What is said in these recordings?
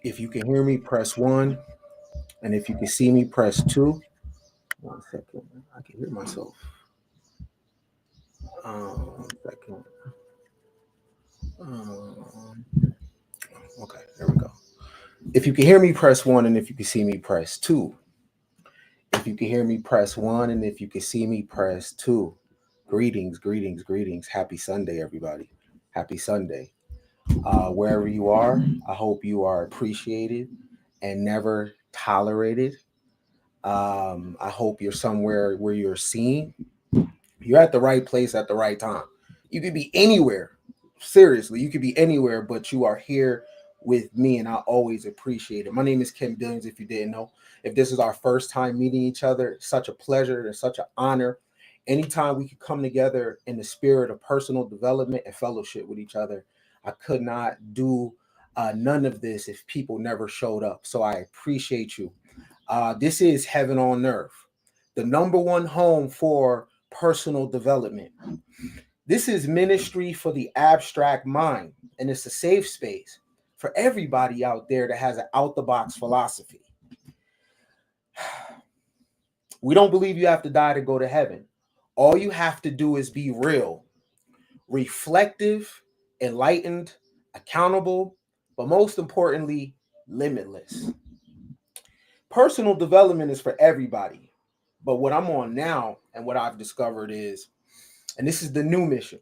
If you can hear me, press 1. And if you can see me, press 2. 1 second. I can hear myself. 1 second. Okay, there we go. If you can hear me, press 1. And if you can see me, press 2. If you can hear me, press 1. And if you can see me, press 2. Greetings, greetings, greetings. Happy Sunday, everybody. Happy Sunday. Wherever you are, I hope you are appreciated and never tolerated. I hope you're somewhere where you're seen. You're at the right place at the right time. You could be anywhere. Seriously, you could be anywhere, but you are here with me, and I always appreciate it. My name is Kim Billings, if you didn't know. If this is our first time meeting each other, it's such a pleasure and such an honor. Anytime we could come together in the spirit of personal development and fellowship with each other, I could not do none of this if people never showed up. So I appreciate you. This is Heaven on Earth, the number one home for personal development. This is ministry for the abstract mind, and it's a safe space for everybody out there that has an out the box philosophy. We don't believe you have to die to go to heaven. All you have to do is be real, reflective, enlightened, accountable, but most importantly, limitless. Personal development is for everybody. But what I'm on now and what I've discovered is, and this is the new mission,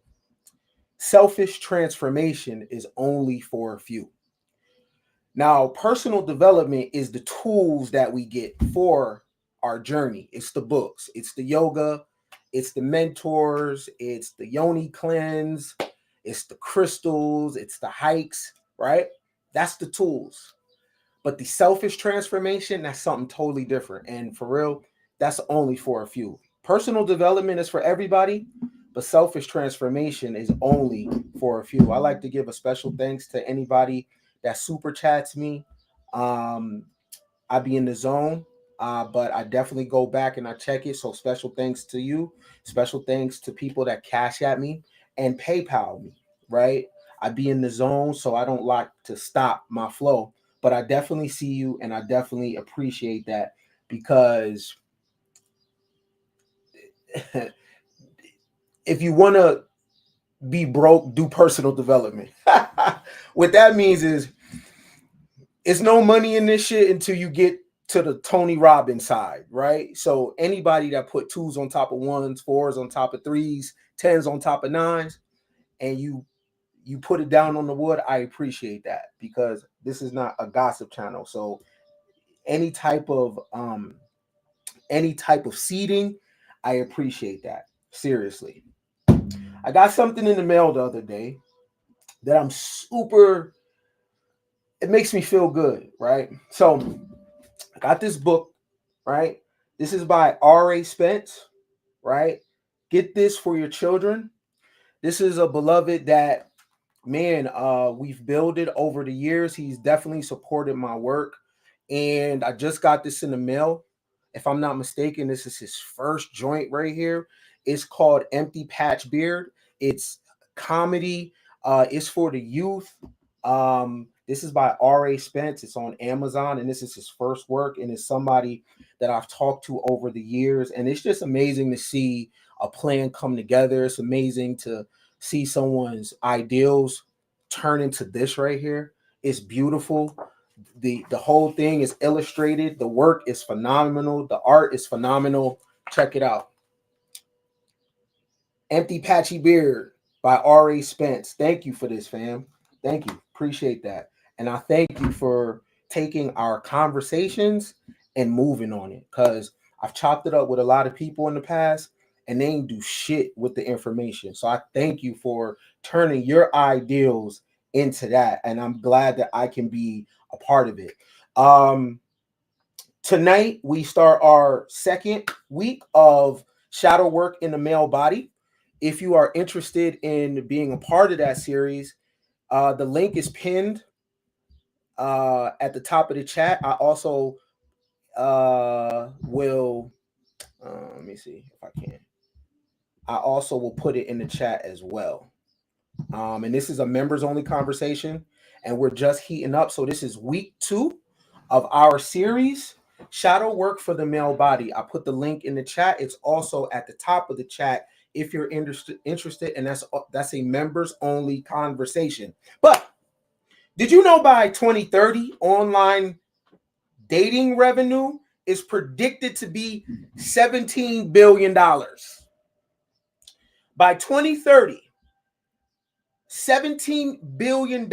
selfish transformation is only for a few. Now, personal development is the tools that we get for our journey. It's the books, it's the yoga, it's the mentors, it's the yoni cleanse, it's the crystals, it's the hikes, right? That's the tools. But the selfish transformation, that's something totally different. And for real, that's only for a few. Personal development is for everybody, but selfish transformation is only for a few. I like to give a special thanks to anybody that super chats me. I be in the zone, but I definitely go back and I check it. So special thanks to you. Special thanks to people that cash at me and PayPal me, right? I be in the zone, so I don't like to stop my flow. But I definitely see you and I definitely appreciate that because if you want to be broke, do personal development. What that means is it's no money in this shit until you get to the Tony Robbins side, right? So anybody that put 2s on top of 1s, 4s on top of 3s, 10s on top of 9s, and you put it down on the wood, I appreciate that because this is not a gossip channel. So any type of seeding, I appreciate that. Seriously. I got something in the mail the other day that I'm super, it makes me feel good, right? So I got this book, right? This is by R.A. Spence, right? Get this for your children. This is a beloved that, man, we've builded over the years. He's definitely supported my work. And I just got this in the mail. If I'm not mistaken, this is his first joint right here. It's called Empty Patch Beard. It's comedy. It's for the youth. This is by R.A. Spence. It's on Amazon, and this is his first work. And it's somebody that I've talked to over the years. And it's just amazing to see a plan come together. It's amazing to see someone's ideals turn into this right here. It's beautiful. The whole thing is illustrated. The work is phenomenal. The art is phenomenal. Check it out. Empty Patchy Beard by R.A. Spence. Thank you for this, fam. Thank you. Appreciate that. And I thank you for taking our conversations and moving on it. Because I've chopped it up with a lot of people in the past and they ain't do shit with the information. So I thank you for turning your ideals into that. And I'm glad that I can be a part of it. Tonight, we start our second week of shadow work in the male body. If you are interested in being a part of that series, the link is pinned at the top of the chat. I also will, let me see if I can. I also will put it in the chat as well. And this is a members only conversation. and we're just heating up. So this is week 2 of our series, Shadow Work for the Male Body. I put the link in the chat. It's also at the top of the chat if you're interested, and that's a members only conversation. But did you know by 2030, online dating revenue is predicted to be $17 billion? By 2030, $17 billion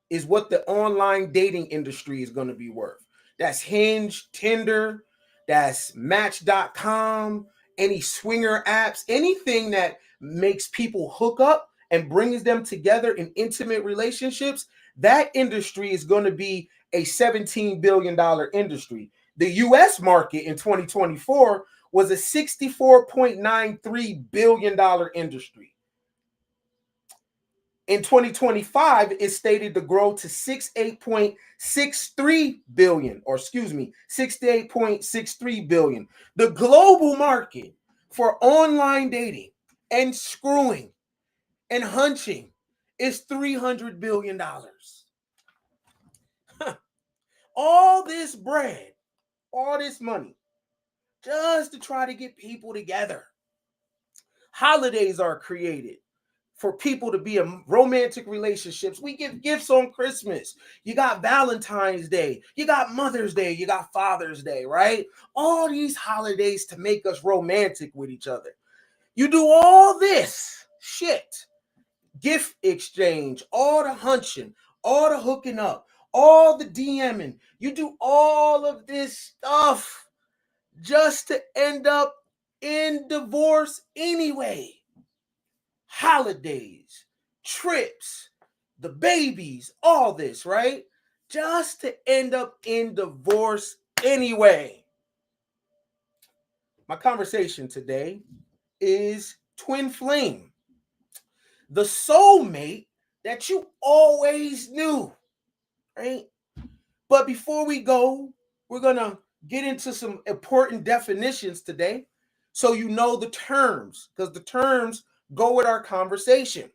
is what the online dating industry is going to be worth. That's Hinge, Tinder, that's Match.com, any swinger apps, anything that makes people hook up and brings them together in intimate relationships. That industry is going to be a $17 billion industry. The US market in 2024 was a $64.93 billion industry. In 2025, it's stated to grow to 68.63 billion. The global market for online dating and screwing and hunching is $300 billion. All this bread, all this money, just to try to get people together. Holidays are created for people to be in romantic relationships. We give gifts on Christmas. You got Valentine's Day. You got Mother's Day. You got Father's Day, right? All these holidays to make us romantic with each other. You do all this shit, gift exchange, all the hunching, all the hooking up, all the DMing. You do all of this stuff just to end up in divorce anyway. Holidays, trips, the babies, all this, right? Just to end up in divorce anyway. My conversation today is twin flame, the soulmate that you always knew, right? But before we go, we're going to get into some important definitions today so you know the terms, because the terms go with our conversation.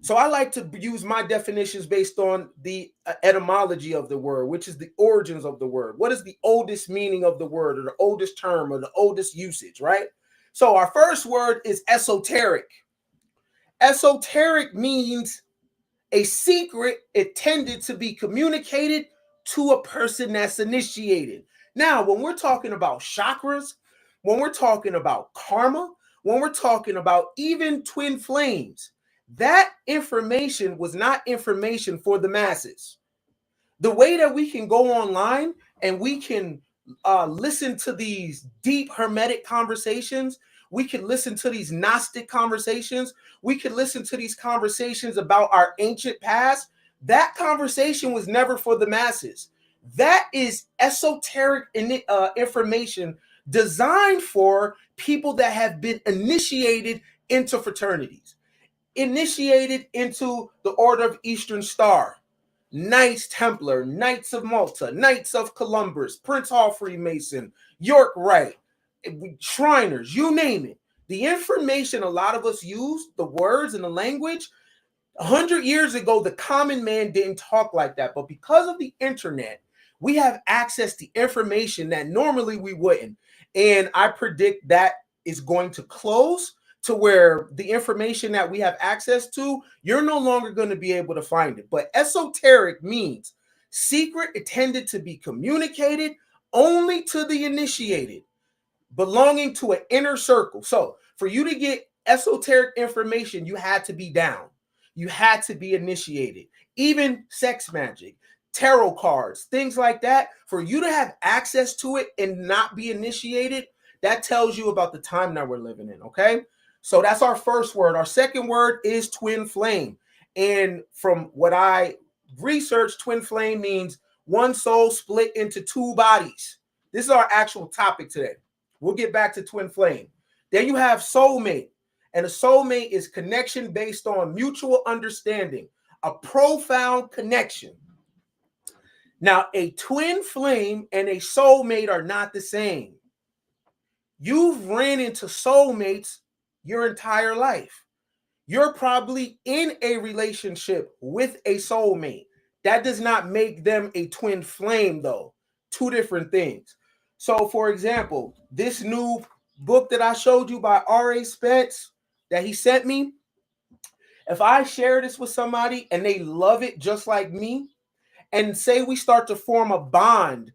So I like to use my definitions based on the etymology of the word, which is the origins of the word. What is the oldest meaning of the word, or the oldest term, or the oldest usage, right? So our first word is esoteric. Esoteric means a secret intended to be communicated to a person that's initiated. Now, when we're talking about chakras, when we're talking about karma, when we're talking about even twin flames, that information was not information for the masses. The way that we can go online and we can listen to these deep hermetic conversations, we can listen to these Gnostic conversations, we can listen to these conversations about our ancient past. That conversation was never for the masses. That is esoteric information designed for people that have been initiated into fraternities, initiated into the Order of Eastern Star, Knights Templar, Knights of Malta, Knights of Columbus, Prince Hall Freemason, York Rite, Shriners, you name it. The information a lot of us use, the words and the language, 100 years ago, the common man didn't talk like that. But because of the internet, we have access to information that normally we wouldn't. And I predict that is going to close to where the information that we have access to, you're no longer going to be able to find it. But esoteric means secret intended to be communicated only to the initiated, belonging to an inner circle. So for you to get esoteric information, you had to be down. You had to be initiated. Even sex magic, tarot cards, things like that, for you to have access to it and not be initiated, that tells you about the time that we're living in, okay? So that's our first word. Our second word is twin flame. And from what I researched, twin flame means one soul split into two bodies. This is our actual topic today. We'll get back to twin flame. Then you have soulmate. And a soulmate is connection based on mutual understanding, a profound connection. Now, a twin flame and a soulmate are not the same. You've ran into soulmates your entire life. You're probably in a relationship with a soulmate. That does not make them a twin flame, though. Two different things. So, for example, this new book that I showed you by R.A. Spence that he sent me, if I share this with somebody and they love it just like me, and say we start to form a bond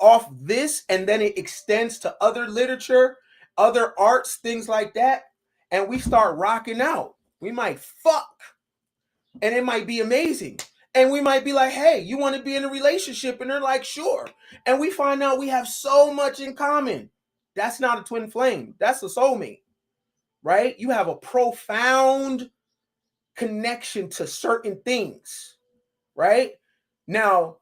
off this, and then it extends to other literature, other arts, things like that, and we start rocking out, we might fuck, and it might be amazing. And we might be like, hey, you want to be in a relationship? And they're like, sure. And we find out we have so much in common. That's not a twin flame. That's a soulmate, right? You have a profound connection to certain things, right? Now,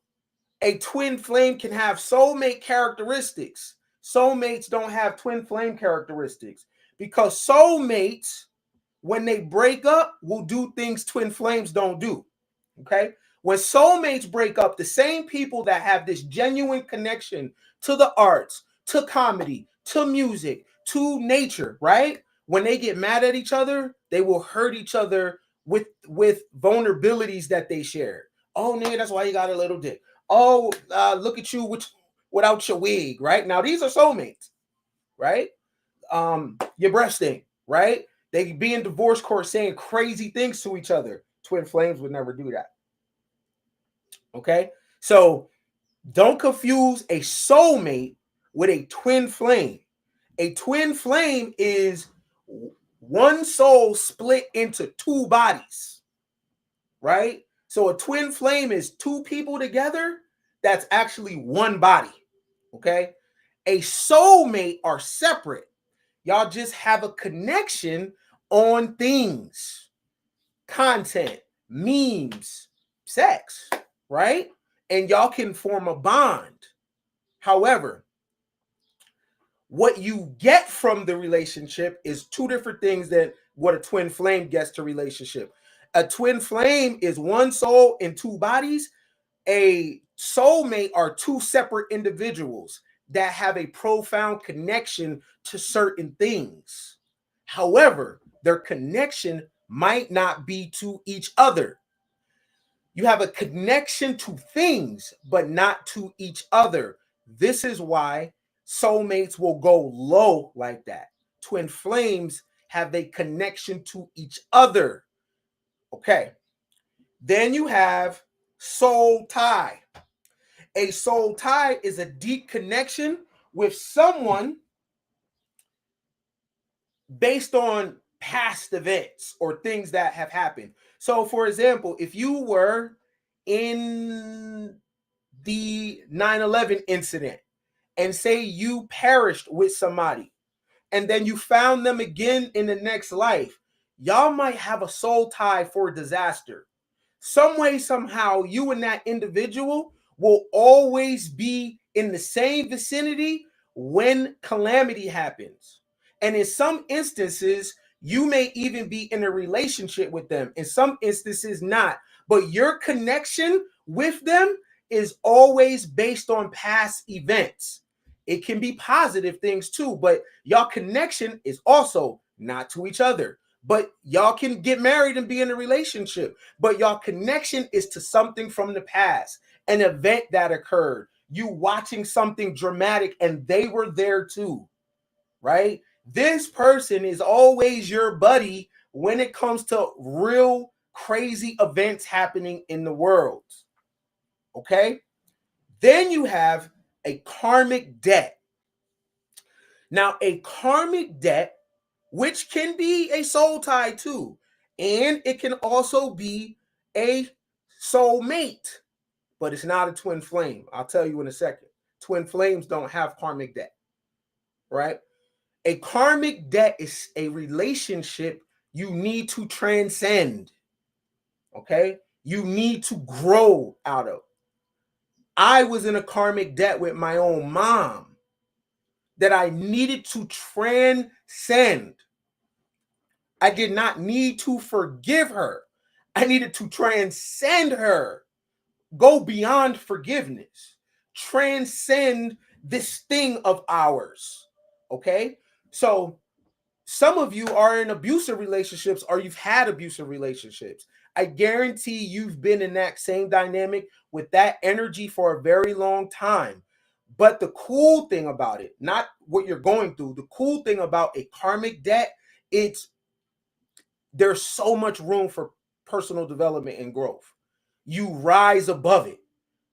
a twin flame can have soulmate characteristics. Soulmates don't have twin flame characteristics because soulmates, when they break up, will do things twin flames don't do. Okay? When soulmates break up, the same people that have this genuine connection to the arts, to comedy, to music, to nature, right? When they get mad at each other, they will hurt each other with vulnerabilities that they share. Oh, nigga, that's why you got a little dick. Oh, look at you without your wig, right? Now, these are soulmates, right? Your breath stink, right? They be in divorce court saying crazy things to each other. Twin flames would never do that. Okay? So don't confuse a soulmate with a twin flame. A twin flame is one soul split into two bodies, right? So a twin flame is two people together that's actually one body, okay? A soulmate are separate. Y'all just have a connection on things, content, memes, sex, right? And y'all can form a bond. However, what you get from the relationship is two different things than what a twin flame gets to relationship. A twin flame is one soul in two bodies. A soulmate are two separate individuals that have a profound connection to certain things. However, their connection might not be to each other. You have a connection to things, but not to each other. This is why soulmates will go low like that. Twin flames have a connection to each other. Okay. Then you have soul tie. A soul tie is a deep connection with someone based on past events or things that have happened. So, for example, if you were in the 9/11 incident and say you perished with somebody and then you found them again in the next life, y'all might have a soul tie for disaster. Some way, somehow, you and that individual will always be in the same vicinity when calamity happens. And in some instances, you may even be in a relationship with them. In some instances, not. But your connection with them is always based on past events. It can be positive things too, but your connection is also not to each other. But y'all can get married and be in a relationship, but y'all connection is to something from the past, an event that occurred, you watching something dramatic and they were there too, right? This person is always your buddy when it comes to real crazy events happening in the world. Okay? Then you have a karmic debt. Now, a karmic debt, which can be a soul tie too, and it can also be a soulmate, but it's not a twin flame. I'll tell you in a second. Twin flames don't have karmic debt, right? A karmic debt is a relationship you need to transcend, okay? You need to grow out of. I was in a karmic debt with my own mom that I needed to transcend. I did not need to forgive her. I needed to transcend her, go beyond forgiveness, transcend this thing of ours. Okay? So some of you are in abusive relationships or you've had abusive relationships. I guarantee you've been in that same dynamic with that energy for a very long time. But the cool thing about it, not what you're going through, the cool thing about a karmic debt, there's so much room for personal development and growth. You rise above it,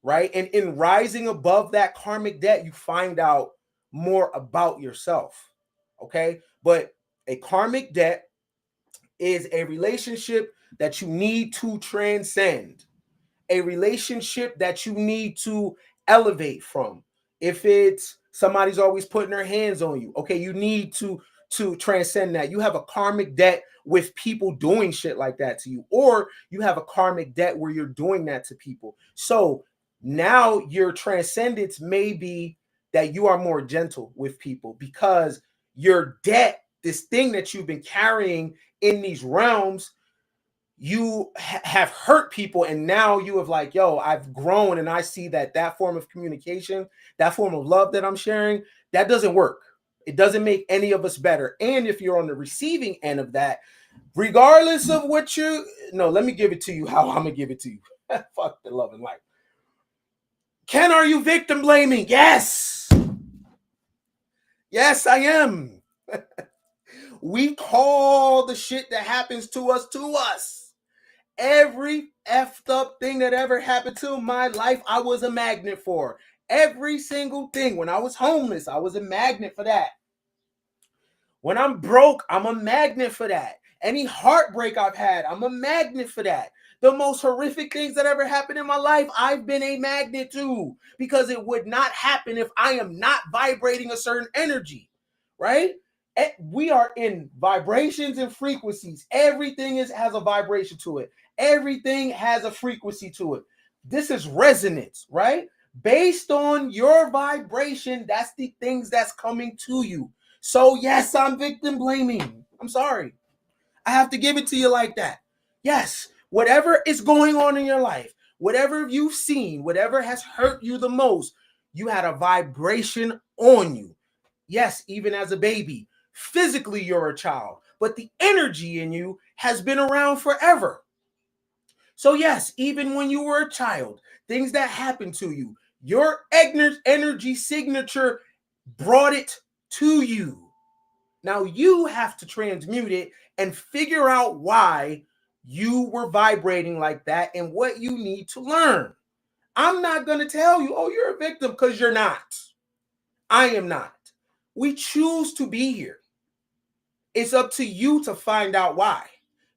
right? And in rising above that karmic debt, you find out more about yourself, okay? But a karmic debt is a relationship that you need to transcend, a relationship that you need to elevate from. If it's somebody's always putting their hands on you, okay, you need to transcend that. You have a karmic debt with people doing shit like that to you, or you have a karmic debt where you're doing that to people. So now your transcendence may be that you are more gentle with people because your debt, this thing that you've been carrying in these realms, you have hurt people, and now you have like, yo, I've grown, and I see that form of communication, that form of love that I'm sharing, that doesn't work. It doesn't make any of us better. And if you're on the receiving end of that, regardless of what let me give it to you how I'm gonna give it to you. Fuck the love and light. Ken, are you victim blaming? Yes, I am. We call the shit that happens to us. Every effed up thing that ever happened to my life, I was a magnet for. Every single thing. When I was homeless, I was a magnet for that. When I'm broke, I'm a magnet for that. Any heartbreak I've had, I'm a magnet for that. The most horrific things that ever happened in my life, I've been a magnet to, because it would not happen if I am not vibrating a certain energy, right? We are in vibrations and frequencies. Everything has a vibration to it. Everything has a frequency to it. This is resonance, right? Based on your vibration, that's the things that's coming to you. So yes, I'm victim blaming. I'm sorry. I have to give it to you like that. Yes, whatever is going on in your life, whatever you've seen, whatever has hurt you the most, you had a vibration on you. Yes, even as a baby, physically you're a child, but the energy in you has been around forever. So yes, even when you were a child, things that happened to you, your energy signature brought it to you. Now you have to transmute it and figure out why you were vibrating like that and what you need to learn. I'm not going to tell you, oh, you're a victim, because you're not. I am not. We choose to be here. It's up to you to find out why.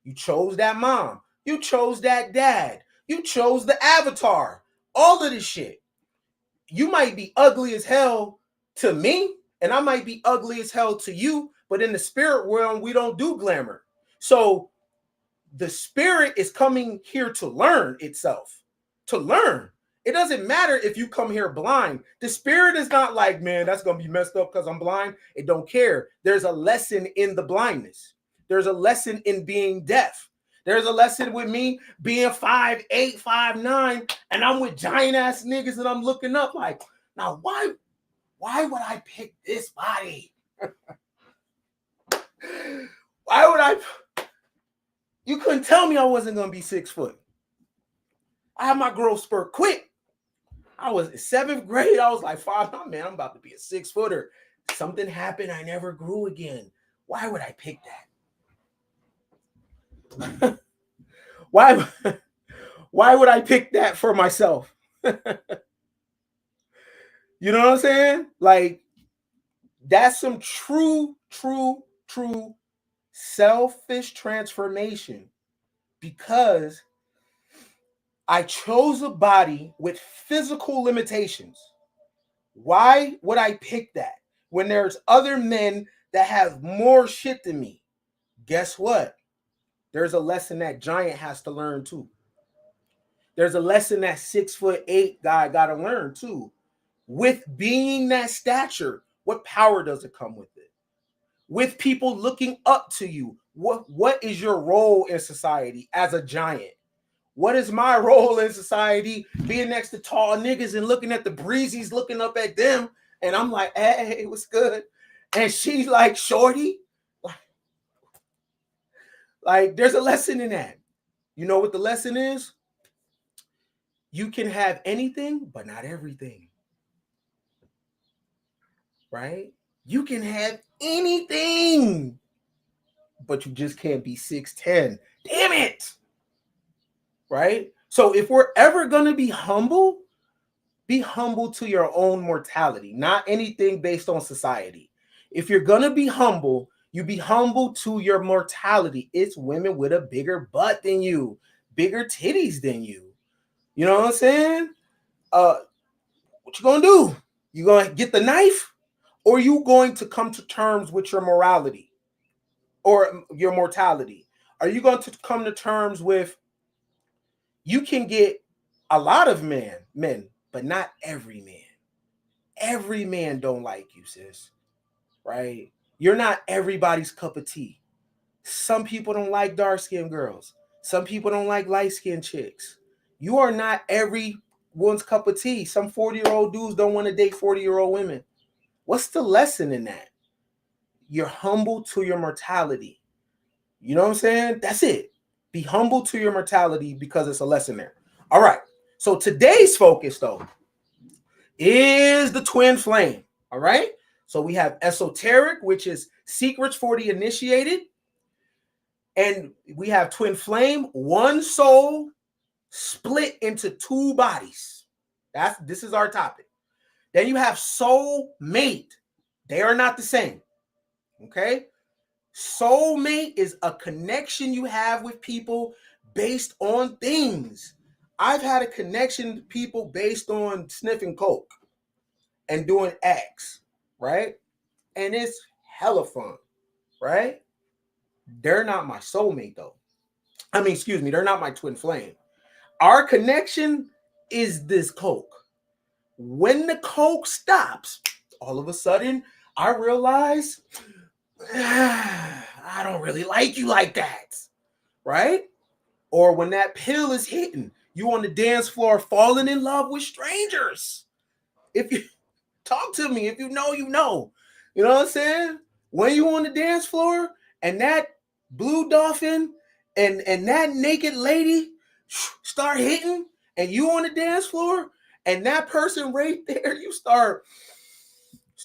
You chose that mom. You chose that dad. You chose the avatar. All of this shit. You might be ugly as hell to me, and I might be ugly as hell to you, but in the spirit realm, we don't do glamour. So the spirit is coming here to learn itself. To learn. It doesn't matter if you come here blind. The spirit is not like, man, that's going to be messed up because I'm blind. It don't care. There's a lesson in the blindness. There's a lesson in being deaf. There's a lesson with me being 5'8", 5'9", and I'm with giant ass niggas and I'm looking up like, now why would I pick this body? Why would I? You couldn't tell me I wasn't going to be 6 foot. I had my growth spurt quick. I was in 7th grade. I was like, Father, man, I'm about to be a 6 footer. Something happened. I never grew again. Why would I pick that? Why would I pick that for myself? You know what I'm saying? Like, that's some true selfish transformation, because I chose a body with physical limitations. Why would I pick that when there's other men that have more shit than me? Guess what? There's a lesson that giant has to learn too. There's a lesson that 6'8" guy got to learn too. With being that stature, what power does it come with it? With people looking up to you, what is your role in society as a giant? What is my role in society? Being next to tall niggas and looking at the breezies, looking up at them, and I'm like, hey, what's good? And she's like, shorty, Like, there's a lesson in that. You know what the lesson is? You can have anything, but not everything. Right? You can have anything, but you just can't be 6'10". Damn it. Right? So if we're ever going to be humble to your own mortality, not anything based on society. If you're going to be humble, you be humble to your mortality. It's women with a bigger butt than you, bigger titties than you. You know what I'm saying? What you going to do? You going to get the knife, or you going to come to terms with your morality or your mortality? Are you going to come to terms with, you can get a lot of men, but not every man. Every man don't like you, sis. Right? You're not everybody's cup of tea. Some people don't like dark-skinned girls. Some people don't like light-skinned chicks. You are not everyone's cup of tea. Some 40-year-old dudes don't want to date 40-year-old women. What's the lesson in that? You're humble to your mortality. You know what I'm saying? That's it. Be humble to your mortality, because it's a lesson there. All right. So today's focus, though, is the twin flame. All right. So we have esoteric, which is secrets for the initiated. And we have twin flame, one soul split into two bodies. This is our topic. Then you have soulmate. They are not the same. Okay. Soulmate is a connection you have with people based on things. I've had a connection to people based on sniffing coke and doing acts, right? And it's hella fun, right? They're not my soulmate, though. I mean, excuse me, they're not my twin flame. Our connection is this coke. When the coke stops, all of a sudden, I realize, I don't really like you like that, right? Or when that pill is hitting, you on the dance floor falling in love with strangers. If you talk to me, if you know, you know. You know what I'm saying? When you on the dance floor and that blue dolphin and that naked lady start hitting, and you on the dance floor and that person right there, you start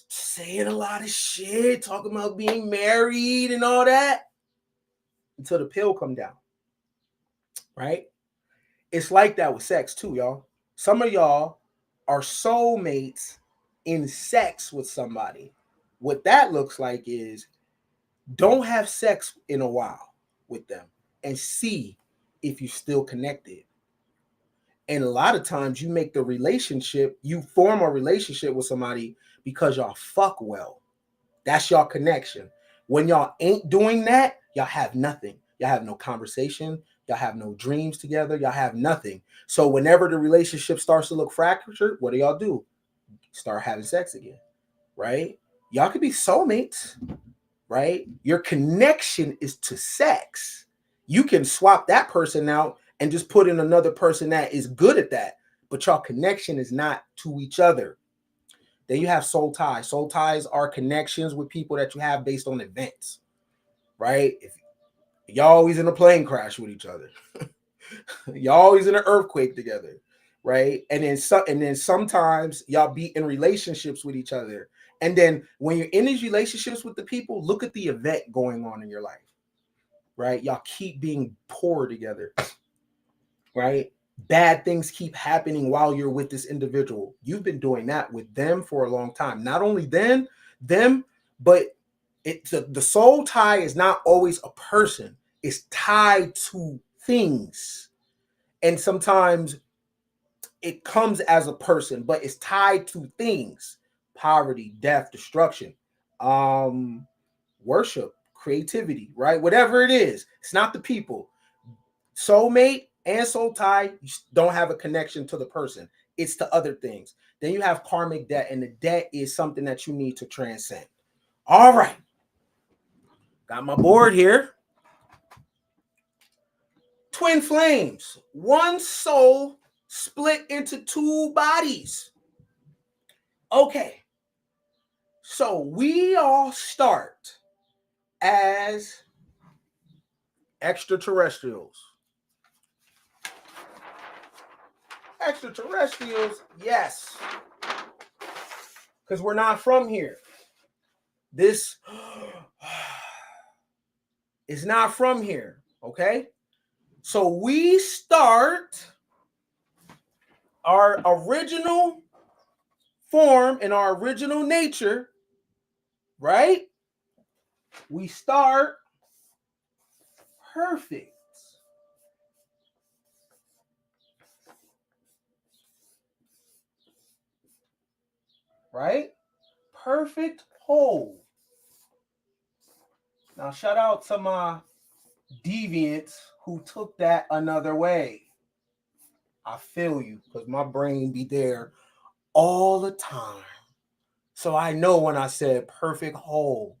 saying a lot of shit, talking about being married and all that, until the pill come down, right? It's like that with sex too, y'all. Some of y'all are soulmates in sex with somebody. What that looks like is, don't have sex in a while with them and see if you're still connected. And a lot of times you form a relationship with somebody because y'all fuck well. That's y'all connection. When y'all ain't doing that, y'all have nothing. Y'all have no conversation. Y'all have no dreams together. Y'all have nothing. So whenever the relationship starts to look fractured, what do y'all do? Start having sex again, right? Y'all could be soulmates, right? Your connection is to sex. You can swap that person out and just put in another person that is good at that, but y'all connection is not to each other. Then you have soul ties. Soul ties are connections with people that you have based on events, right? If y'all always in a plane crash with each other, y'all always in an earthquake together, right? And then sometimes y'all be in relationships with each other. And then when you're in these relationships with the people, look at the event going on in your life, right? Y'all keep being poor together, right? Bad things keep happening while you're with this individual. You've been doing that with them for a long time. Not only them, but the soul tie is not always a person. It's tied to things. And sometimes it comes as a person, but it's tied to things: poverty, death, destruction, worship, creativity, right? Whatever it is, it's not the people. Soulmate and soul tie, you don't have a connection to the person. It's to other things. Then you have karmic debt, and the debt is something that you need to transcend. All right. Got my board here. Twin flames. One soul split into two bodies. Okay. So we all start as Extraterrestrials. Extraterrestrials, yes. Because we're not from here. This is not from here, okay? So we start our original form and our original nature, right? We start perfect. Right? Perfect whole. Now, shout out to my deviants who took that another way. I feel you, because my brain be there all the time. So I know when I said perfect whole.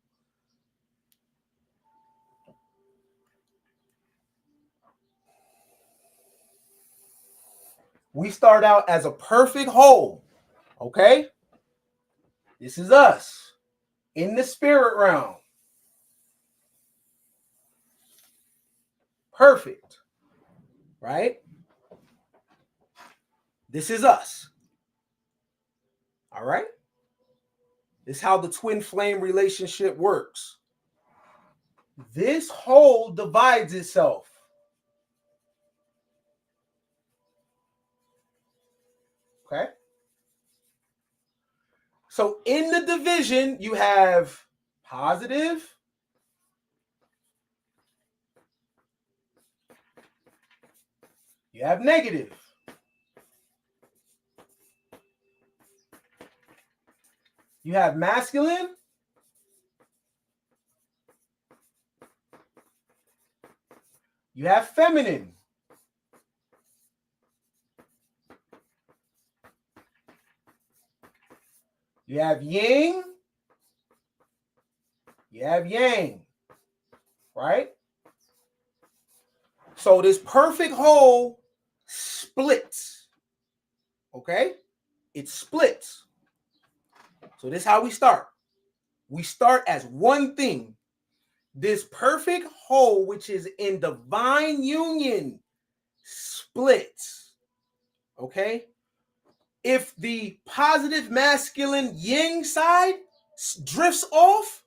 We start out as a perfect whole. Okay? This is us in the spirit realm. Perfect. Right? This is us. All right? This is how the twin flame relationship works. This whole divides itself. Okay? So in the division, you have positive, you have negative. You have masculine, you have feminine. You have yin, you have yang, right? So this perfect whole splits, okay? It splits. So this is how we start. We start as one thing. This perfect whole, which is in divine union, splits, okay? If the positive masculine yin side drifts off,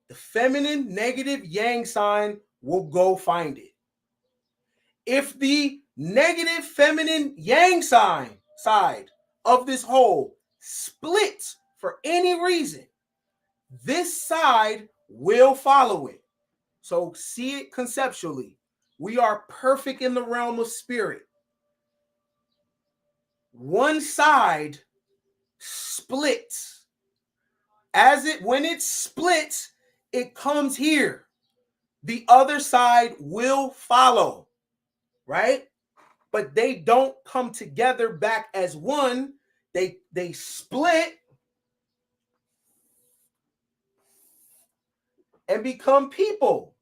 the feminine negative yang sign will go find it. If the negative feminine yang side of this whole splits for any reason, this side will follow it. So see it conceptually. We are perfect in the realm of spirit. One side splits. When it splits, it comes here. The other side will follow, right? But they don't come together back as one. They split and become people.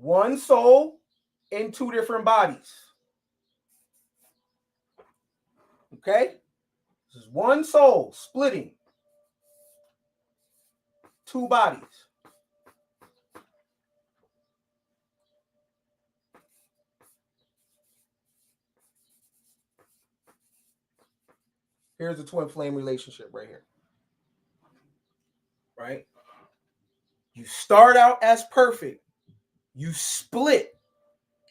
One soul in two different bodies. Okay? This is one soul splitting two bodies. Here's the twin flame relationship right here. Right? You start out as perfect. You split.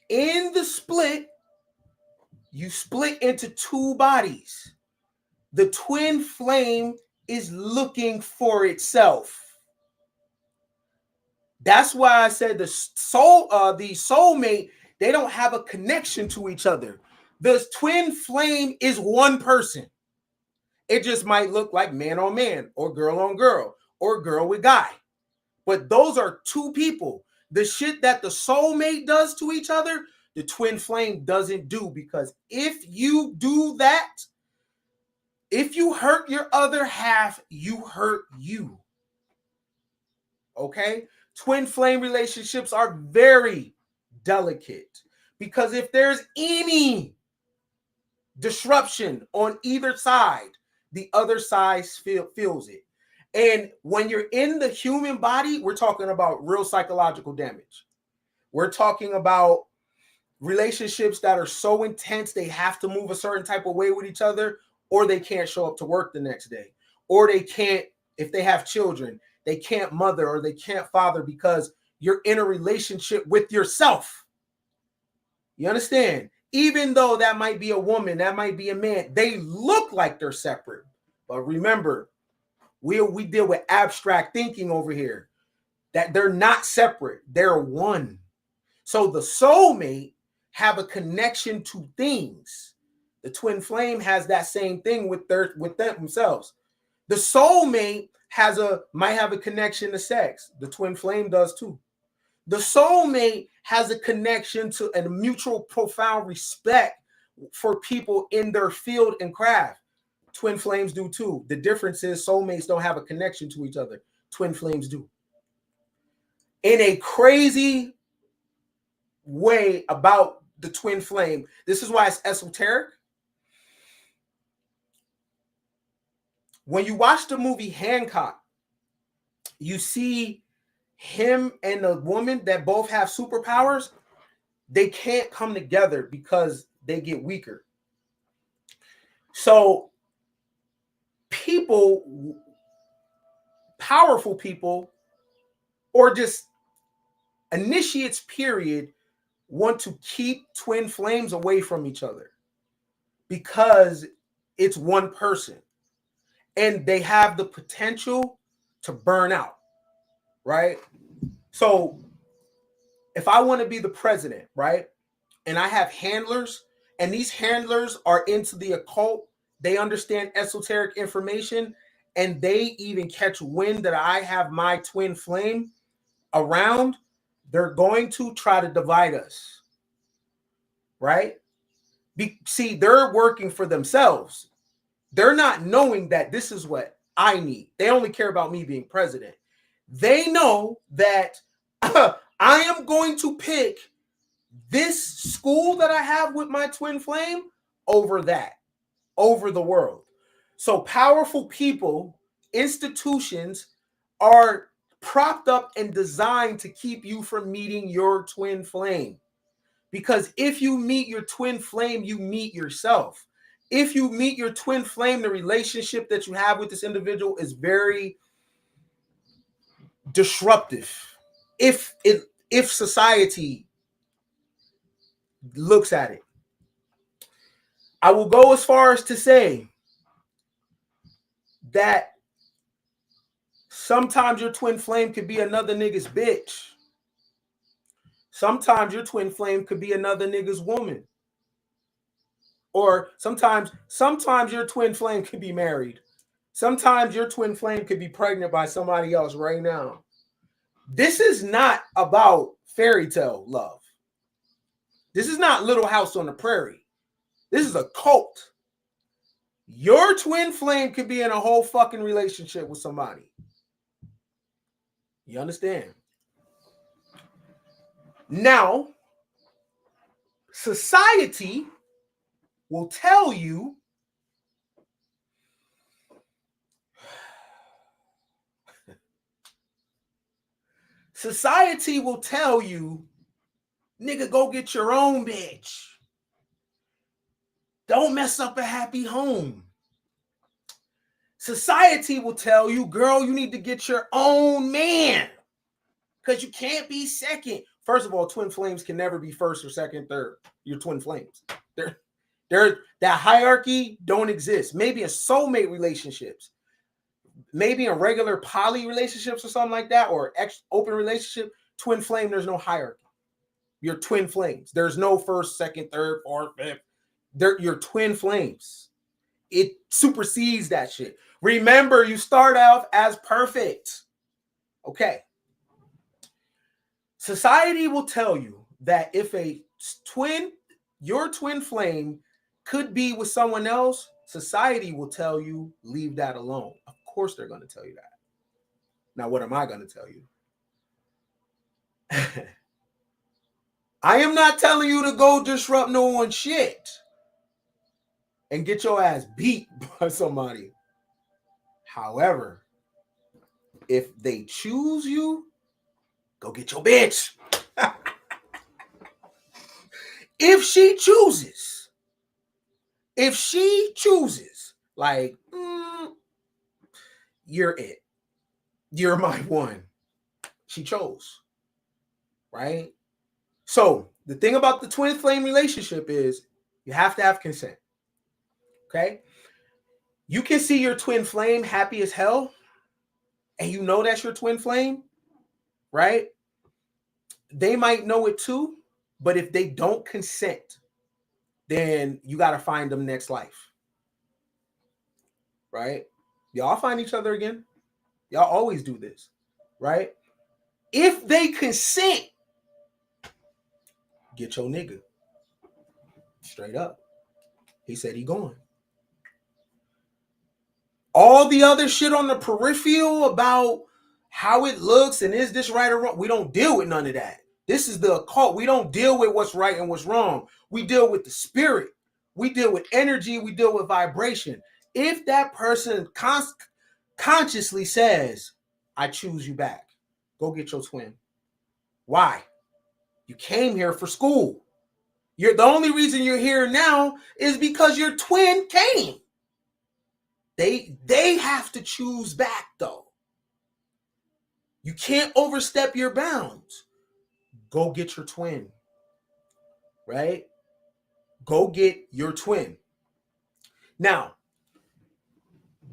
In the split, you split into two bodies. The twin flame is looking for itself. That's why I said the soulmate, they don't have a connection to each other. The twin flame is one person. It just might look like man on man or girl on girl or girl with guy. But those are two people. The shit that the soulmate does to each other, the twin flame doesn't do, because if you do that, if you hurt your other half, you hurt you. Okay? Twin flame relationships are very delicate, because if there's any disruption on either side, the other side feels it. And when you're in the human body, we're talking about real psychological damage. We're talking about relationships that are so intense they have to move a certain type of way with each other, or they can't show up to work the next day, or they can't, if they have children, they can't mother or they can't father because you're in a relationship with yourself. You understand? Even though that might be a woman, that might be a man, they look like they're separate. But remember, we deal with abstract thinking over here, that they're not separate, they're one. So the soulmate have a connection to things. The twin flame has that same thing with themselves. The soulmate might have a connection to sex. The twin flame does too. The soulmate has a connection to a mutual profound respect for people in their field and craft. Twin flames do too. The difference is soulmates don't have a connection to each other. Twin flames do. In a crazy way about the twin flame, this is why it's esoteric. When you watch the movie Hancock, you see him and the woman that both have superpowers. They can't come together because they get weaker. So people, powerful people, or just initiates period, want to keep twin flames away from each other because it's one person and they have the potential to burn out, right? So if I want to be the president, right, and I have handlers, and these handlers are into the occult, they understand esoteric information, and they even catch wind that I have my twin flame around, they're going to try to divide us, right? See, they're working for themselves. They're not knowing that this is what I need. They only care about me being president. They know that I am going to pick this school that I have with my twin flame over that, over the world. So powerful people, institutions are propped up and designed to keep you from meeting your twin flame. Because if you meet your twin flame, you meet yourself. If you meet your twin flame, the relationship that you have with this individual is very disruptive. If society looks at it, I will go as far as to say that sometimes your twin flame could be another nigga's bitch. Sometimes your twin flame could be another nigga's woman. Or sometimes your twin flame could be married. Sometimes your twin flame could be pregnant by somebody else right now. This is not about fairy tale love. This is not Little House on the Prairie. This is a cult. Your twin flame could be in a whole fucking relationship with somebody. You understand? Now, society will tell you nigga, go get your own bitch. Don't mess up a happy home. Society will tell you, girl, you need to get your own man because you can't be second. First of all, twin flames can never be first or second, third. You're twin flames. That hierarchy don't exist. Maybe in soulmate relationships, maybe in regular poly relationships or something like that, or open relationship, twin flame, there's no hierarchy. You're twin flames. There's no first, second, third, fourth, fifth. You're twin flames. It supersedes that shit. Remember, you start off as perfect. Okay. Society will tell you that if your twin flame could be with someone else, society will tell you, leave that alone. Of course, they're going to tell you that. Now, what am I going to tell you? I am not telling you to go disrupt no one's shit and get your ass beat by somebody. However, if they choose you, go get your bitch. If she chooses, like, you're it. You're my one. She chose, right? So the thing about the twin flame relationship is you have to have consent. Okay? You can see your twin flame happy as hell, and you know that's your twin flame, right? They might know it too, but if they don't consent, then you got to find them next life, right? Y'all find each other again. Y'all always do this, right? If they consent, get your nigga. Straight up. He said he going. All the other shit on the peripheral about how it looks and is this right or wrong, we don't deal with none of that. This is the occult. We don't deal with what's right and what's wrong. We deal with the spirit. We deal with energy. We deal with vibration. If that person consciously says, I choose you back, go get your twin. Why? You came here for school. The only reason you're here now is because your twin came. They have to choose back, though. You can't overstep your bounds. Go get your twin, right? Go get your twin. Now,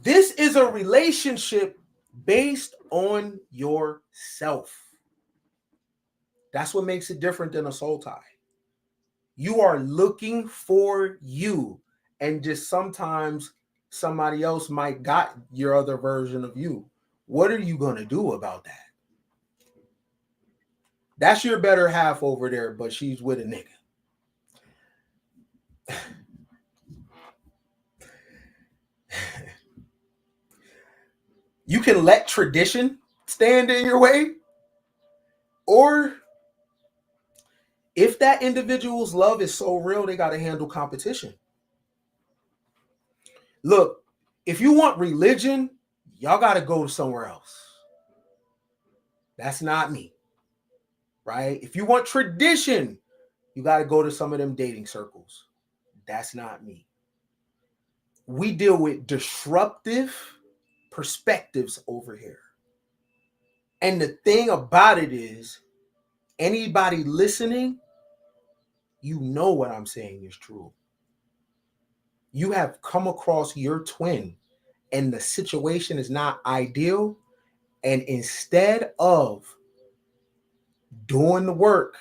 this is a relationship based on yourself. That's what makes it different than a soul tie. You are looking for you, and just sometimes somebody else might got your other version of you. What are you going to do about that? That's your better half over there, but she's with a nigga. You can let tradition stand in your way, or if that individual's love is so real, they got to handle competition. Look, if you want religion, y'all got to go somewhere else. That's not me, right? If you want tradition, you got to go to some of them dating circles. That's not me. We deal with disruptive perspectives over here. And the thing about it is, anybody listening, you know what I'm saying is true. You have come across your twin and the situation is not ideal. And instead of doing the work,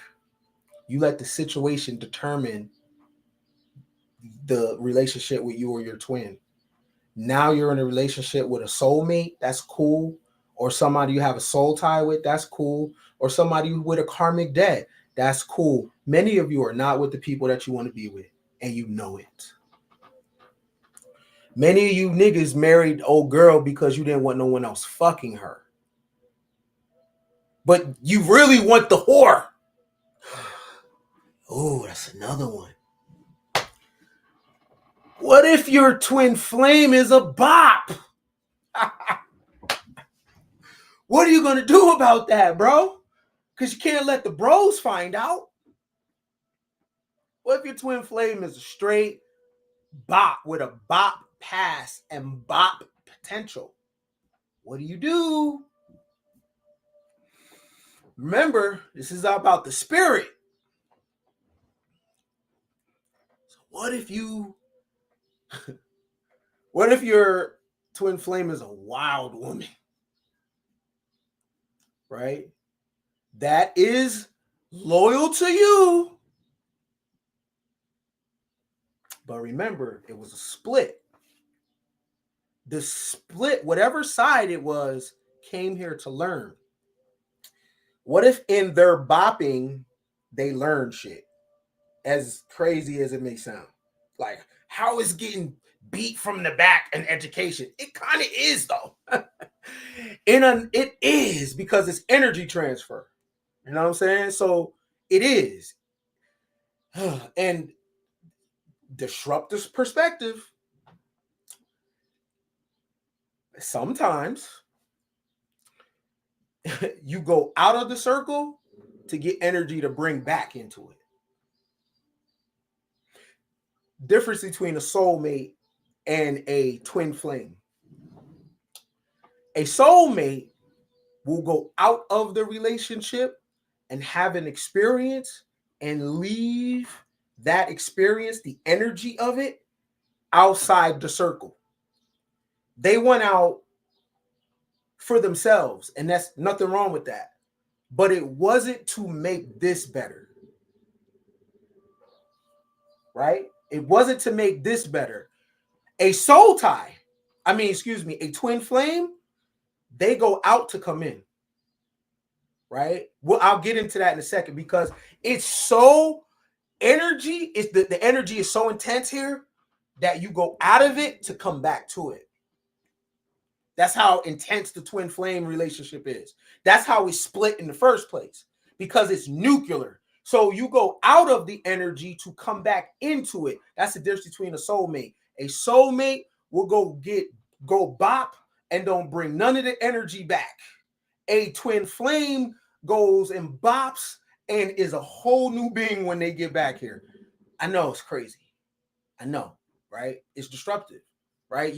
you let the situation determine the relationship with you or your twin. Now you're in a relationship with a soulmate, that's cool. Or somebody you have a soul tie with, that's cool. Or somebody with a karmic debt, that's cool. Many of you are not with the people that you want to be with, and you know it. Many of you niggas married old girl because you didn't want no one else fucking her. But you really want the whore. Oh, that's another one. What if your twin flame is a bop? What are you going to do about that, bro? Because you can't let the bros find out. What if your twin flame is a straight bop with a bop past and bop potential? What do you do? Remember, this is about the spirit. So what if your twin flame is a wild woman? Right? That is loyal to you. But remember, it was a split. The split, whatever side it was, came here to learn. What if in their bopping, they learned shit? As crazy as it may sound. Like, how is getting beat from the back an education? It kind of is, though. It is, because it's energy transfer. You know what I'm saying? So it is. And disrupt this perspective. Sometimes you go out of the circle to get energy to bring back into it. Difference between a soulmate and a twin flame. A soulmate will go out of the relationship and have an experience and leave that experience, the energy of it, outside the circle. They went out for themselves, and that's nothing wrong with that. But it wasn't to make this better, right? It wasn't to make this better. A soul tie, a twin flame, they go out to come in, right? Well, I'll get into that in a second because it's so energy, the energy is so intense here that you go out of it to come back to it. That's how intense the twin flame relationship is. That's how we split in the first place, because it's nuclear. So you go out of the energy to come back into it. That's the difference between a soulmate. A soulmate will go bop and don't bring none of the energy back. A twin flame goes and bops and is a whole new being when they get back here. I know it's crazy. I know, right? It's disruptive, right?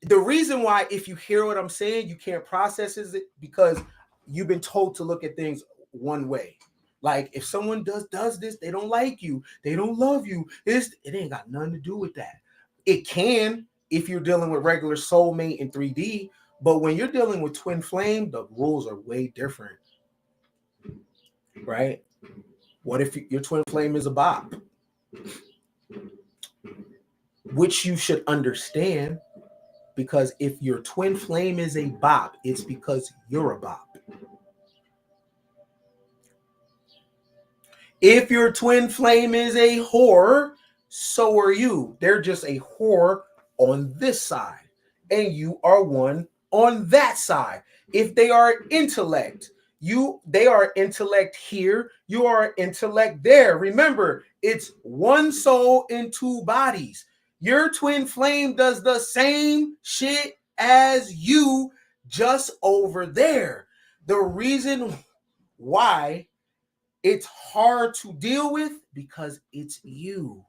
The reason why, if you hear what I'm saying, you can't process it because you've been told to look at things one way. Like if someone does this, they don't like you, they don't love you. It ain't got nothing to do with that. It can if you're dealing with regular soulmate in 3D, but when you're dealing with twin flame, the rules are way different, right? What if your twin flame is a bop? Which you should understand. Because if your twin flame is a bop, it's because you're a bop. If your twin flame is a whore, so are you. They're just a whore on this side, and you are one on that side. If they are intellect, they are intellect here, you are intellect there. Remember, it's one soul in two bodies. Your twin flame does the same shit as you, just over there. The reason why it's hard to deal with, because it's you.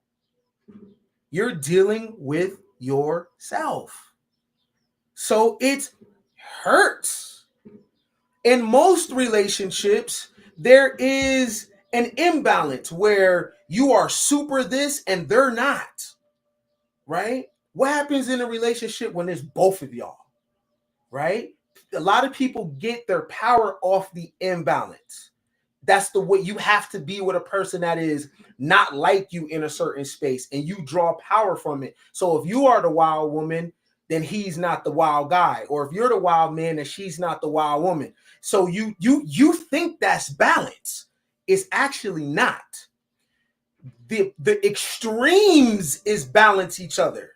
You're dealing with yourself. So it hurts. In most relationships, there is an imbalance where you are super this and they're not. Right? What happens in a relationship when it's both of y'all? Right? A lot of people get their power off the imbalance. That's the way you have to be with a person that is not like you in a certain space, and you draw power from it. So if you are the wild woman, then he's not the wild guy, or if you're the wild man, then she's not the wild woman. So you think that's balance. It's actually not. The extremes is balance each other,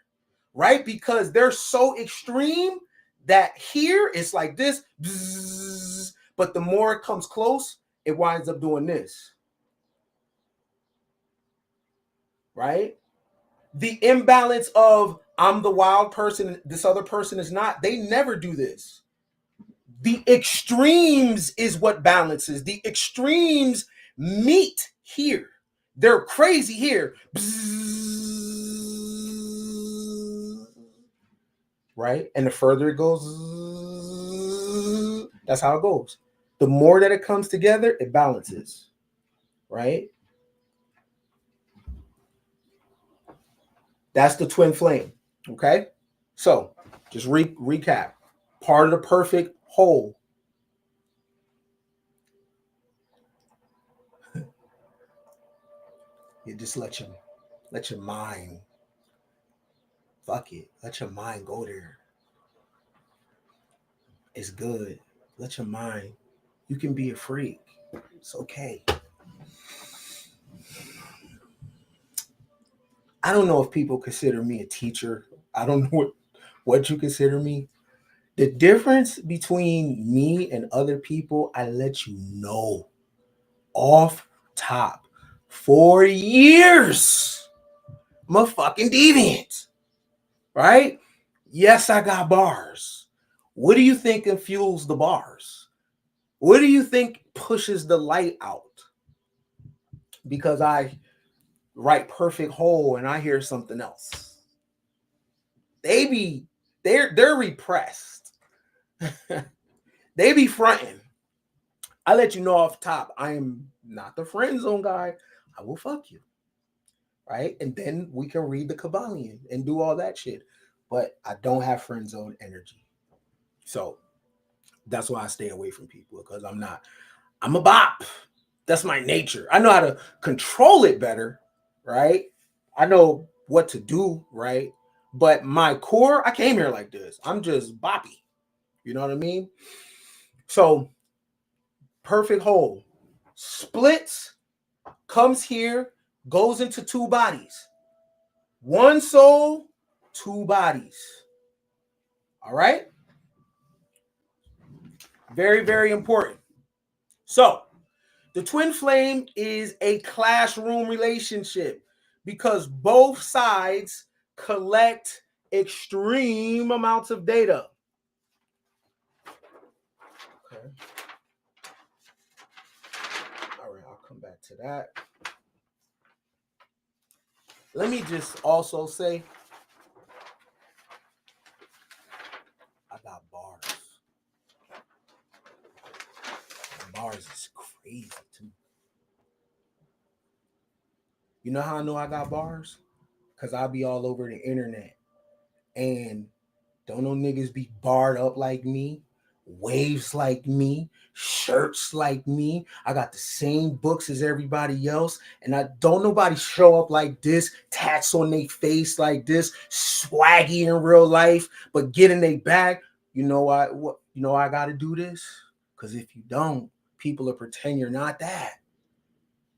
right? Because they're so extreme that here it's like this, bzzz, but the more it comes close, it winds up doing this, right? The imbalance of I'm the wild person, this other person is not, they never do this. The extremes is what balances. The extremes meet here. They're crazy here. Right? And the further it goes, that's how it goes. The more that it comes together, it balances. Right? That's the twin flame. Okay? So, just recap. Part of the perfect whole. You just let your mind, fuck it. Let your mind go there. It's good. Let your mind. You can be a freak. It's okay. I don't know if people consider me a teacher. I don't know what you consider me. The difference between me and other people, I let you know off top. For years, I'm a fucking deviant, right? Yes, I got bars. What do you think fuels the bars? What do you think pushes the light out? Because I write perfect whole and I hear something else. They're repressed. They be fronting. I let you know off top, I am not the friend zone guy. I will fuck you. Right? And then we can read the Kabbalion and do all that shit. But I don't have friend zone energy. So that's why I stay away from people, because I'm a bop. That's my nature. I know how to control it better, right? I know what to do, right? But my core, I came here like this. I'm just boppy. You know what I mean? So perfect whole. Splits, comes here, goes into two bodies. One soul, two bodies. All right? Very, very important. So the twin flame is a classroom relationship because both sides collect extreme amounts of data. Okay. All right, I'll come back to that. Let me just also say, I got bars. Bars is crazy too. You know how I know I got bars? Because I'll be all over the internet. And don't no niggas be barred up like me, waves like me, shirts like me. I got the same books as everybody else. And I don't nobody show up like this, tats on their face like this, swaggy in real life, but get in their bag. You know I gotta do this? Because if you don't, people will pretend you're not that.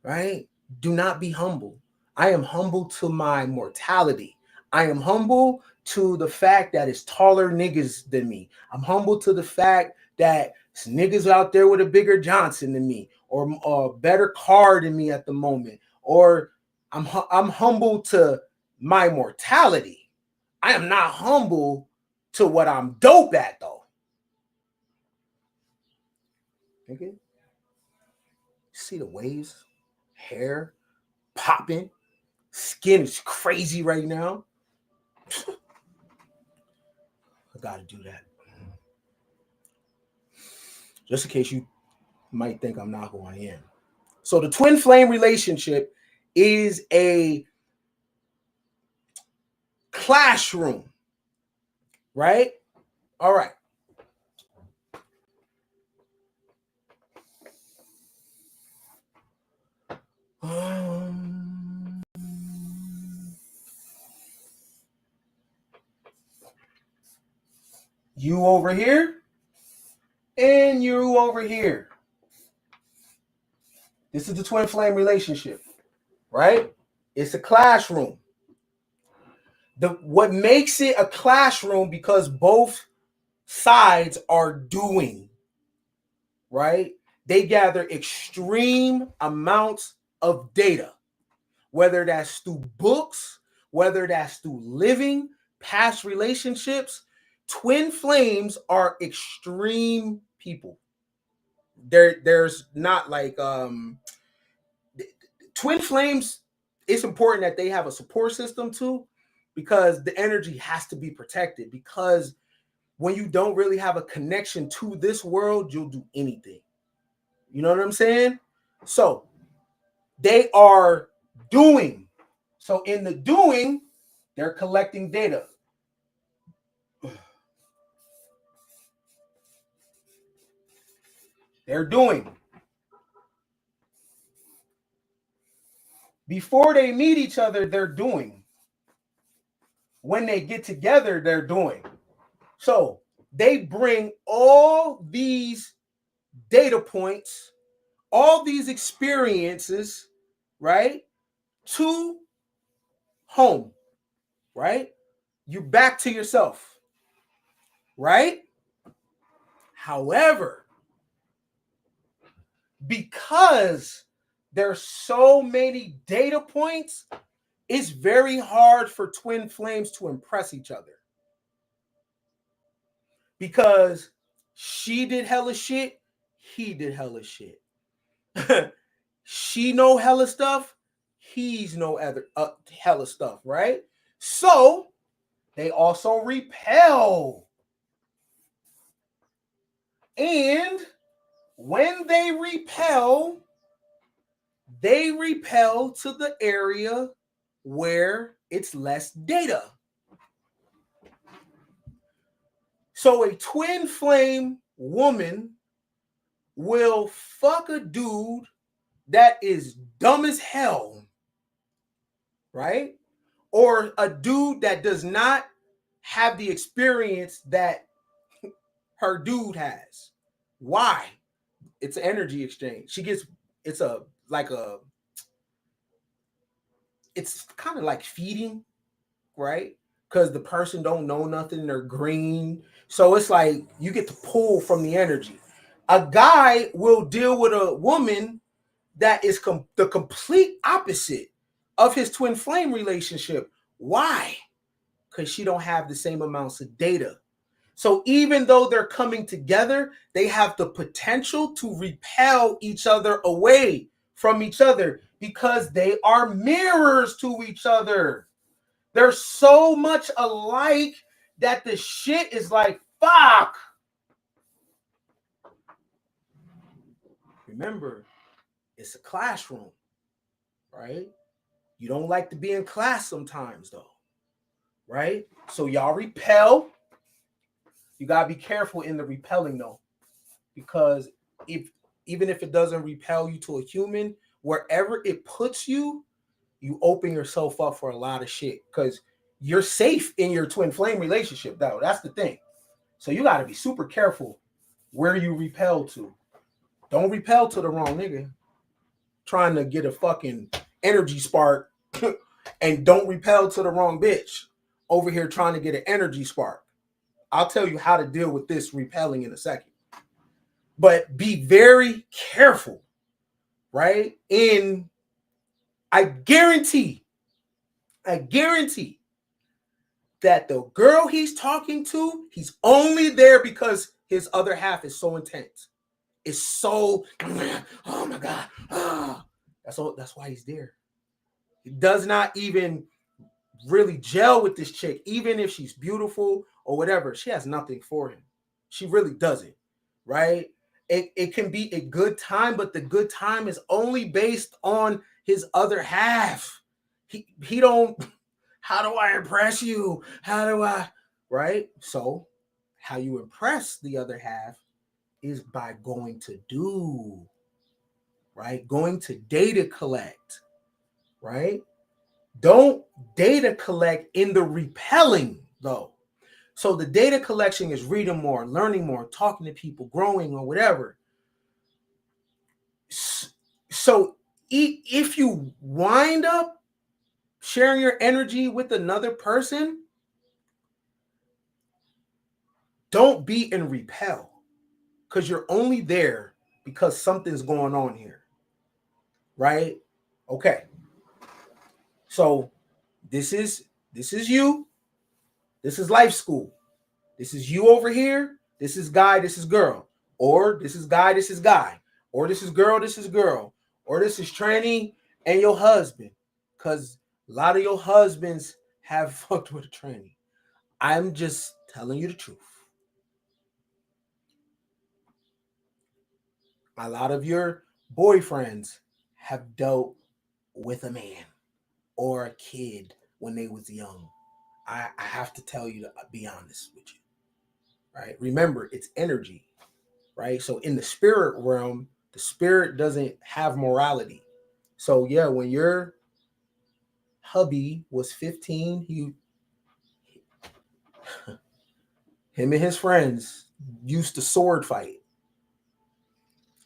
Right? Do not be humble. I am humble to my mortality. I am humble to the fact that it's taller niggas than me. I'm humble to the fact that it's niggas out there with a bigger Johnson than me, or a better car than me at the moment. Or I'm humble to my mortality. I am not humble to what I'm dope at though. Okay. See the waves, hair popping, skin is crazy right now. I gotta do that. Just in case you might think I'm not who I am. So the twin flame relationship is a classroom, right? All right. You over here and you over here. This is the twin flame relationship, right? It's a classroom. What makes it a classroom, because both sides are doing, right? They gather extreme amounts of data, whether that's through books, whether that's through living, past relationships. Twin flames are extreme people. There's not like twin flames. It's important that they have a support system too, because the energy has to be protected. Because when you don't really have a connection to this world, you'll do anything. You know what I'm saying? So they are doing. So in the doing, they're collecting data. They're doing. Before they meet each other, they're doing. When they get together, they're doing. So they bring all these data points, all these experiences, right, to home, right? You back to yourself, right? However, because there's so many data points, it's very hard for twin flames to impress each other. because she did hella shit, he did hella shit. She know hella stuff, he's no other hella stuff, right? So they also repel. And when they repel to the area where it's less data. So a twin flame woman will fuck a dude that is dumb as hell, right? Or a dude that does not have the experience that her dude has. Why? It's an energy exchange. It's kind of like feeding, right? Because the person don't know nothing, they're green. So it's like you get to pull from the energy. A guy will deal with a woman that is the complete opposite of his twin flame relationship. Why? Because she don't have the same amounts of data. So even though they're coming together, they have the potential to repel each other away from each other because they are mirrors to each other. They're so much alike that the shit is like, fuck. Remember, it's a classroom, right? You don't like to be in class sometimes, though, right? So y'all repel. You gotta be careful in the repelling, though, because even if it doesn't repel you to a human, wherever it puts you, you open yourself up for a lot of shit because you're safe in your twin flame relationship, though. That's the thing. So you got to be super careful where you repel to. Don't repel to the wrong nigga trying to get a fucking energy spark and don't repel to the wrong bitch over here trying to get an energy spark. I'll tell you how to deal with this repelling in a second. But be very careful, right? I guarantee that the girl he's talking to, he's only there because his other half is so intense. It's so, oh my God. That's why he's there. He does not even really gel with this chick, even if she's beautiful or whatever. She has nothing for him. She really doesn't, right? It can be a good time, but the good time is only based on his other half. He don't, how do I impress you? How do I, right? So how you impress the other half is by going to do, right? Going to data collect, right? Don't data collect in the repelling, though. So the data collection is reading more, learning more, talking to people, growing or whatever. So if you wind up sharing your energy with another person, don't be in repel because you're only there because something's going on here, right? Okay. So this is you. This is life school. This is you over here. This is guy. This is girl. Or this is guy. This is guy. Or this is girl. This is girl. Or this is tranny and your husband. Because a lot of your husbands have fucked with a tranny. I'm just telling you the truth. A lot of your boyfriends have dealt with a man or a kid when they was young. I have to tell you to be honest with you, right? Remember, it's energy, right? So in the spirit realm, the spirit doesn't have morality. So yeah, when your hubby was 15, him and his friends used to sword fight.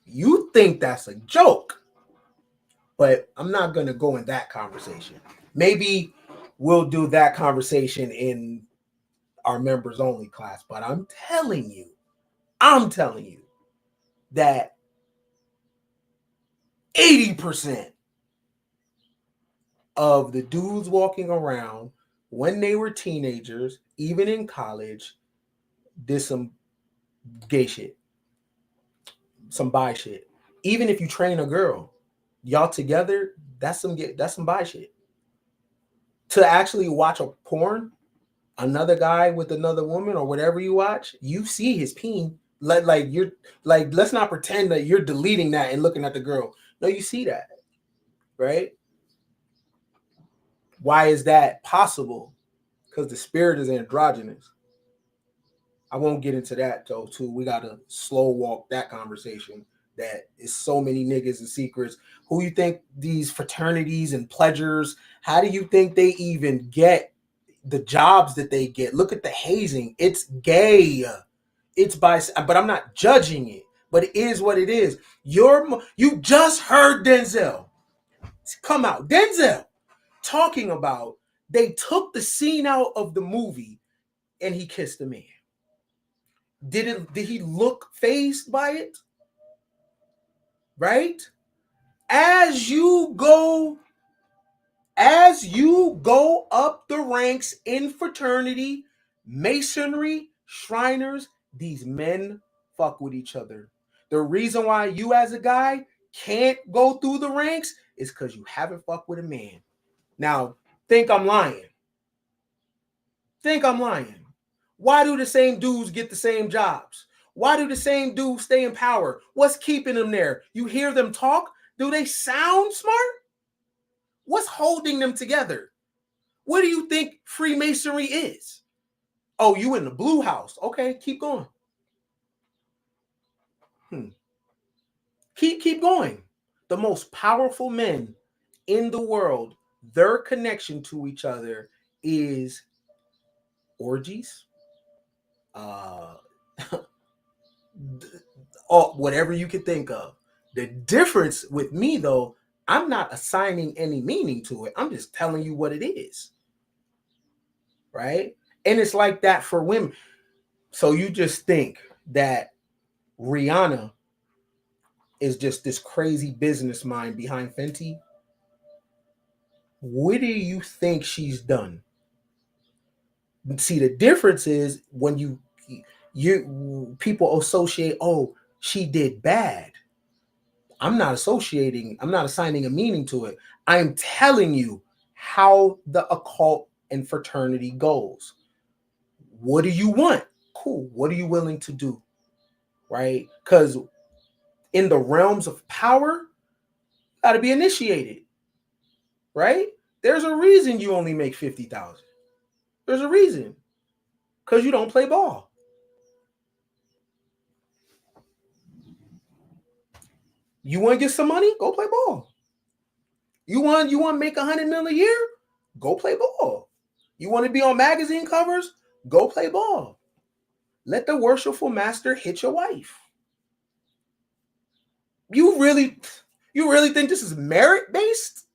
You think that's a joke, but I'm not going to go in that conversation. Maybe we'll do that conversation in our members only class, but I'm telling you that 80% of the dudes walking around when they were teenagers, even in college, did some Gay shit. Some bi shit. Even if you train a girl, y'all together, that's some bi shit. To actually watch a porn, another guy with another woman or whatever you watch, you see his peen. Like you're like, let's not pretend that you're deleting that and looking at the girl. No, you see that, right? Why is that possible? Because the spirit is androgynous. I won't get into that though, too. We gotta slow walk that conversation. That is so many niggas and secrets. Who you think these fraternities and pledgers, how do you think they even get the jobs that they get? Look at the hazing. It's gay. It's by, but I'm not judging it. But it is what it is. You just heard Denzel come out. Denzel talking about they took the scene out of the movie and he kissed a man. Did he look fazed by it? Right? As you go up the ranks in fraternity, masonry, Shriners, these men fuck with each other. The reason why you as a guy can't go through the ranks is because you haven't fucked with a man. Now, think I'm lying. Why do the same dudes get the same jobs? Why do the same dudes stay in power? What's keeping them there? You hear them talk? Do they sound smart? What's holding them together? What do you think Freemasonry is? Oh, you in the blue house. Okay, keep going. Keep going. The most powerful men in the world, their connection to each other is orgies, whatever you could think of. The difference with me, though, I'm not assigning any meaning to it. I'm just telling you what it is. Right? And it's like that for women. So you just think that Rihanna is just this crazy business mind behind Fenty. What do you think she's done? See, the difference is when you people associate, oh, she did bad. I'm not assigning a meaning to it. I'm telling you how the occult and fraternity goes. What do you want? Cool. What are you willing to do? Right? Because in the realms of power, you got to be initiated. Right? There's a reason you only make 50,000. There's a reason. Because you don't play ball. You want to get some money? Go play ball. You want to make 100 million a year? Go play ball. You want to be on magazine covers? Go play ball. Let the worshipful master hit your wife. You really think this is merit based?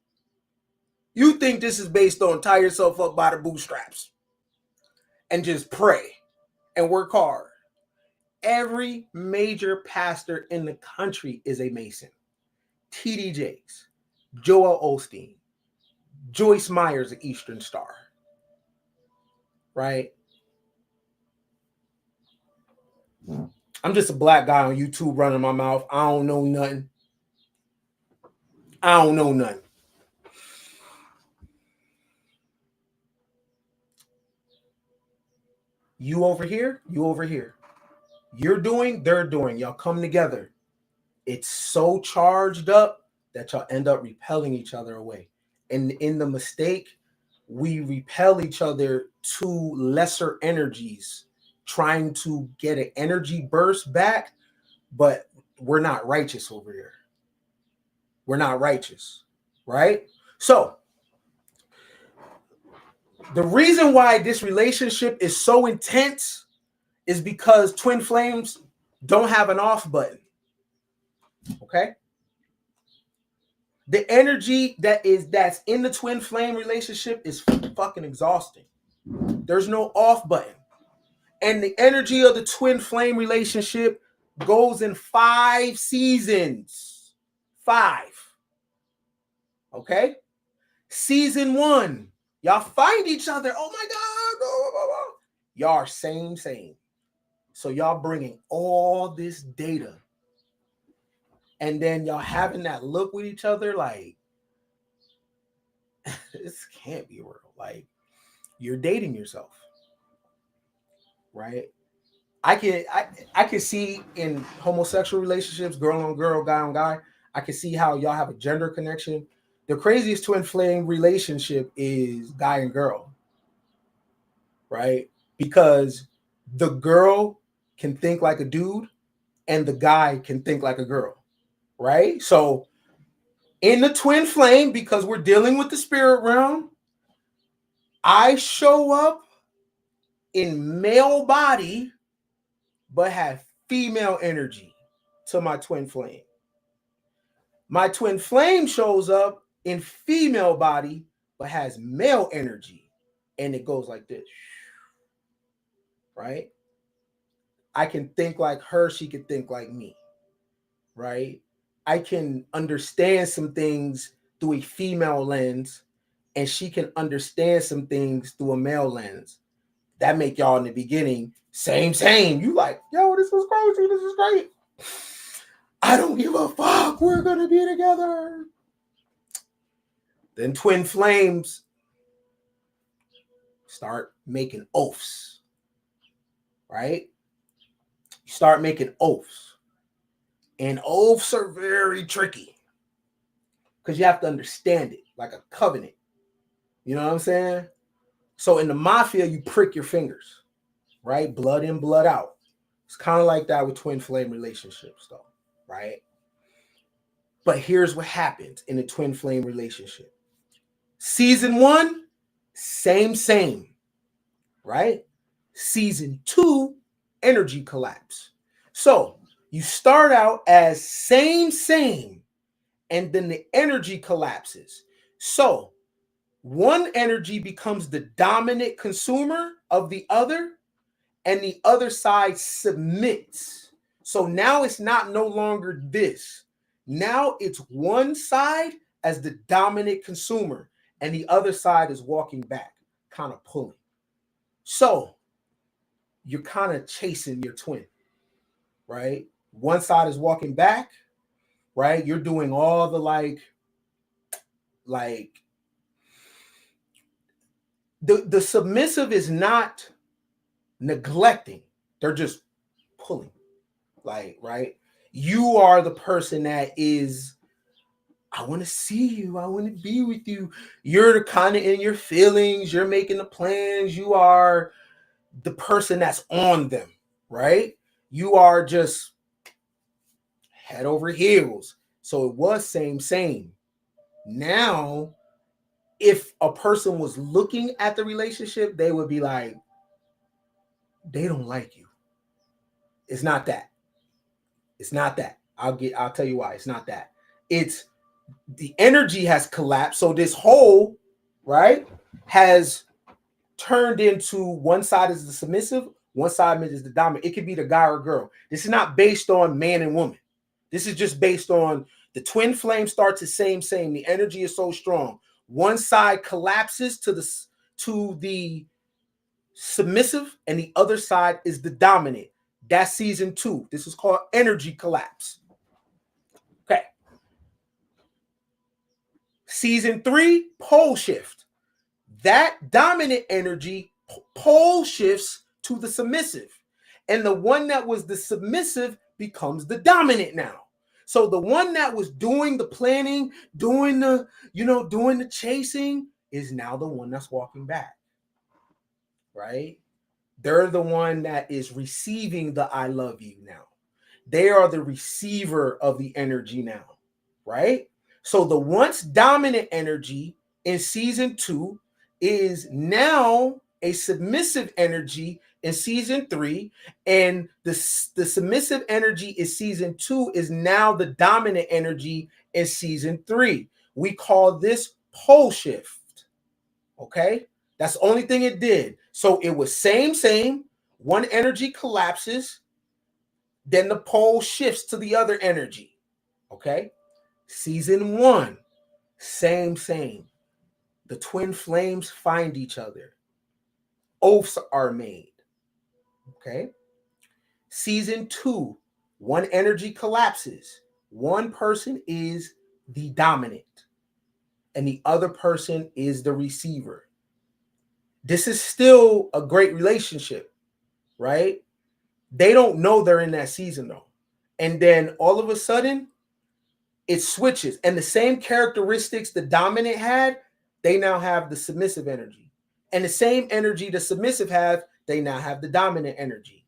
You think this is based on tie yourself up by the bootstraps and just pray and work hard? Every major pastor in the country is a Mason. TD Jakes, Joel Osteen, Joyce Myers, at Eastern Star. Right? I'm just a black guy on YouTube running my mouth. I don't know nothing. You over here, you over here. You're doing, they're doing. Y'all come together. It's so charged up that y'all end up repelling each other away. And in the mistake, we repel each other to lesser energies, trying to get an energy burst back, but we're not righteous over there. We're not righteous, right? So, the reason why this relationship is so intense is because twin flames don't have an off button. Okay? The energy that's in the twin flame relationship is fucking exhausting. There's no off button. And the energy of the twin flame relationship goes in 5 seasons. 5. Okay? Season 1, y'all find each other. Oh my God. Y'all are same. So y'all bringing all this data, and then y'all having that look with each other like, this can't be real. Like, you're dating yourself, right? I can see in homosexual relationships, girl on girl, guy on guy, I can see how y'all have a gender connection. The craziest twin flame relationship is guy and girl, right? Because the girl can think like a dude and the guy can think like a girl, right? So in the twin flame, because we're dealing with the spirit realm, I show up in male body but have female energy to my twin flame. My twin flame shows up in female body but has male energy, and it goes like this, right? I can think like her, she can think like me, right? I can understand some things through a female lens, and she can understand some things through a male lens. That make y'all in the beginning same. You like, yo, this is crazy, this is great. I don't give a fuck, we're gonna be together. Then twin flames start making oaths, right? You start making oaths. And oaths are very tricky because you have to understand it like a covenant. You know what I'm saying? So in the mafia, you prick your fingers, right? Blood in, blood out. It's kind of like that with twin flame relationships, though, right? But here's what happens in a twin flame relationship. Season 1, same, right? Season 2, energy collapse. So you start out as same, and then the energy collapses. So one energy becomes the dominant consumer of the other, and the other side submits. So now it's not no longer this. Now it's one side as the dominant consumer, and the other side is walking back, kind of pulling. So you're kind of chasing your twin, right? One side is walking back, right? You're doing all the like the submissive is not neglecting, they're just pulling, like, right? You are the person that is, I want to see you, I want to be with you. You're the kind of in your feelings, you're making the plans, you are the person that's on them, right? You are just head over heels. So it was same. Now if a person was looking at the relationship, they would be like, they don't like you. It's not that. It's not that. I'll tell you why. It's not that. It's the energy has collapsed. So this whole, right, has turned into one side is the submissive, one side is the dominant. It could be the guy or girl. This is not based on man and woman. This is just based on the twin flame starts the same. The energy is so strong. One side collapses to the submissive, and the other side is the dominant. That's season 2. This is called energy collapse. Okay. Season 3, pole shift. That dominant energy pole shifts to the submissive. And the one that was the submissive becomes the dominant now. So the one that was doing the planning, doing the chasing is now the one that's walking back. Right? They're the one that is receiving the I love you now. They are the receiver of the energy now, right? So the once dominant energy in season 2 is now a submissive energy in season 3, and the submissive energy in season 2 is now the dominant energy in season 3. We call this pole shift. Okay? That's the only thing it did. So it was same. One energy collapses, then the pole shifts to the other energy. Okay? Season 1, same. The twin flames find each other. Oaths are made. Okay? Season 2, one energy collapses. One person is the dominant and the other person is the receiver. This is still a great relationship, right? They don't know they're in that season though. And then all of a sudden, it switches. And the same characteristics the dominant had, they now have the submissive energy. And the same energy the submissive have, they now have the dominant energy.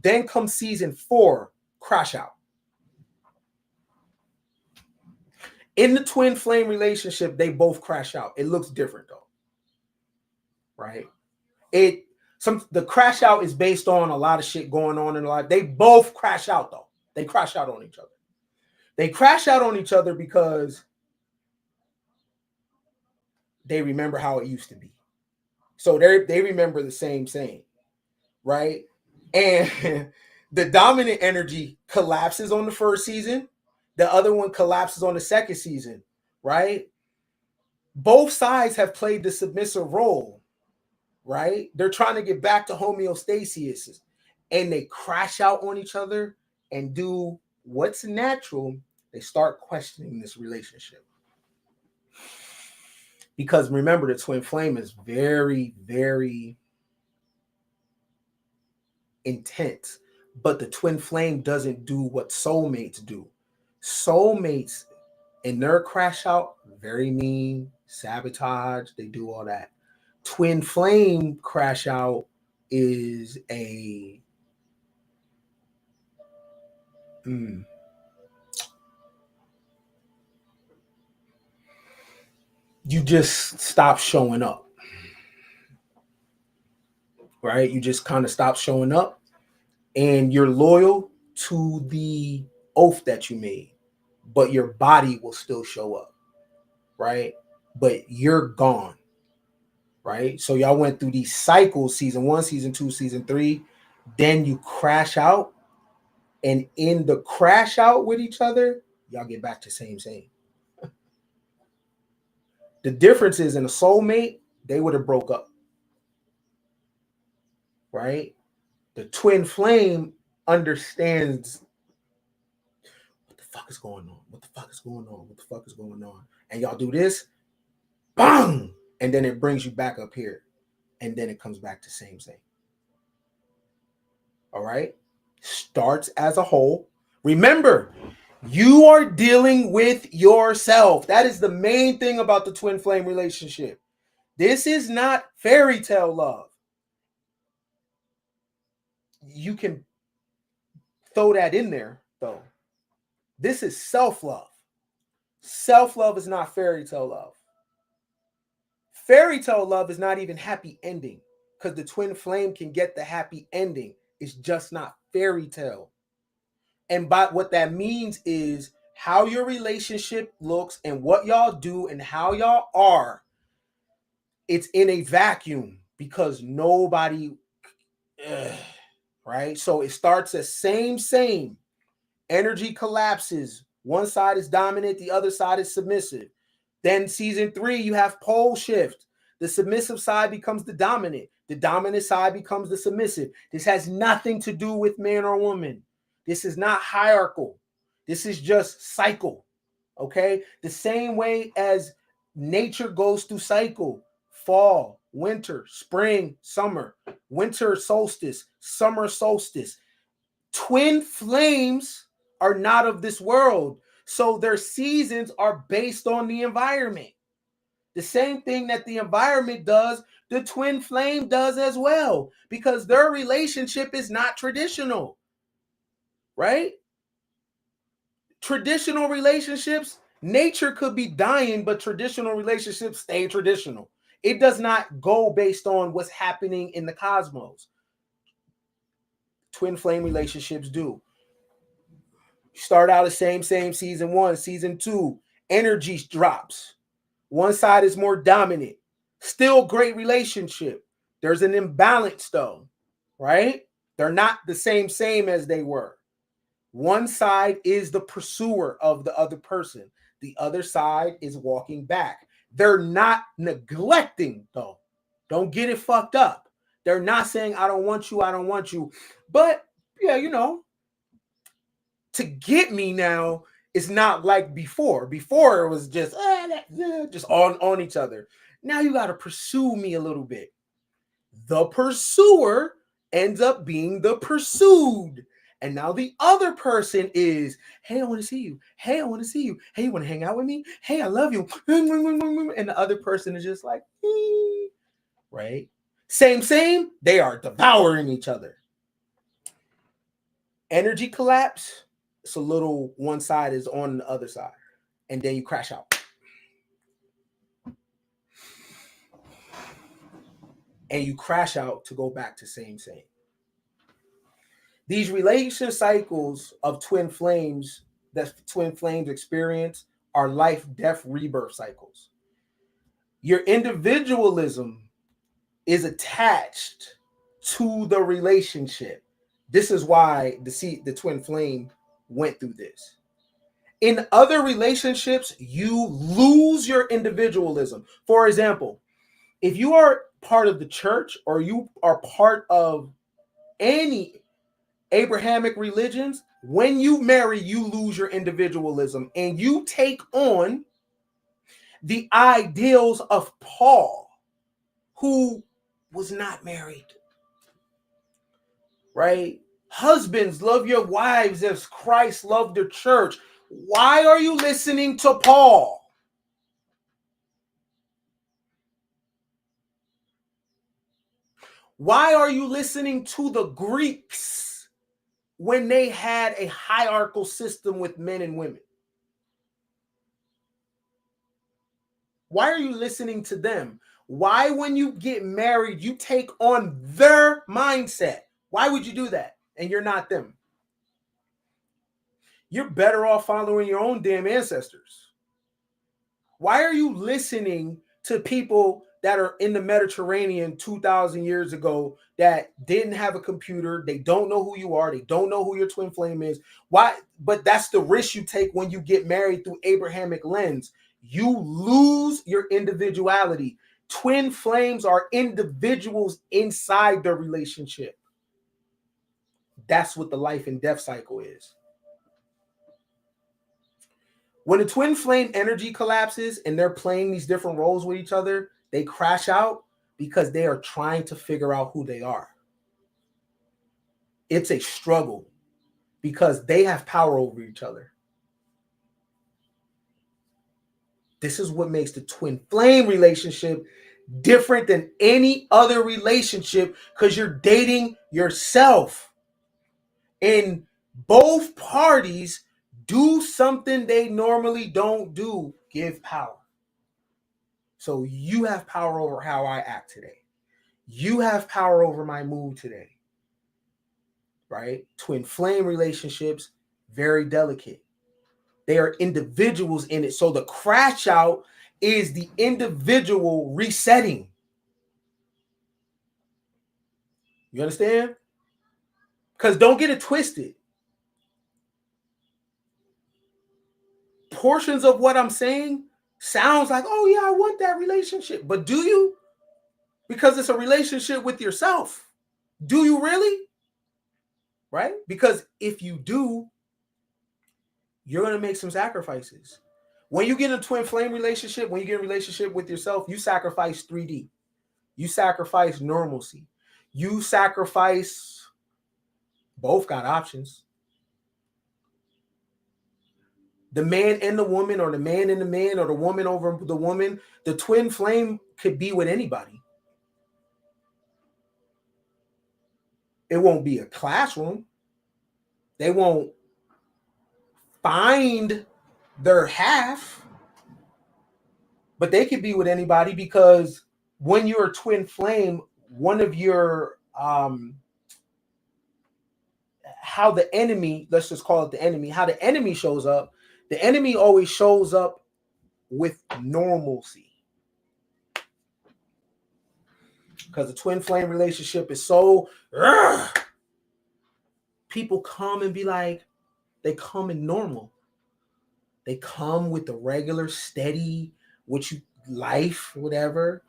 Then comes season 4, crash out. In the twin flame relationship, they both crash out. It looks different though, right? The crash out is based on a lot of shit going on in life. They both crash out though. They crash out on each other. They crash out on each other because they remember how it used to be. So they remember the same, right? And the dominant energy collapses on the first season. The other one collapses on the second season, right? Both sides have played the submissive role, right? They're trying to get back to homeostasis, and they crash out on each other and do what's natural. They start questioning this relationship. Because remember, the twin flame is very, very intense, but the twin flame doesn't do what soulmates do. Soulmates in their crash out, very mean, sabotage, they do all that. Twin flame crash out is a you just stop showing up, right? You just kind of stop showing up and you're loyal to the oath that you made, but your body will still show up, right? But you're gone, right? So y'all went through these cycles, season 1, season 2, season 3, then you crash out, and in the crash out with each other, y'all get back to same. The difference is in a soulmate, they would have broke up, right? The twin flame understands what the fuck is going on, what the fuck is going on, what the fuck is going on, and y'all do this, bang, and then it brings you back up here, and then it comes back to same. All right, starts as a whole. Remember, you are dealing with yourself. That is the main thing about the twin flame relationship. This is not fairy tale love. You can throw that in there, though. This is self-love. Self-love is not fairy tale love. Fairy tale love is not even happy ending, because the twin flame can get the happy ending. It's just not fairy tale. And by what that means is how your relationship looks and what y'all do and how y'all are. It's in a vacuum because nobody, right? So it starts as same. Energy collapses. One side is dominant, the other side is submissive. Then season 3, you have pole shift. The submissive side becomes the dominant. The dominant side becomes the submissive. This has nothing to do with man or woman. This is not hierarchical. This is just cycle, okay? The same way as nature goes through cycle. Fall, winter, spring, summer, winter solstice, summer solstice. Twin flames are not of this world. So their seasons are based on the environment. The same thing that the environment does, the twin flame does as well, because their relationship is not traditional, right? Traditional relationships, nature could be dying, but traditional relationships stay traditional. It does not go based on what's happening in the cosmos. Twin flame relationships do. Start out the same season 1, season 2, energy drops. One side is more dominant. Still great relationship. There's an imbalance though, right? They're not the same as they were. One side is the pursuer of the other person. The other side is walking back. They're not neglecting though. Don't get it fucked up. They're not saying, I don't want you. But yeah, you know, to get me now is not like before. Before it was just just on each other. Now you got to pursue me a little bit. The pursuer ends up being the pursued. And now the other person is, hey, I want to see you. Hey, I want to see you. Hey, you want to hang out with me? Hey, I love you. And the other person is just like, right? Same. They are devouring each other. Energy collapse. It's a little one side is on the other side. And then you crash out. And you crash out to go back to same. These relation cycles of twin flames that twin flames experience are life, death, rebirth cycles. Your individualism is attached to the relationship. This is why the twin flame went through this. In other relationships, you lose your individualism. For example, if you are part of the church or you are part of any Abrahamic religions, when you marry, you lose your individualism and you take on the ideals of Paul, who was not married, right? Husbands, love your wives as Christ loved the church. Why are you listening to Paul? Why are you listening to the Greeks when they had a hierarchical system with men and women? Why are you listening to them? Why, when you get married, you take on their mindset? Why would you do that? And you're not them. You're better off following your own damn ancestors. Why are you listening to people that are in the Mediterranean 2,000 years ago that didn't have a computer? They don't know who you are. They don't know who your twin flame is. Why? But that's the risk you take when you get married through Abrahamic lens. You lose your individuality. Twin flames are individuals inside the relationship. That's what the life and death cycle is. When the twin flame energy collapses and they're playing these different roles with each other, they crash out because they are trying to figure out who they are. It's a struggle because they have power over each other. This is what makes the twin flame relationship different than any other relationship, because you're dating yourself. And both parties do something they normally don't do, give power. So you have power over how I act today. You have power over my mood today. Right? Twin flame relationships, very delicate. They are individuals in it. So the crash out is the individual resetting. You understand? Because don't get it twisted. Portions of what I'm saying sounds like, oh yeah, I want that relationship. But do you? Because it's a relationship with yourself. Do you really? Right? Because if you do, you're going to make some sacrifices. When you get in a twin flame relationship, when you get in a relationship with yourself, you sacrifice 3D. You sacrifice normalcy. You sacrifice, both got options. The man and the woman, or the man and the man, or the woman over the woman. The twin flame could be with anybody. It won't be a classroom. They won't find their half, but they could be with anybody, because when you're a twin flame, one of your how the enemy, let's just call it the enemy, how the enemy shows up, the enemy always shows up with normalcy. Because the twin flame relationship is so, people come and be like, they come in normal. They come with the regular, steady, what you life, whatever.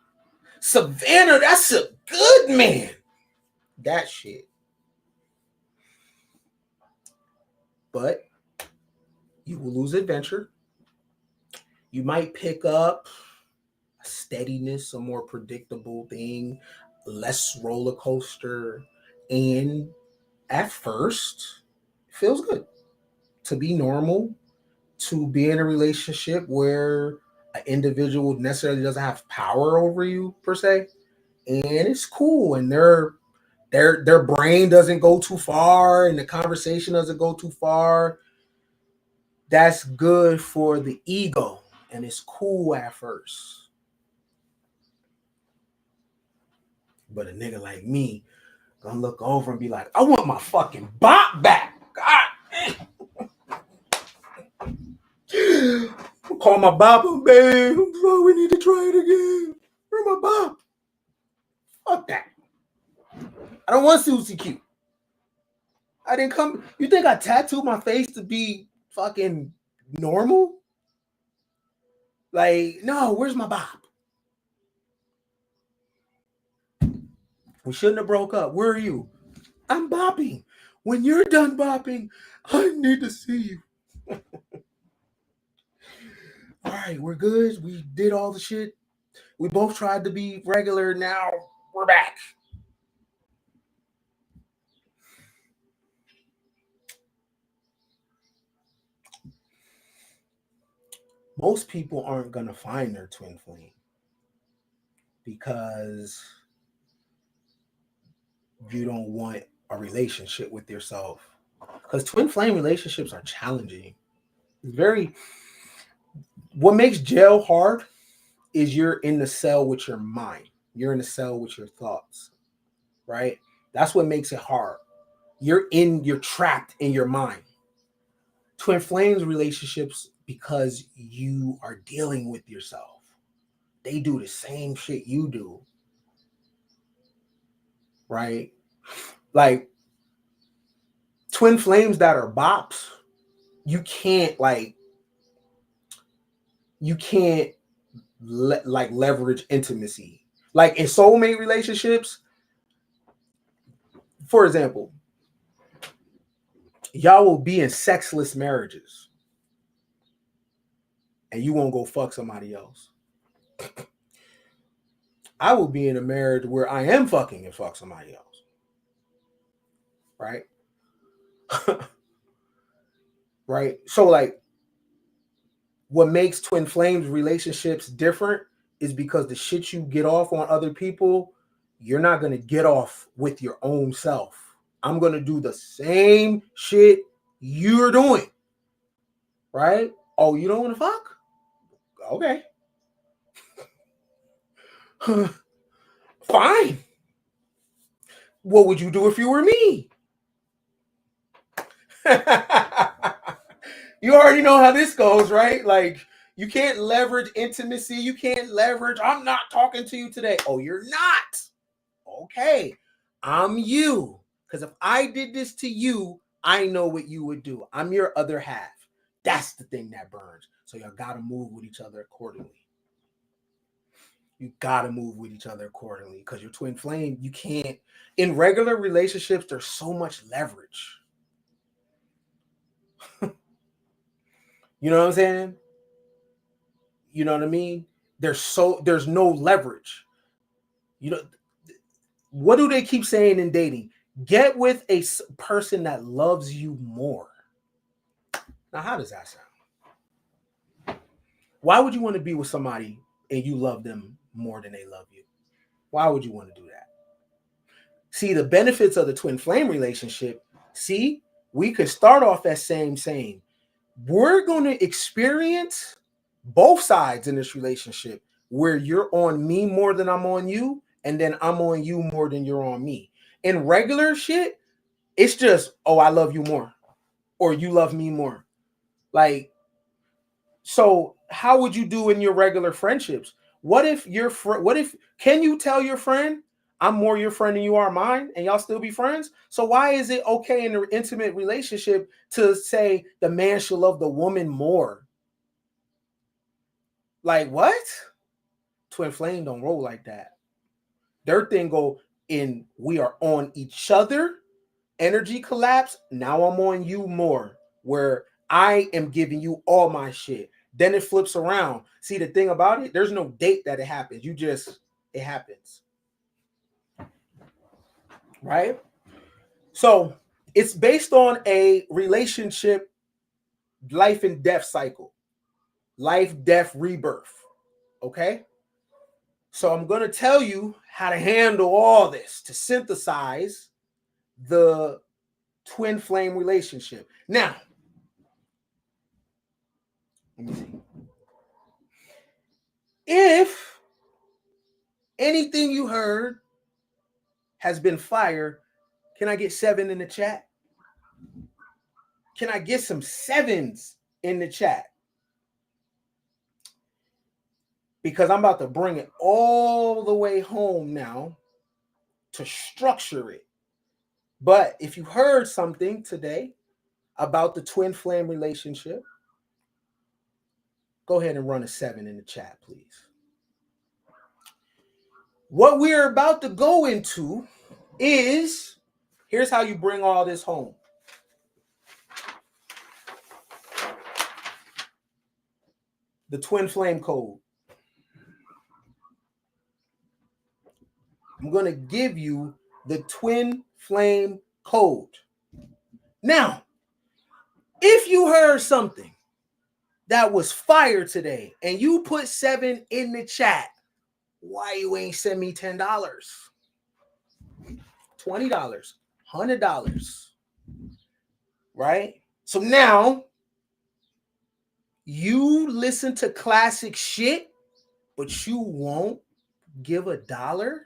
Savannah, that's a good man. That shit. but you will lose adventure. You might pick up a steadiness, a more predictable thing, less roller coaster, and at first, it feels good to be normal, to be in a relationship where an individual necessarily doesn't have power over you per se, and it's cool, and their brain doesn't go too far, and the conversation doesn't go too far. That's good for the ego, and it's cool at first. But a nigga like me gonna look over and be like, I want my fucking bop back. God. Call my bop, babe. We need to try it again. Where's my bop? Fuck that. I don't want Susie Q. I didn't come. You think I tattooed my face to be fucking normal? Like, no, where's my bop? We shouldn't have broke up. Where are you? I'm bopping. When you're done bopping, I need to see you. All right, we're good. We did all the shit. We both tried to be regular. Now we're back. Most people aren't going to find their twin flame because you don't want a relationship with yourself. Because twin flame relationships are challenging. It's very, what makes jail hard is you're in the cell with your mind. You're in the cell with your thoughts, right? That's what makes it hard. You're trapped in your mind. Twin flames relationships, because you are dealing with yourself. They do the same shit you do, right? Like twin flames that are bops, you can't leverage intimacy. Like in soulmate relationships, for example, y'all will be in sexless marriages and you won't go fuck somebody else. I will be in a marriage where I am fucking and fuck somebody else. Right? Right? So like what makes twin flames relationships different is because the shit you get off on other people, you're not going to get off with your own self. I'm going to do the same shit you're doing. Right? Oh, you don't want to fuck? Okay. Fine. What would you do if you were me? You already know how this goes, right? Like, you can't leverage intimacy. You can't leverage, I'm not talking to you today. Oh, you're not? Okay. I'm you. Because if I did this to you, I know what you would do. I'm your other half. That's the thing that burns. So y'all got to move with each other accordingly. You got to move with each other accordingly because your twin flame, you can't. In regular relationships, there's so much leverage. You know what I'm saying? You know what I mean? There's no leverage. You know, what do they keep saying in dating? Get with a person that loves you more. Now, how does that sound? Why would you want to be with somebody and you love them more than they love you? Why would you want to do that? See, the benefits of the twin flame relationship, see, we could start off as saying, we're going to experience both sides in this relationship where you're on me more than I'm on you, and then I'm on you more than you're on me. In regular shit, it's just, oh, I love you more, or you love me more. Like, so how would you do in your regular friendships? What if can you tell your friend, I'm more your friend than you are mine, and y'all still be friends? So why is it okay in an intimate relationship to say the man should love the woman more? Like what? Twin flame don't roll like that. Their thing go we are on each other, energy collapse. Now I'm on you more. where I am giving you all my shit. Then it flips around. See, the thing about it, there's no date that it happens. It happens. Right? So it's based on a relationship, life and death cycle, life, death, rebirth. Okay? So I'm going to tell you how to handle all this to synthesize the twin flame relationship. Now, let me see. If anything you heard has been fire, can I get 7 in the chat? Can I get some 7s in the chat? Because I'm about to bring it all the way home now to structure it. But if you heard something today about the twin flame relationship, go ahead and run a 7 in the chat, please. What we're about to go into is, here's how you bring all this home. The twin flame code. I'm going to give you the twin flame code. Now, if you heard something that was fire today and you put 7 in the chat, why you ain't send me $10, $20, $100, right? So now you listen to classic shit, but you won't give $1?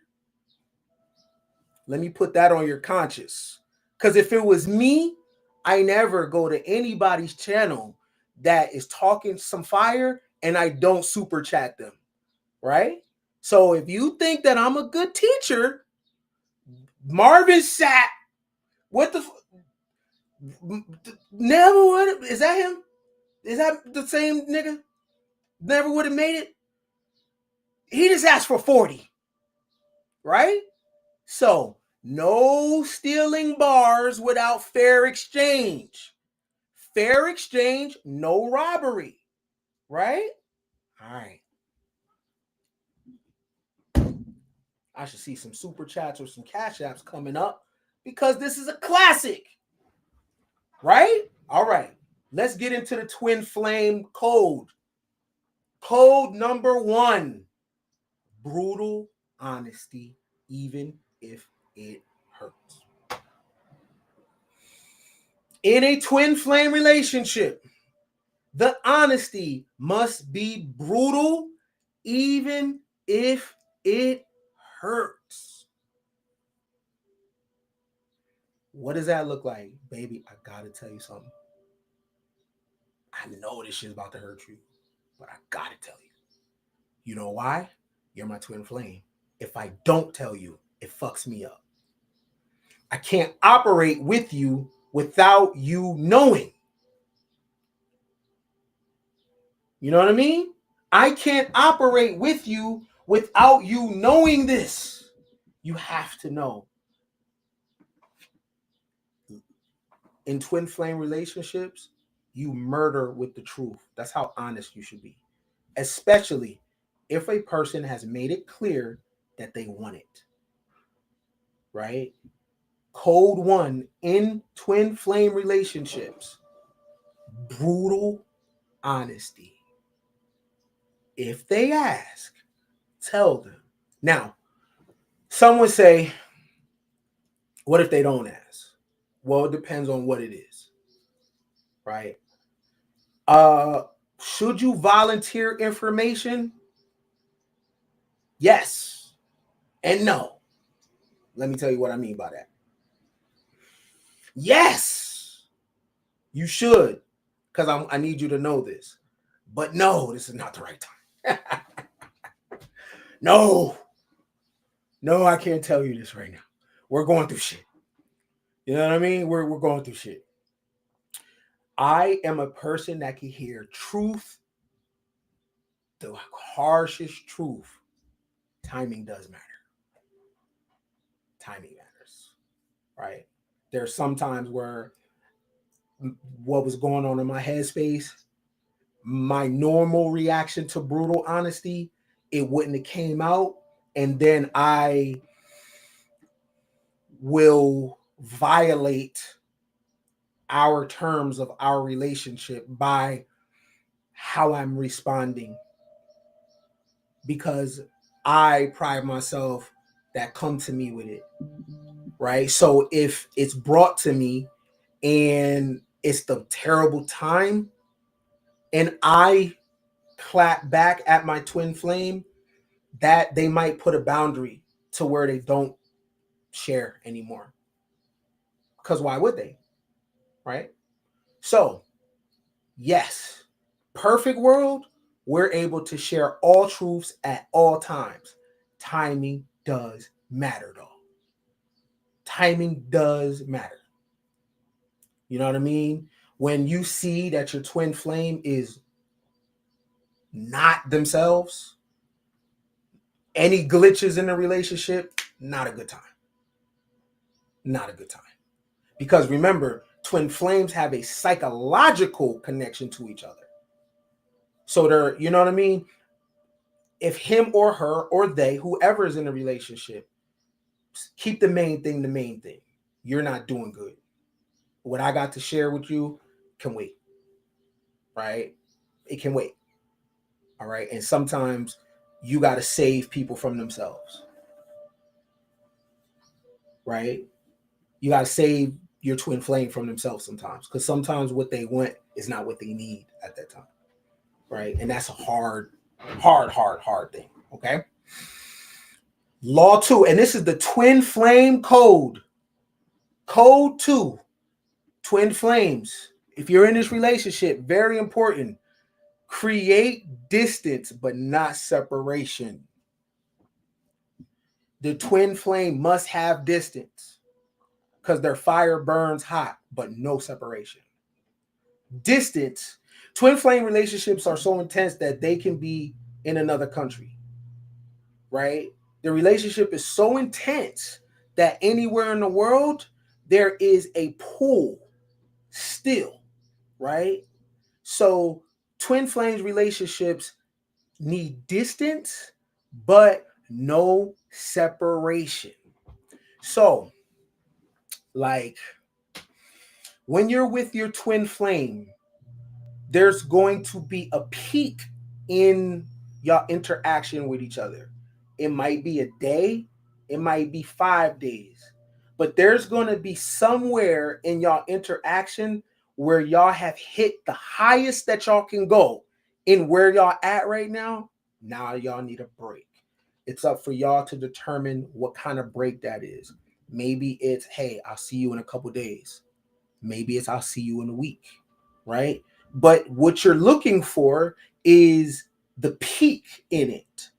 Let me put that on your conscience. Because if it was me, I never go to anybody's channel that is talking some fire and I don't super chat them, right? So if you think that I'm a good teacher, Marvin Sapp, what the never would, is that him? Is that the same nigga? Never would have made it. He just asked for 40, right? So no stealing bars without fair exchange. Fair exchange, no robbery, right? All right. I should see some super chats or some cash apps coming up because this is a classic, right? All right. Let's get into the twin flame code. Code number 1, brutal honesty, even if it hurts. In a twin flame relationship, the honesty must be brutal, even if it hurts. What does that look like? Baby, I gotta tell you something. I know this shit's about to hurt you, but I gotta tell you. You know why? You're my twin flame. If I don't tell you, it fucks me up. I can't operate with you without you knowing. You know what I mean? I can't operate with you without you knowing this. You have to know. In twin flame relationships, you murder with the truth. That's how honest you should be. Especially if a person has made it clear that they want it. Right? Code 1 in twin flame relationships, brutal honesty. If they ask, tell them. Now, some would say, what if they don't ask? Well, it depends on what it is, right? Should you volunteer information? Yes and no. Let me tell you what I mean by that. Yes, you should, because I need you to know this. But no, this is not the right time. No, I can't tell you this right now. We're going through shit. You know what I mean? We're going through shit. I am a person that can hear truth, the harshest truth. Timing does matter. Timing matters, right? There's some times where what was going on in my headspace, my normal reaction to brutal honesty, it wouldn't have came out. And then I will violate our terms of our relationship by how I'm responding, because I pride myself that come to me with it, right? So if it's brought to me and it's the terrible time and I clap back at my twin flame, that they might put a boundary to where they don't share anymore. Because why would they? Right? So, yes, perfect world, we're able to share all truths at all times. Timing does matter, though. Timing does matter. You know what I mean? When you see that your twin flame is not themselves, any glitches in the relationship, not a good time. Not a good time. Because remember, twin flames have a psychological connection to each other. So they're, you know what I mean? If him or her or they, whoever is in a relationship, keep the main thing the main thing. You're not doing good. What I got to share with you can wait. Right? It can wait. All right. And sometimes you got to save people from themselves. Right? You got to save your twin flame from themselves sometimes, because sometimes what they want is not what they need at that time. Right? And that's a hard thing. Okay. Law 2, and this is the twin flame code. Code 2, twin flames. If you're in this relationship, very important. Create distance, but not separation. The twin flame must have distance because their fire burns hot, but no separation. Distance. Twin flame relationships are so intense that they can be in another country, right? The relationship is so intense that anywhere in the world, there is a pull still, right? So twin flames relationships need distance, but no separation. So, like, when you're with your twin flame, there's going to be a peak in your interaction with each other. It might be a day, it might be 5 days, but there's going to be somewhere in y'all interaction where y'all have hit the highest that y'all can go in where y'all at right now. Now y'all need a break. It's up for y'all to determine what kind of break that is. Maybe it's, hey, I'll see you in a couple days. Maybe it's, I'll see you in a week, right? But what you're looking for is the peak in it.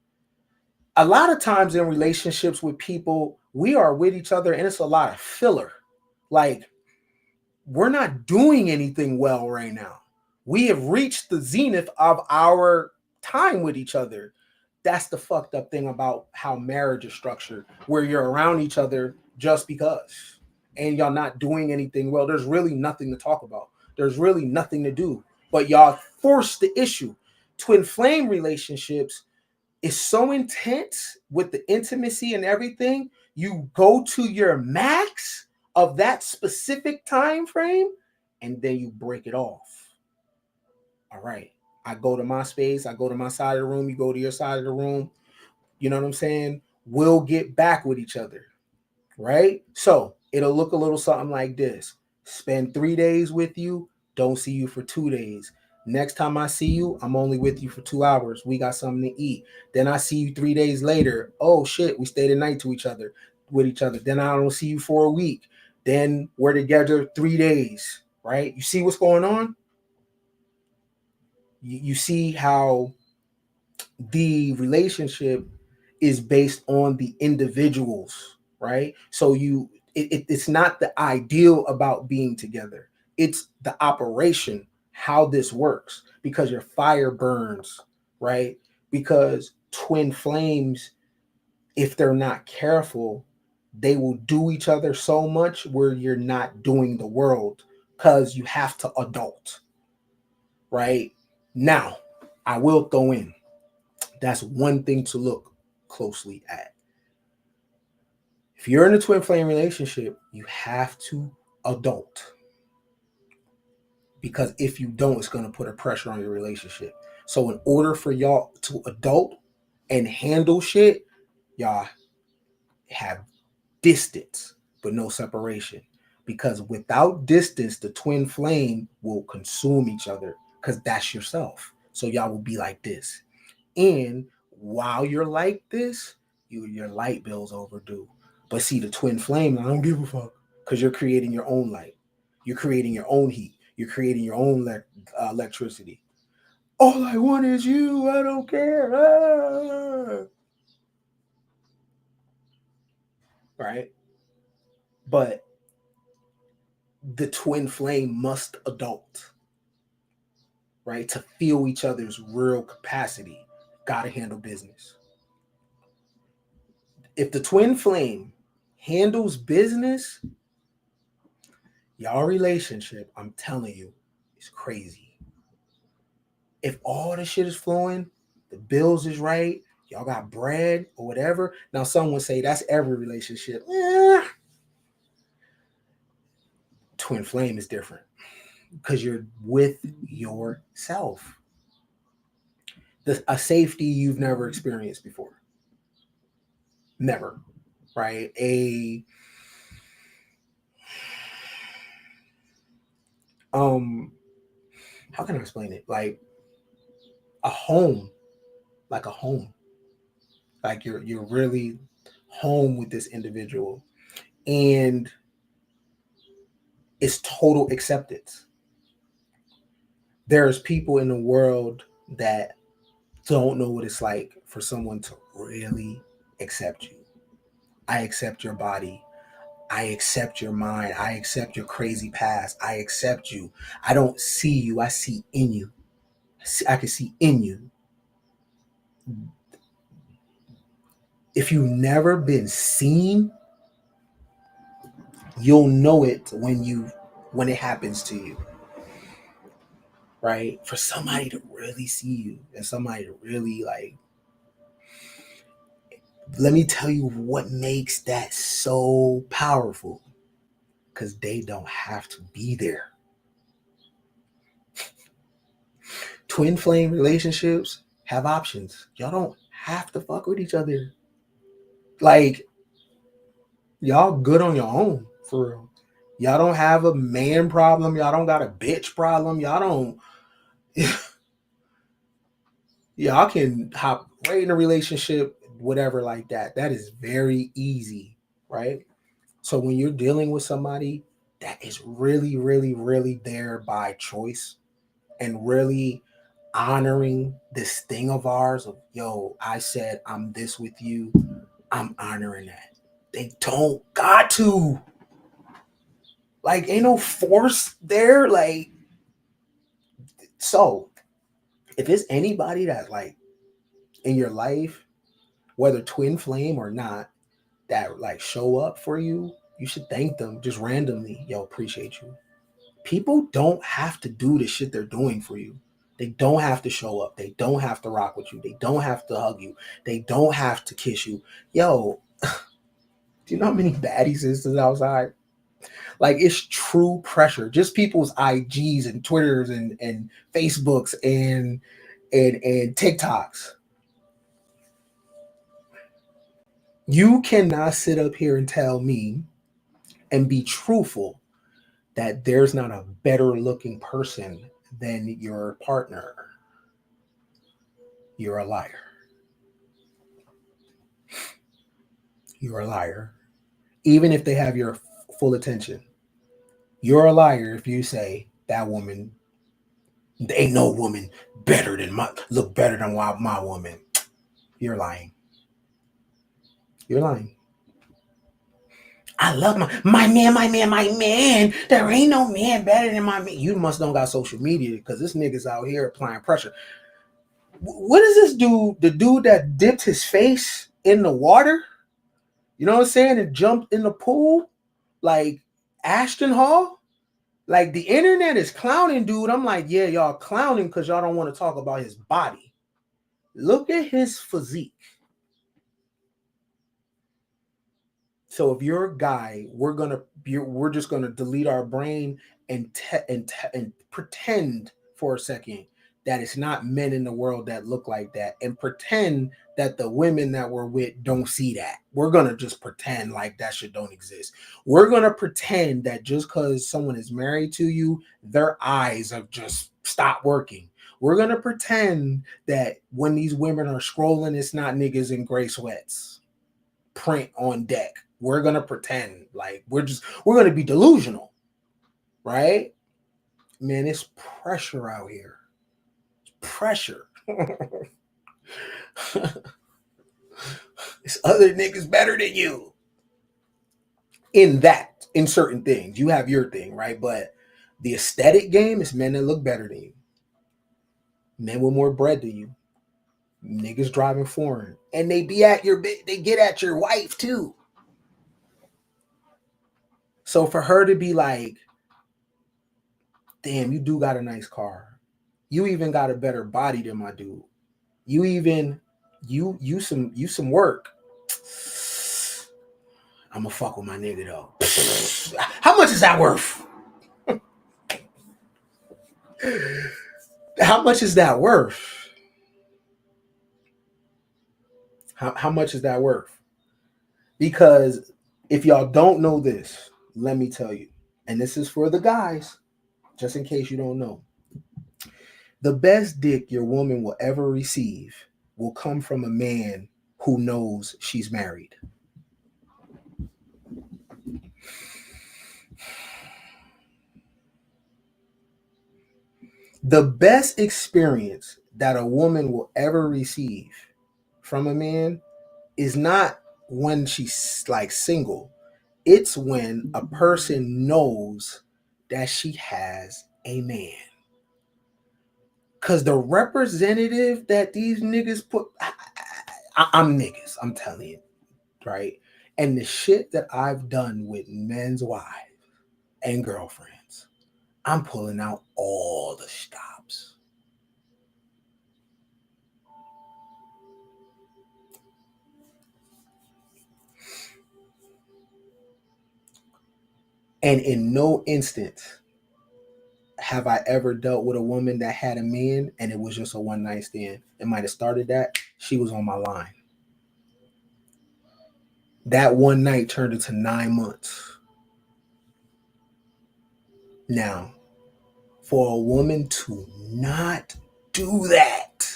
A lot of times in relationships with people, we are with each other and it's a lot of filler. Like, we're not doing anything well right now. We have reached the zenith of our time with each other. That's the fucked up thing about how marriage is structured, where you're around each other just because, and y'all not doing anything well. There's really nothing to talk about. There's really nothing to do, but y'all force the issue. Twin flame relationships is so intense with the intimacy and everything. You go to your max of that specific time frame, and then you break it off. All right. I go to my space, I go to my side of the room, you go to your side of the room. You know what I'm saying? We'll get back with each other. Right? So it'll look a little something like this. Spend 3 days with you, don't see you for 2 days. Next time I see you, I'm only with you for 2 hours. We got something to eat. Then I see you 3 days later. Oh shit, we stayed a night with each other. Then I don't see you for a week. Then we're together 3 days. Right? You see what's going on? You see how the relationship is based on the individuals, right? So it's not the ideal about being together. It's the operation, how this works, because your fire burns, right? Because twin flames, if they're not careful, they will do each other so much where you're not doing the world. because you have to adult, right? Now, I will throw in, that's one thing to look closely at. If you're in a twin flame relationship, you have to adult. Because if you don't, it's going to put a pressure on your relationship. So in order for y'all to adult and handle shit, y'all have distance, but no separation. Because without distance, the twin flame will consume each other because that's yourself. So y'all will be like this. And while you're like this, your light bill's overdue. But see, the twin flame, I don't give a fuck because you're creating your own light. You're creating your own heat. You're creating your own electricity. All I want is you. I don't care. Ah. Right? But the twin flame must adult, right? To feel each other's real capacity. Gotta handle business. If the twin flame handles business, y'all relationship, I'm telling you, is crazy. If all the shit is flowing, the bills is right, y'all got bread or whatever. Now, some would say that's every relationship. Twin flame is different because you're with yourself. A safety you've never experienced before. Never, right? How can I explain it? Like a home, like a home. Like you're really home with this individual. And it's total acceptance. There's people in the world that don't know what it's like for someone to really accept you. I accept your body. I accept your mind. I accept your crazy past. I accept you. I don't see you. I see in you. I can see in you. If you've never been seen, you'll know it when it happens to you. Right? For somebody to really see you and somebody to really like, let me tell you what makes that so powerful. Because they don't have to be there. Twin flame relationships have options. Y'all don't have to fuck with each other. Like, y'all good on your own, for real. Y'all don't have a man problem. Y'all don't got a bitch problem. Y'all don't. Y'all can hop right in a relationship, whatever, like that. That is very easy, right? So when you're dealing with somebody that is really, really, really there by choice and really honoring this thing of ours of, yo, I said I'm this with you, I'm honoring that. They don't got to. Like, ain't no force there. Like, so if it's anybody that like in your life, whether twin flame or not, that like show up for you, you should thank them just randomly. Yo, appreciate you. People don't have to do the shit they're doing for you. They don't have to show up. They don't have to rock with you. They don't have to hug you. They don't have to kiss you. Yo, do you know how many baddies is outside? Like, it's true pressure. Just people's IGs and Twitters and Facebooks and TikToks. You cannot sit up here and tell me and be truthful that there's not a better looking person than your partner. You're a liar. You're a liar. Even if they have your full attention, you're a liar if you say that woman, there ain't no woman better than look better than my woman. You're lying. You're lying. I love my man. There ain't no man better than my man. You must don't got social media because this nigga's out here applying pressure. What is this dude? The dude that dipped his face in the water? You know what I'm saying? And jumped in the pool like Ashton Hall? Like the internet is clowning, dude. I'm like, yeah, y'all clowning because y'all don't want to talk about his body. Look at his physique. So if you're a guy, we're just gonna delete our brain and pretend for a second that it's not men in the world that look like that, and pretend that the women that we're with don't see that. We're gonna just pretend like that shit don't exist. We're gonna pretend that just because someone is married to you, their eyes have just stopped working. We're gonna pretend that when these women are scrolling, it's not niggas in gray sweats print on deck. We're gonna pretend like we're gonna be delusional, right? Man, it's pressure out here. Pressure. It's other niggas better than you. In certain things. You have your thing, right? But the aesthetic game is men that look better than you. Men with more bread than you. Niggas driving foreign. And they get at your wife too. So for her to be like, damn, you do got a nice car. You even got a better body than my dude. You some work. I'ma fuck with my nigga though. How much is that worth? How much is that worth? How much is that worth? Because if y'all don't know this, let me tell you, and this is for the guys, just in case you don't know. The best dick your woman will ever receive will come from a man who knows she's married. The best experience that a woman will ever receive from a man is not when she's like single. It's when a person knows that she has a man. Cause the representative that these niggas put, I'm niggas, I'm telling you, right? And the shit that I've done with men's wives and girlfriends, I'm pulling out all the stops. And in no instance have I ever dealt with a woman that had a man and it was just a one night stand. It might have started that. She was on my line. That one night turned into 9 months. Now, for a woman to not do that,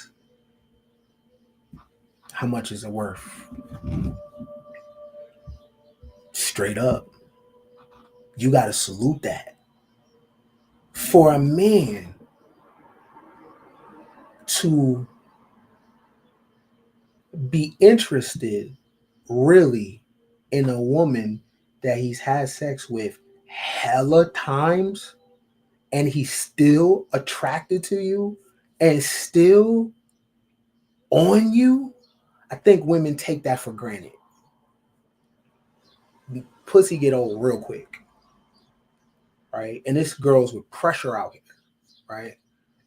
how much is it worth? Straight up. You got to salute that. For a man to be interested really in a woman that he's had sex with hella times and he's still attracted to you and still on you, I think women take that for granted. Pussy get old real quick, right? And this girls with pressure out here, right?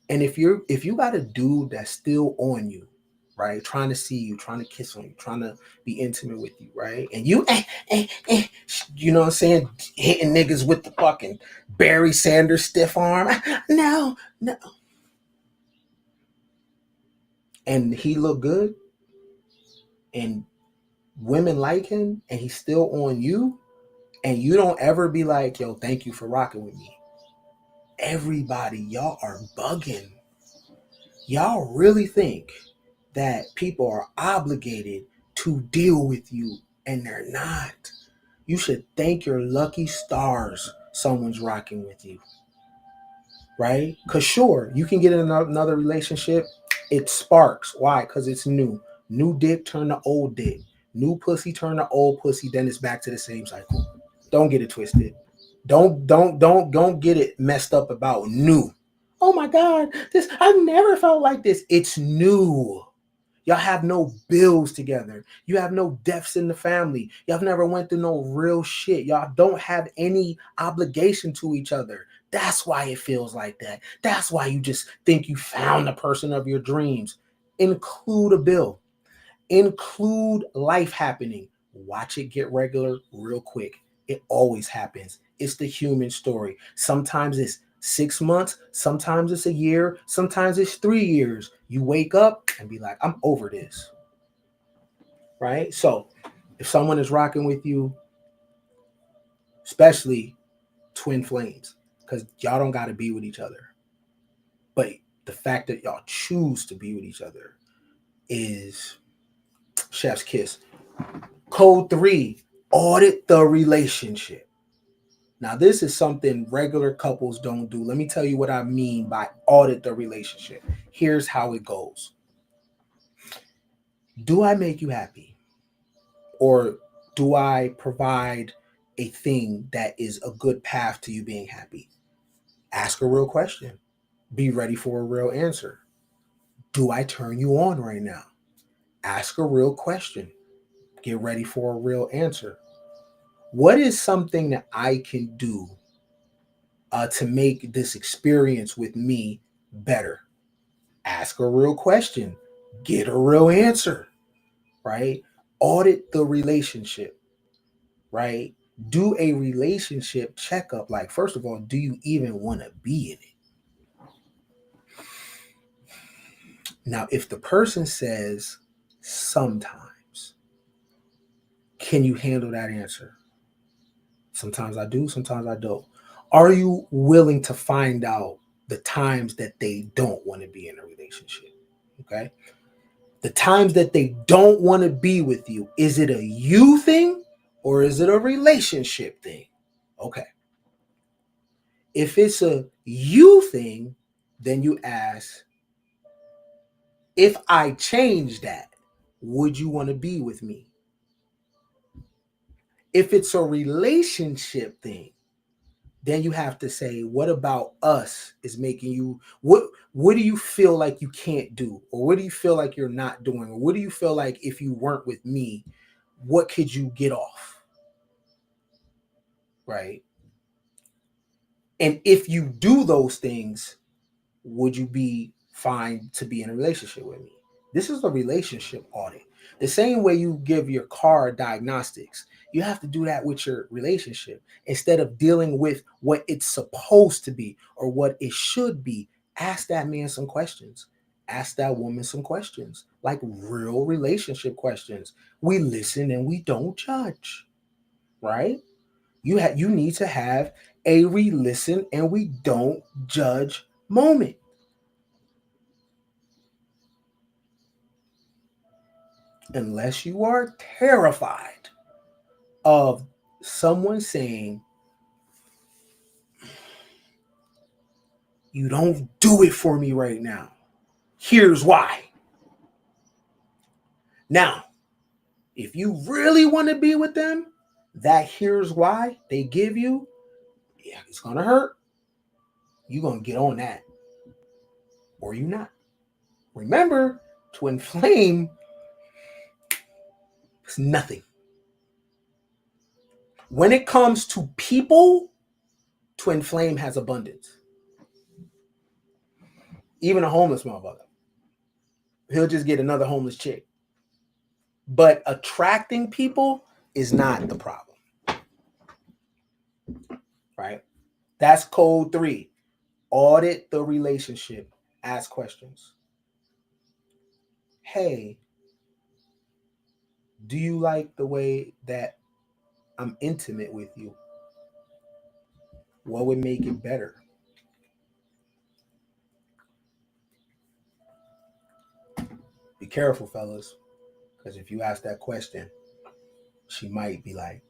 And if you got a dude that's still on you, right, trying to see you, trying to kiss on you, trying to be intimate with you, right, and you, you know what I'm saying, hitting niggas with the fucking Barry Sanders stiff arm, no, and he look good, and women like him, and he's still on you, and you don't ever be like, yo, thank you for rocking with me. Everybody, y'all are bugging. Y'all really think that people are obligated to deal with you, and they're not. You should thank your lucky stars someone's rocking with you, right? Because sure, you can get in another relationship. It sparks. Why? Because it's new. New dick turn to old dick. New pussy turn to old pussy. Then it's back to the same cycle. Don't get it twisted. Don't get it messed up about new. Oh my God, this I've never felt like this. It's new. Y'all have no bills together. You have no deaths in the family. Y'all never went through no real shit. Y'all don't have any obligation to each other. That's why it feels like that. That's why you just think you found the person of your dreams. Include a bill. Include life happening. Watch it get regular real quick. It always happens. It's the human story. Sometimes it's 6 months, sometimes it's a year, sometimes it's 3 years. You wake up and be like, I'm over this. Right? So if someone is rocking with you, especially twin flames, because y'all don't got to be with each other. But the fact that y'all choose to be with each other is chef's kiss. Code 3, audit the relationship. Now, this is something regular couples don't do. Let me tell you what I mean by audit the relationship. Here's how it goes. Do I make you happy? Or do I provide a thing that is a good path to you being happy? Ask a real question. Be ready for a real answer. Do I turn you on right now? Ask a real question. Get ready for a real answer. What is something that I can do to make this experience with me better? Ask a real question. Get a real answer, right? Audit the relationship, right? Do a relationship checkup. Like, first of all, do you even want to be in it? Now, if the person says sometimes, can you handle that answer? Sometimes I do, sometimes I don't. Are you willing to find out the times that they don't want to be in a relationship? Okay. The times that they don't want to be with you, is it a you thing or is it a relationship thing? Okay. If it's a you thing, then you ask, if I change that, would you want to be with me? If it's a relationship thing, then you have to say, what about us is making you, what do you feel like you can't do? Or what do you feel like you're not doing? Or what do you feel like if you weren't with me, what could you get off? Right? And if you do those things, would you be fine to be in a relationship with me? This is a relationship audit. The same way you give your car diagnostics, you have to do that with your relationship. Instead of dealing with what it's supposed to be or what it should be, ask that man some questions. Ask that woman some questions, like real relationship questions. We listen and we don't judge, right? You need to have a we listen and we don't judge moment. Unless you are terrified of someone saying, you don't do it for me right now. Here's why. Now, if you really want to be with them, that here's why they give you, yeah, it's going to hurt. You're going to get on that. Or you not. Remember, twin flame is nothing. When it comes to people, twin flame has abundance. Even a homeless motherfucker, he'll just get another homeless chick. But attracting people is not the problem. Right? That's code 3. Audit the relationship. Ask questions. Hey, do you like the way that I'm intimate with you? What would make it better? Be careful, fellas, because if you ask that question, she might be like,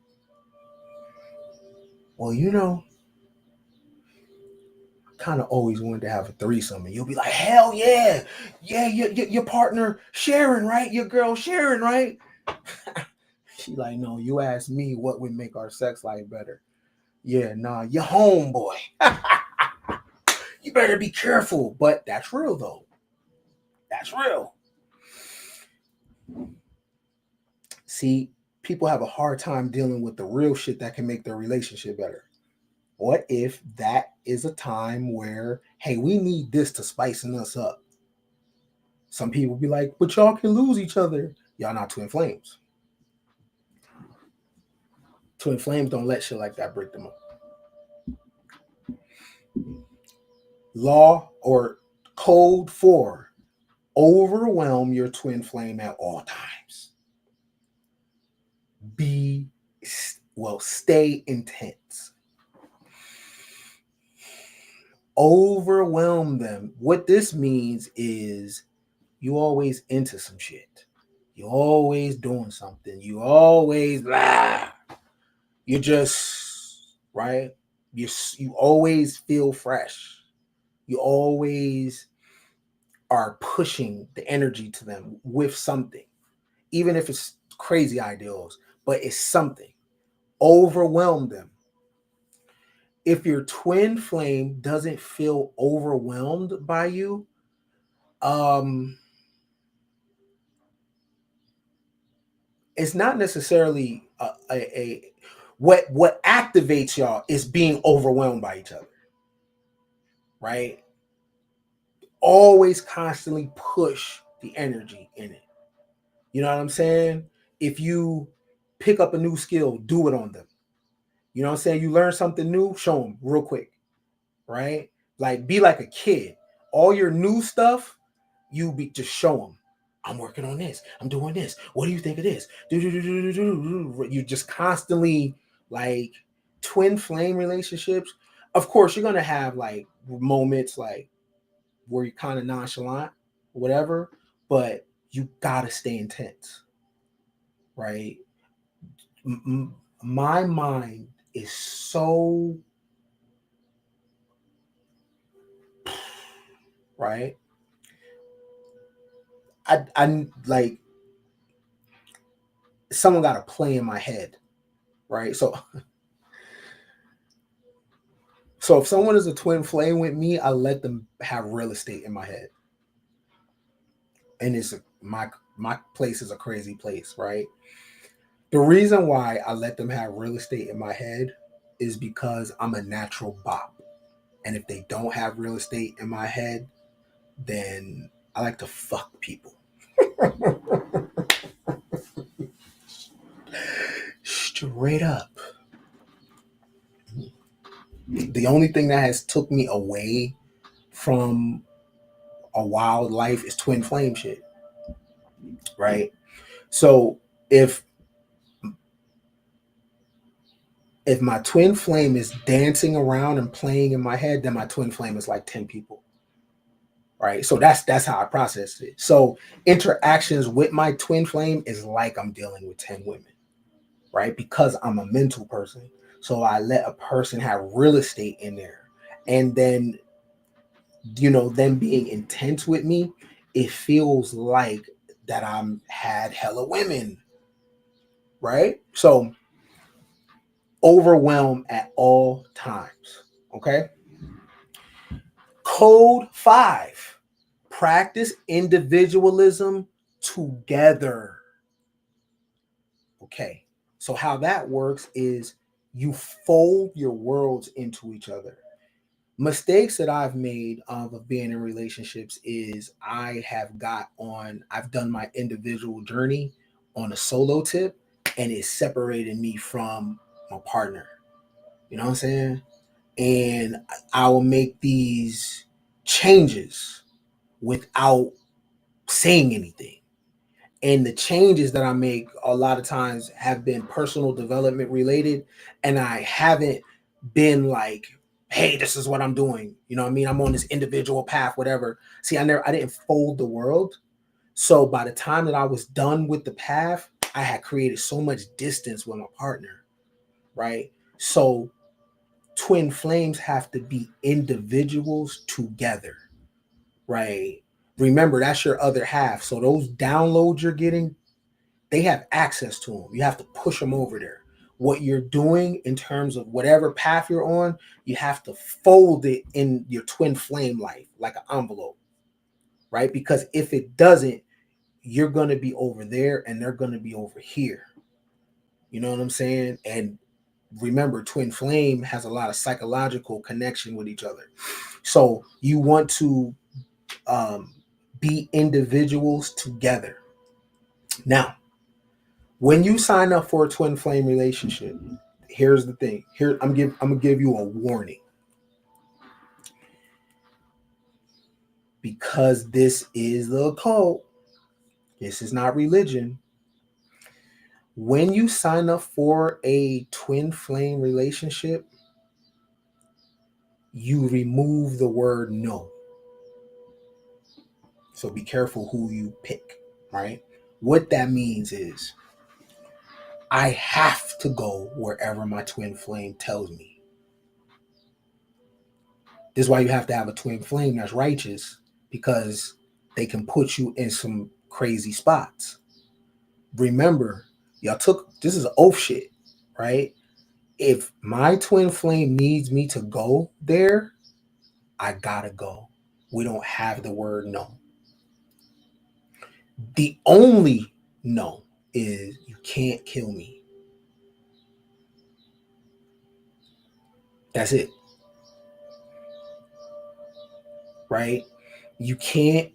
well, kind of always wanted to have a threesome. And you'll be like, hell yeah. Yeah, your partner Sharon, right? Your girl Sharon, right? She like, no, you asked me what would make our sex life better. Yeah, nah, your homeboy. You better be careful. But that's real, though. That's real. See, people have a hard time dealing with the real shit that can make their relationship better. What if that is a time where, hey, we need this to spicing us up? Some people be like, but y'all can lose each other. Y'all not twin flames. Twin flames don't let shit like that break them up. Law or code 4: overwhelm your twin flame at all times. Stay intense. Overwhelm them. What this means is you always into some shit. You always doing something. You always blah. You just right. You always feel fresh. You always are pushing the energy to them with something, even if it's crazy ideals, but it's something. Overwhelm them. If your twin flame doesn't feel overwhelmed by you, um, it's not necessarily what activates y'all is being overwhelmed by each other, right? Always constantly push the energy in it. You know what I'm saying? If you pick up a new skill, do it on them. You know what I'm saying? You learn something new, show them real quick, right? Like be like a kid. All your new stuff, you be just show them. I'm working on this. I'm doing this. What do you think of this? You just constantly like twin flame relationships. Of course, you're gonna have like moments like where you're kind of nonchalant, whatever, but you gotta stay intense, right? My mind is so right. I like someone got to play in my head, right? So if someone is a twin flame with me, I let them have real estate in my head, and my place is a crazy place, right? The reason why I let them have real estate in my head is because I'm a natural bop, and if they don't have real estate in my head, then I like to fuck people. Straight up. The only thing that has took me away from a wild life is twin flame shit, right? So if if my twin flame is dancing around and playing in my head, then my twin flame is like 10 people, right? So that's how I process it. So interactions with my twin flame is like I'm dealing with 10 women, right? Because I'm a mental person. So I let a person have real estate in there. And then, them being intense with me, it feels like that I'm had hella women, right? So overwhelm at all times. Okay. Code 5: practice individualism together. Okay. So, how that works is you fold your worlds into each other. Mistakes that I've made of being in relationships is I've done my individual journey on a solo tip, and it separated me from my partner. You know what I'm saying? And I will make these changes without saying anything. And the changes that I make a lot of times have been personal development related, and I haven't been like, hey, this is what I'm doing. You know what I mean? I'm on this individual path, whatever. See, I didn't fold the world. So by the time that I was done with the path, I had created so much distance with my partner, right? So twin flames have to be individuals together, right? Remember, that's your other half. So those downloads you're getting, they have access to them. You have to push them over there. What you're doing in terms of whatever path you're on, you have to fold it in your twin flame life like an envelope, right? Because if it doesn't, you're going to be over there and they're going to be over here. You know what I'm saying? And remember, twin flame has a lot of psychological connection with each other. So you want to um, be individuals together. Now, when you sign up for a twin flame relationship, here's the thing. Here I'm gonna give you a warning, because this is the occult. This is not religion. When you sign up for a twin flame relationship, you remove the word no. So be careful who you pick, right? What that means is I have to go wherever my twin flame tells me. This is why you have to have a twin flame that's righteous, because they can put you in some crazy spots. Remember, y'all took this is oath shit, right? If my twin flame needs me to go there, I gotta go. We don't have the word no. The only no is you can't kill me. That's it. Right? You can't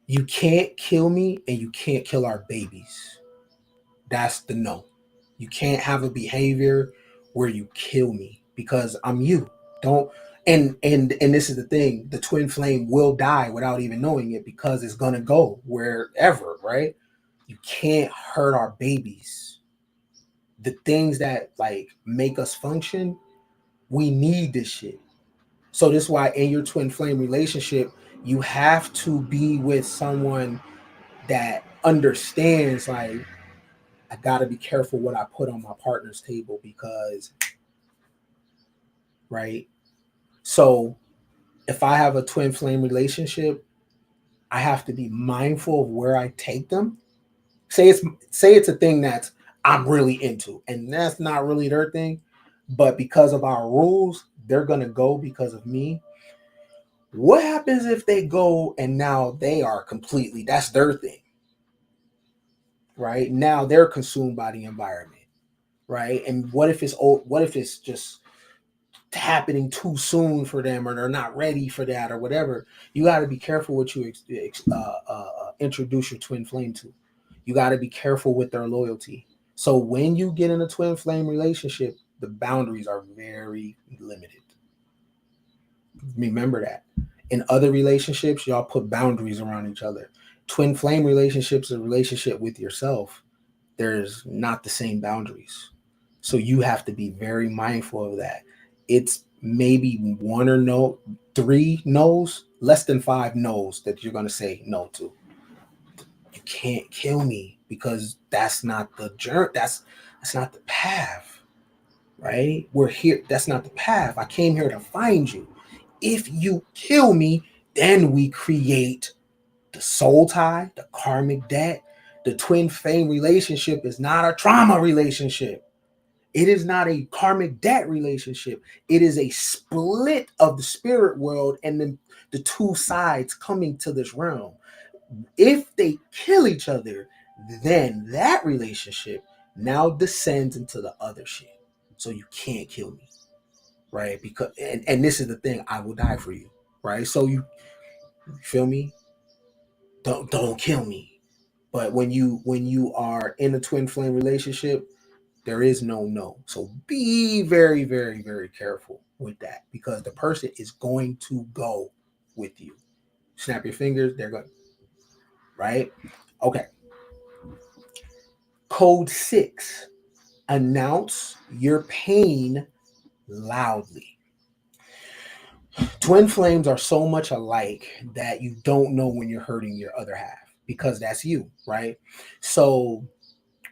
you can't kill me, and you can't kill our babies. That's the no. You can't have a behavior where you kill me, because I'm you. Don't and this is the thing, the twin flame will die without even knowing it, because it's gonna go wherever, right? You can't hurt our babies. The things that like make us function, we need this shit. So this is why in your twin flame relationship, you have to be with someone that understands, like, I gotta be careful what I put on my partner's table, because, right? So if I have a twin flame relationship, I have to be mindful of where I take them. Say it's a thing that I'm really into, and that's not really their thing, but because of our rules, they're gonna go because of me. What happens if they go and now they are completely, that's their thing, right? Now they're consumed by the environment, right? And what if it's old? What if it's just happening too soon for them, or they're not ready for that, or whatever? You got to be careful what you introduce your twin flame to. You got to be careful with their loyalty. So when you get in a twin flame relationship, the boundaries are very limited. Remember that. In other relationships, y'all put boundaries around each other. Twin flame relationships, a relationship with yourself, there's not the same boundaries. So you have to be very mindful of that. It's maybe one or no, three no's, less than five no's that you're going to say no to. You can't kill me, because that's not the journey. That's not the path, right? We're here. That's not the path. I came here to find you. If you kill me, then we create the soul tie, the karmic debt. The twin flame relationship is not a trauma relationship. It is not a karmic debt relationship. It is a split of the spirit world, and then the two sides coming to this realm. If they kill each other, then that relationship now descends into the other shit. So you can't kill me, right? Because and this is the thing, I will die for you, right? So you feel me? Don't kill me. But when you are in a twin flame relationship, there is no no. So be very, very, very careful with that, because the person is going to go with you. Snap your fingers, they're going, right? Okay. Code 6. Announce your pain loudly. Twin flames are so much alike that you don't know when you're hurting your other half, because that's you, right? So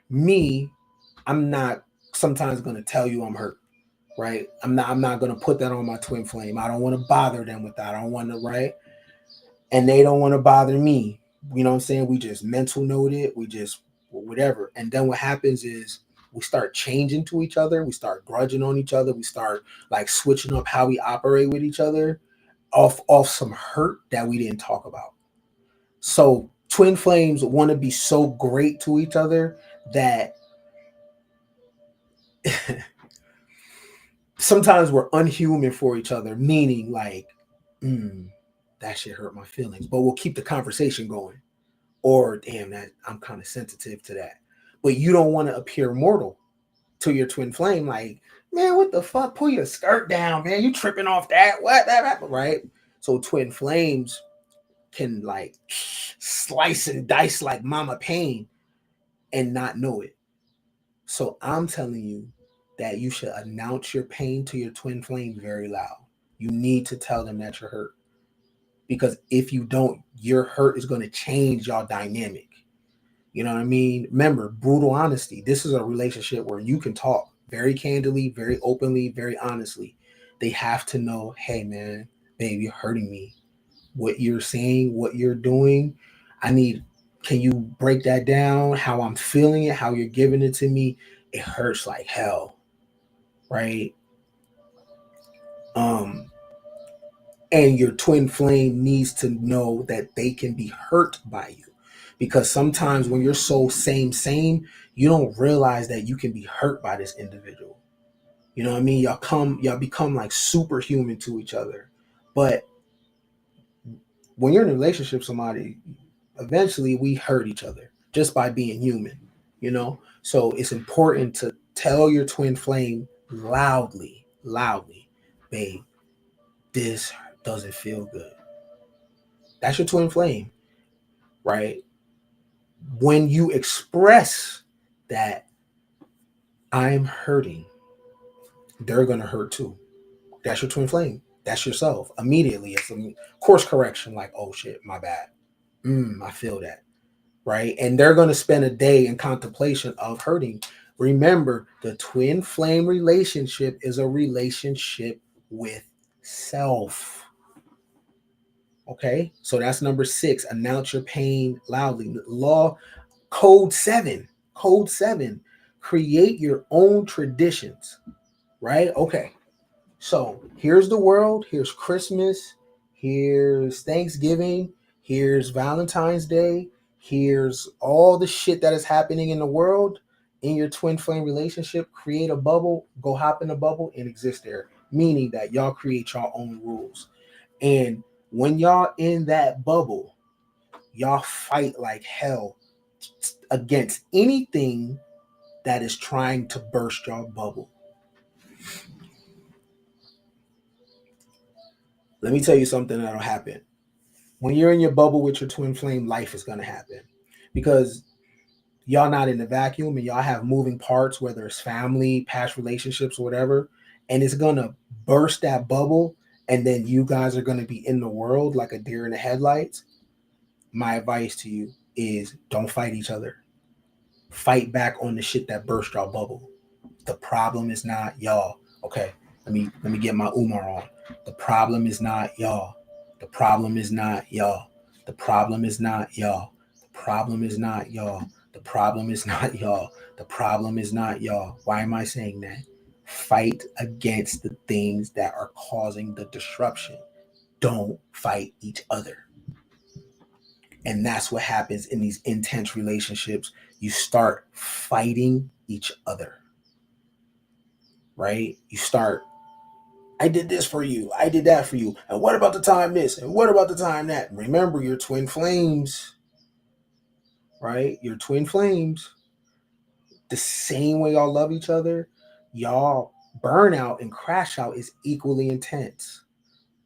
me, I'm not sometimes going to tell you I'm hurt, right? I'm not going to put that on my twin flame. I don't want to bother them with that. I don't want to, right? And they don't want to bother me. You know what I'm saying? We just mental note it. We just whatever. And then what happens is we start changing to each other. We start grudging on each other. We start like switching up how we operate with each other off some hurt that we didn't talk about. So twin flames want to be so great to each other that sometimes we're unhuman for each other, meaning like, mm, that shit hurt my feelings, but we'll keep the conversation going. Or damn, that I'm kind of sensitive to that. But you don't want to appear mortal to your twin flame, like, man, what the fuck? Pull your skirt down, man. You tripping off that? What that right? So twin flames can like slice and dice like mama pain and not know it. So I'm telling you that you should announce your pain to your twin flame very loud. You need to tell them that you're hurt. Because if you don't, your hurt is going to change y'all dynamic. You know what I mean? Remember, brutal honesty. This is a relationship where you can talk very candidly, very openly, very honestly. They have to know, hey man, babe, you're hurting me. What you're saying, what you're doing, I need, can you break that down? How I'm feeling it, how you're giving it to me, it hurts like hell. Right? Um, and your twin flame needs to know that they can be hurt by you, because sometimes when you're so same, you don't realize that you can be hurt by this individual. You know what I mean? Y'all become like superhuman to each other. But when you're in a relationship with somebody, eventually we hurt each other just by being human, you know? So it's important to tell your twin flame loudly, babe, this doesn't feel good. That's your twin flame, right? When you express that I'm hurting, they're going to hurt too. That's your twin flame. That's yourself. Immediately, it's a course correction like, oh shit, my bad. I feel that. Right? And they're going to spend a day in contemplation of hurting. Remember, the twin flame relationship is a relationship with self. Okay? So that's number 6. Announce your pain loudly. Law Code 7. Code 7. Create your own traditions. Right? Okay. So here's the world. Here's Christmas. Here's Thanksgiving. Here's Valentine's Day. Here's all the shit that is happening in the world. In your twin flame relationship, create a bubble, go hop in a bubble and exist there. Meaning that y'all create your own rules. And when y'all in that bubble, y'all fight like hell against anything that is trying to burst your bubble. Let me tell you something that'll happen. When you're in your bubble with your twin flame, life is going to happen because y'all not in the vacuum and y'all have moving parts, whether it's family, past relationships, or whatever. And it's going to burst that bubble. And then you guys are going to be in the world like a deer in the headlights. My advice to you is don't fight each other. Fight back on the shit that burst your bubble. The problem is not y'all. Okay, let me get my Umar on. The problem is not y'all. The problem is not y'all. The problem is not y'all. The problem is not y'all. The problem is not y'all. The problem is not y'all. Why am I saying that? Fight against the things that are causing the disruption. Don't fight each other. And that's what happens in these intense relationships. You start fighting each other, right? You start, I did this for you. I did that for you. And what about the time this? And what about the time that? Remember, your twin flames, right? Your twin flames, the same way y'all love each other, y'all burnout and crash out is equally intense.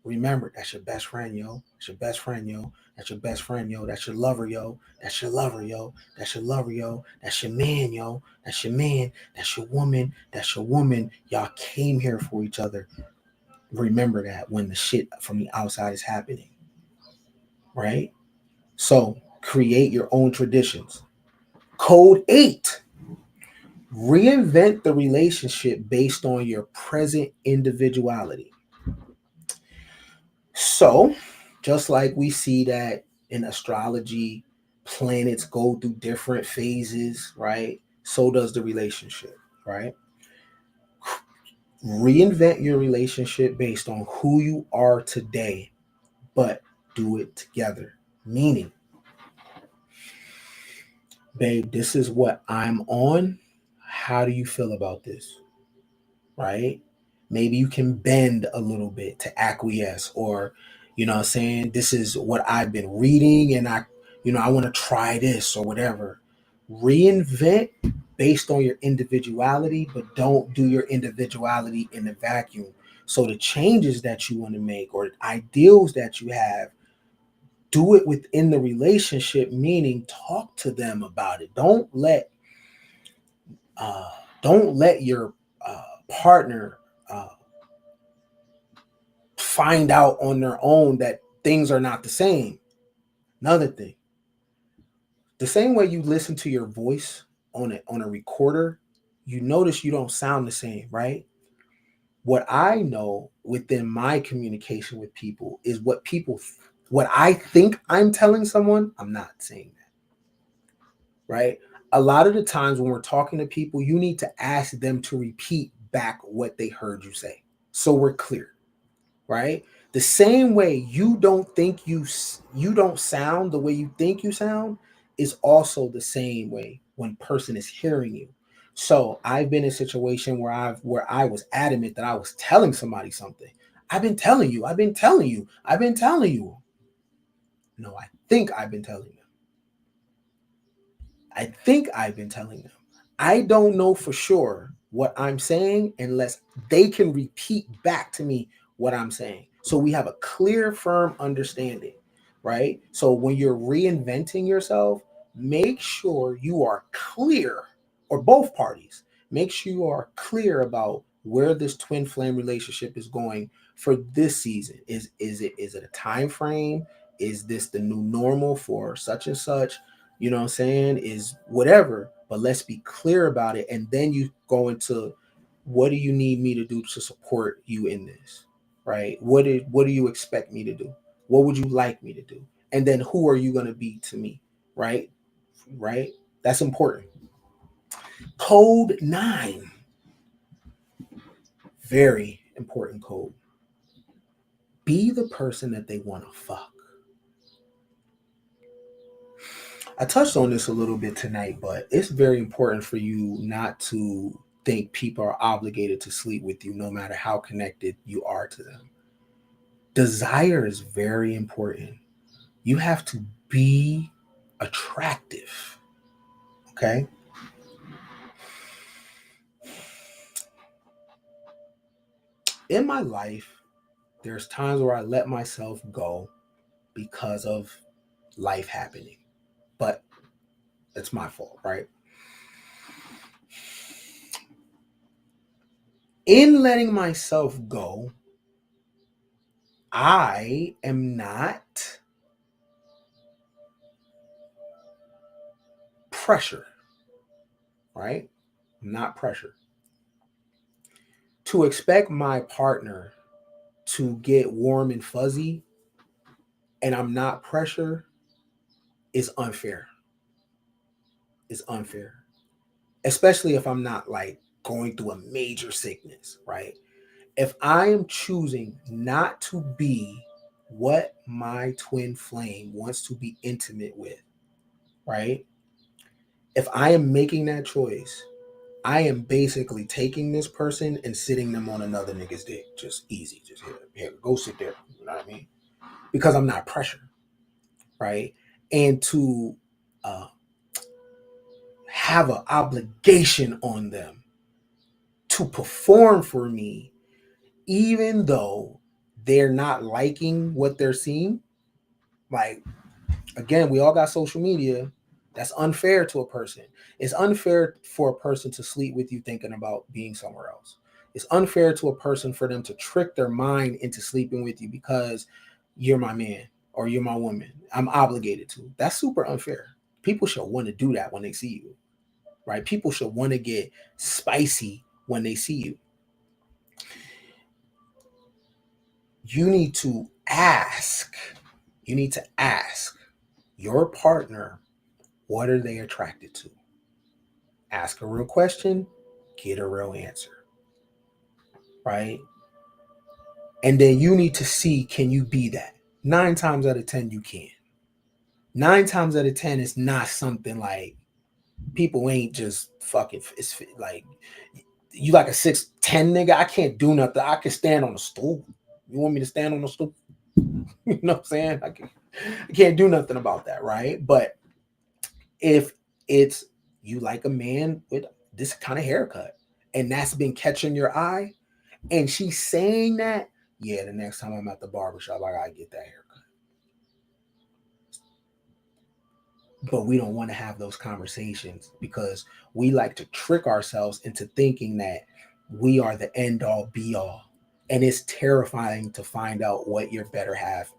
Remember, that's your best friend, yo. That's your best friend, yo. That's your best friend, yo. That's your lover, yo. That's your lover, yo. That's your lover, yo. That's your man, yo. That's your man. That's your woman. That's your woman. Y'all came here for each other. Remember that when the shit from the outside is happening, right? So create your own traditions. Code 8. Reinvent the relationship based on your present individuality. So, just like we see that in astrology, planets go through different phases, right? So does the relationship, right? Reinvent your relationship based on who you are today, but do it together. Meaning, babe, this is what I'm on. How do you feel about this? right? Maybe you can bend a little bit to acquiesce, or, you know what I'm saying, this is what I've been reading and I want to try this or whatever. Reinvent based on your individuality, but don't do your individuality in a vacuum. So the changes that you want to make or ideals that you have, do it within the relationship, meaning talk to them about it. Uh, don't let your partner uh, find out on their own that things are not the same. Another thing, the same way you listen to your voice on a recorder, you notice you don't sound the same, right? What I know within my communication with people is what I think I'm telling someone, I'm not saying that, right? A lot of the times when we're talking to people, you need to ask them to repeat back what they heard you say, so we're clear, right? The same way you don't sound the way you think you sound is also the same way when person is hearing you. So I've been in a situation where I was adamant that I was telling somebody something. I've been telling you. No, I think I've been telling them. I don't know for sure what I'm saying unless they can repeat back to me what I'm saying. So we have a clear, firm understanding, right? So when you're reinventing yourself, make sure you are clear, or both parties, make sure you are clear about where this twin flame relationship is going for this season. Is it a time frame? Is this the new normal for such and such? You know what I'm saying, is whatever, but let's be clear about it. And then you go into, what do you need me to do to support you in this, right? What do you expect me to do? What would you like me to do? And then who are you going to be to me, right? Right, that's important. Code 9, very important code. Be the person that they want to fuck. I touched on this a little bit tonight, but it's very important for you not to think people are obligated to sleep with you no matter how connected you are to them. Desire is very important. You have to be attractive, okay? In my life, there's times where I let myself go because of life happening, but it's my fault, right? In letting myself go, I am not pressure, right? I'm not pressure. To expect my partner to get warm and fuzzy and I'm not pressure is unfair. Is unfair. Especially if I'm not like going through a major sickness, right? If I am choosing not to be what my twin flame wants to be intimate with, right? If I am making that choice, I am basically taking this person and sitting them on another nigga's dick. Just easy. Just here, go sit there. You know what I mean? Because I'm not pressured, right? And to uh, have an obligation on them to perform for me, even though they're not liking what they're seeing. Like, again, we all got social media. That's unfair to a person. It's unfair for a person to sleep with you thinking about being somewhere else. It's unfair to a person for them to trick their mind into sleeping with you because you're my man or you're my woman. I'm obligated to. That's super unfair. People should want to do that when they see you, right? People should want to get spicy when they see you. You need to ask. You need to ask your partner, what are they attracted to? Ask a real question, get a real answer, right? And then you need to see, can you be that? 9 times out of 10, you can. 9 times out of 10, it's not something like people ain't just fucking, it's like You like a 6'10" nigga. I can't do nothing. I can stand on a stool. You want me to stand on a stool? You know what I'm saying? I can't do nothing about that, right? But if it's you like a man with this kind of haircut and that's been catching your eye, and she's saying that, yeah, the next time I'm at the barbershop, I gotta get that haircut. But we don't want to have those conversations because we like to trick ourselves into thinking that we are the end all be all. And it's terrifying to find out what your better half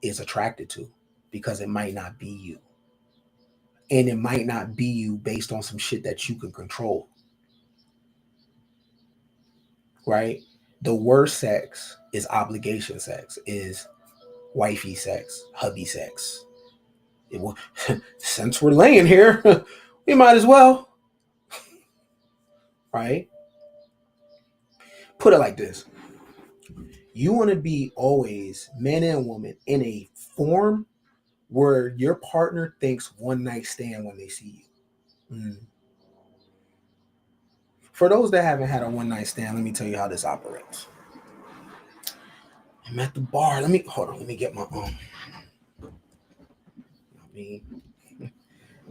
is attracted to because it might not be you. And it might not be you based on some shit that you can control. Right? The worst sex is obligation sex, is wifey sex, hubby sex. It will, since we're laying here, we might as well. Right? Put it like this. You want to be always, man and woman, in a form where your partner thinks one night stand when they see you. For those that haven't had a one night stand, let me tell you how this operates. I'm at the bar. Let me get my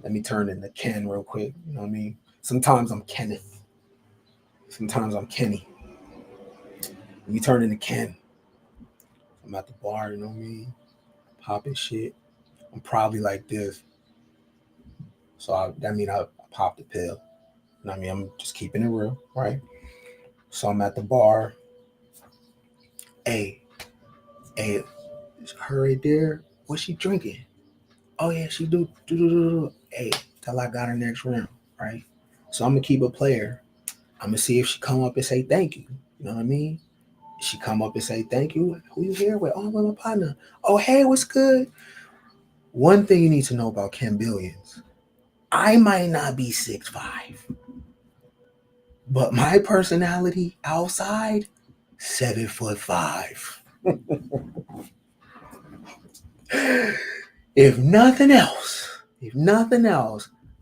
let me turn into Ken real quick. You know what I mean? Sometimes I'm Kenneth. Sometimes I'm Kenny. Let me turn into Ken. I'm at the bar, you know what I mean? Popping shit. I'm probably like this. So that means I popped the pill. You know what I mean? I'm just keeping it real, right? So I'm at the bar. Hey, her right there. What's she drinking? Oh yeah, she do. Hey, till I got her next round, right? So I'm gonna keep a player. I'm gonna see if she come up and say thank you. You know what I mean? She come up and say thank you. Who you here with? Oh, with my partner. Oh, hey, what's good? One thing you need to know about Ken Billions. I might not be 6'5", but my personality outside, 7'5". If nothing else,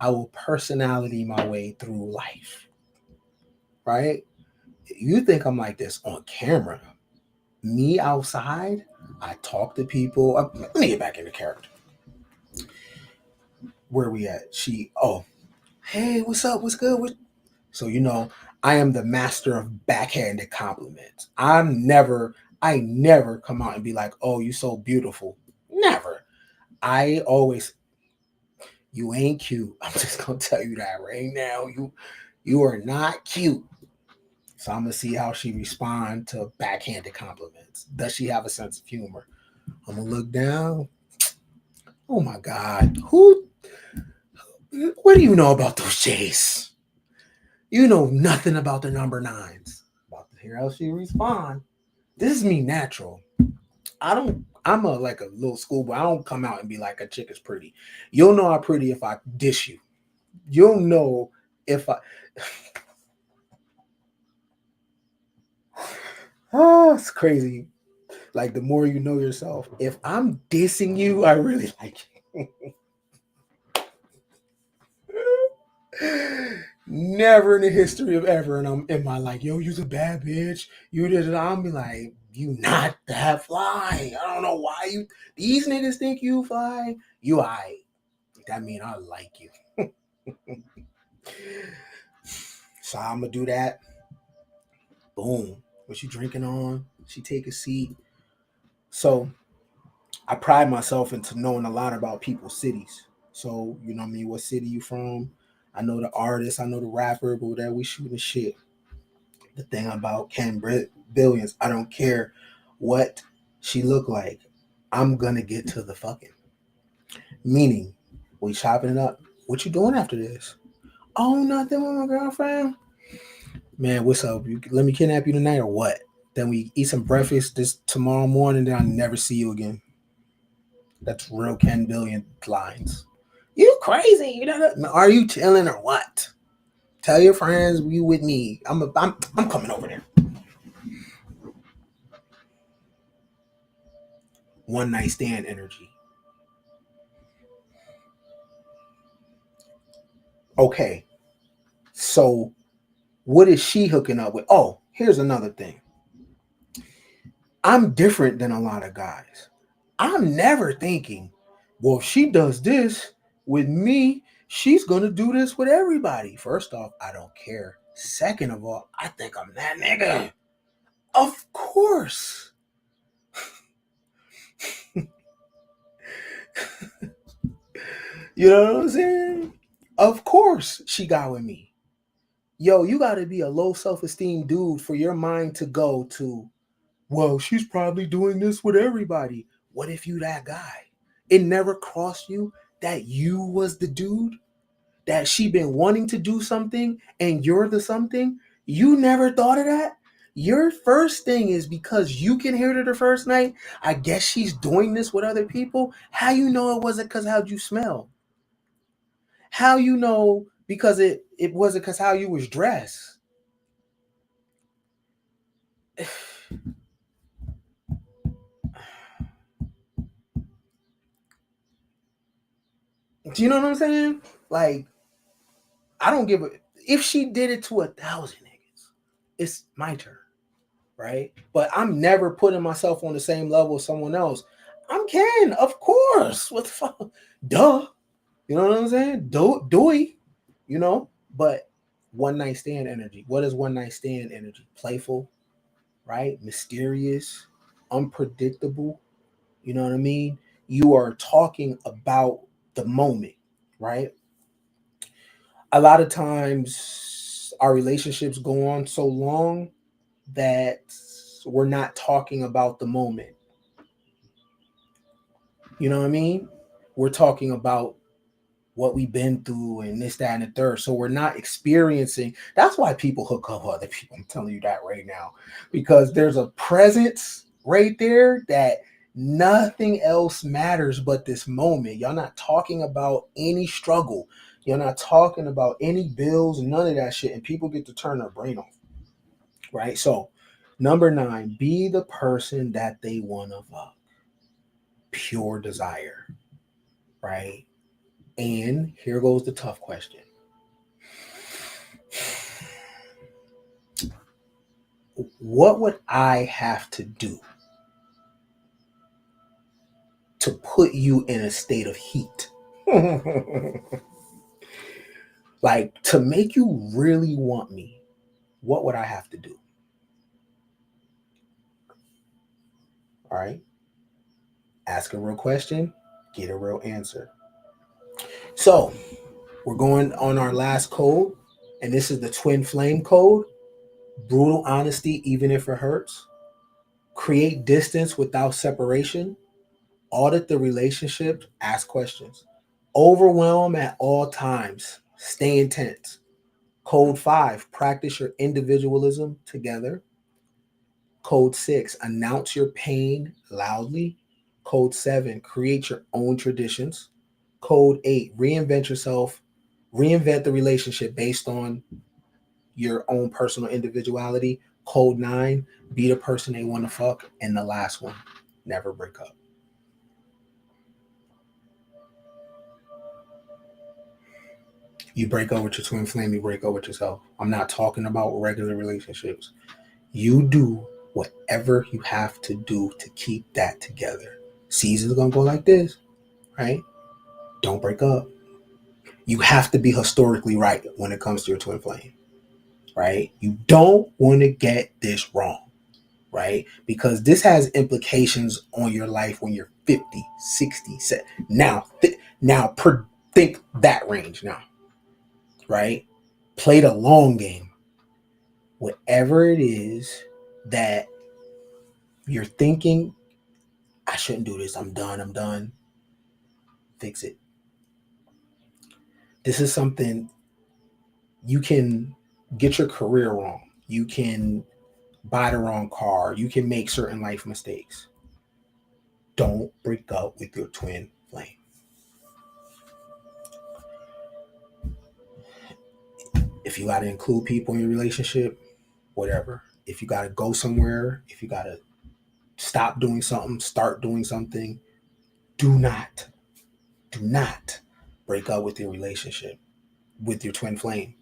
I will personality my way through life. Right? You think I'm like this on camera. Me outside, I talk to people. Let me get back into character. Where we at? Hey, what's up? What's good? So, I am the master of backhanded compliments. I never come out and be like, oh, you so beautiful. Never. I always, you ain't cute. I'm just gonna tell you that right now. You are not cute. So I'm gonna see how she responds to backhanded compliments. Does she have a sense of humor? I'm gonna look down. Oh my God. What do you know about those J's? You know nothing about the number nines. About to hear how she respond. This is me natural. I'm like a little schoolboy. I don't come out and be like a chick is pretty. You'll know I'm pretty if I dish you. You'll know if I it's crazy. Like the more you know yourself. If I'm dissing you, I really like you. Never in the history of ever, and I'm in my like, yo, you's a bad bitch. You did it. I'm be like, you not that fly. I don't know why these niggas think you fly. You I. That mean I like you. So I'm gonna do that. Boom. What you drinking on? She take a seat. So I pride myself into knowing a lot about people's cities. So, you know what I mean? What city you from? I know the artist, I know the rapper, but whatever, we shooting shit. The thing about Ken Billions, I don't care what she look like. I'm gonna get to the fucking. Meaning, we chopping it up. What you doing after this? Oh, nothing with my girlfriend. Man, what's up? Let me kidnap you tonight or what? Then we eat some breakfast this tomorrow morning, then I'll never see you again. That's real Ken Billion lines. You crazy? You know? Are you chilling or what? Tell your friends you with me. I'm coming over there. One night stand energy. Okay, so What is she hooking up with? Oh, here's another thing. I'm different than a lot of guys. I'm never thinking, well, if she does this with me, she's going to do this with everybody. First off, I don't care. Second of all, I think I'm that nigga. Of course. You know what I'm saying? Of course she got with me. Yo, you got to be a low self-esteem dude for your mind to go to, well, she's probably doing this with everybody. What if you that guy? It never crossed you that you was the dude, that she been wanting to do something and you're the something? You never thought of that? Your first thing is because you can hear it the first night, I guess she's doing this with other people. How you know it wasn't because how'd you smell? How you know because it wasn't because how you was dressed? Do you know what I'm saying? Like, I don't give a if she did it to 1,000 niggas, it's my turn, right? But I'm never putting myself on the same level as someone else. I'm Ken, of course. What the fuck? Duh. You know what I'm saying? Doy. You know? But one night stand energy. What is one night stand energy? Playful, right? Mysterious, unpredictable. You know what I mean? You are talking about the moment, right? A lot of times our relationships go on so long that we're not talking about the moment. You know what I mean? We're talking about what we've been through and this, that, and the third. So we're not experiencing. That's why people hook up with other people. I'm telling you that right now. Because there's a presence right there that nothing else matters but this moment. Y'all not talking about any struggle. You're not talking about any bills, none of that shit. And people get to turn their brain off. Right? So, number 9, be the person that they want to fuck. Pure desire. Right? And here goes the tough question. What would I have to do to put you in a state of heat? Like, to make you really want me, what would I have to do? All right. Ask a real question, get a real answer. So, we're going on our last code, and this is the twin flame code. Brutal honesty, even if it hurts. Create distance without separation. Audit the relationship, ask questions. Overwhelm at all times, stay intense. Code 5, practice your individualism together. Code 6, announce your pain loudly. Code 7, create your own traditions. Code 8, reinvent yourself, reinvent the relationship based on your own personal individuality. Code 9, be the person they want to fuck. And the last one, never break up. You break up with your twin flame, you break up with yourself. I'm not talking about regular relationships. You do whatever you have to do to keep that together. Seasons gonna go like this, right? Don't break up. You have to be historically right when it comes to your twin flame, right? You don't want to get this wrong, right? Because this has implications on your life when you're 50, 60, 70. Think that range now, right? Play the long game. Whatever it is that you're thinking, I shouldn't do this, I'm done, fix it. This is something you can get your career wrong. You can buy the wrong car. You can make certain life mistakes. Don't break up with your twin flame. If you got to include people in your relationship, whatever. If you got to go somewhere, if you got to stop doing something, start doing something, do not break up with your relationship, with your twin flame.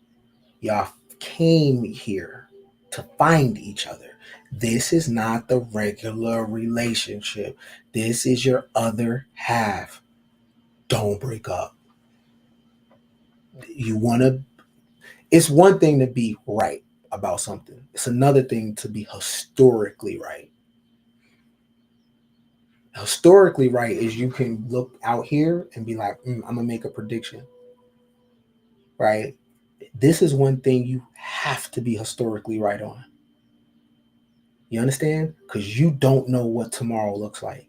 Y'all came here to find each other. This is not the regular relationship. This is your other half. Don't break up. You want to, it's one thing to be right about something, it's another thing to be historically right. Historically right is you can look out here and be like, I'm going to make a prediction, right? This is one thing you have to be historically right on. You understand? Because you don't know what tomorrow looks like,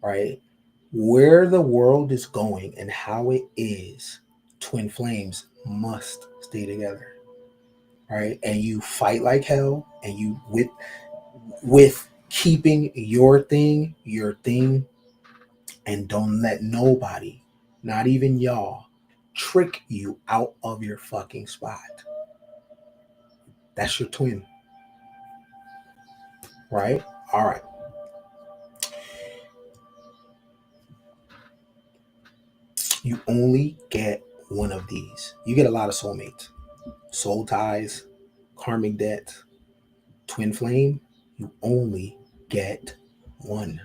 right? Where the world is going and how it is, twin flames must stay together, right? And you fight like hell, and you with keeping your thing, and don't let nobody, not even y'all, trick you out of your fucking spot. That's your twin, right? All right. You only get one of these. You get a lot of soulmates, soul ties, karmic debt, twin flame. You only get one.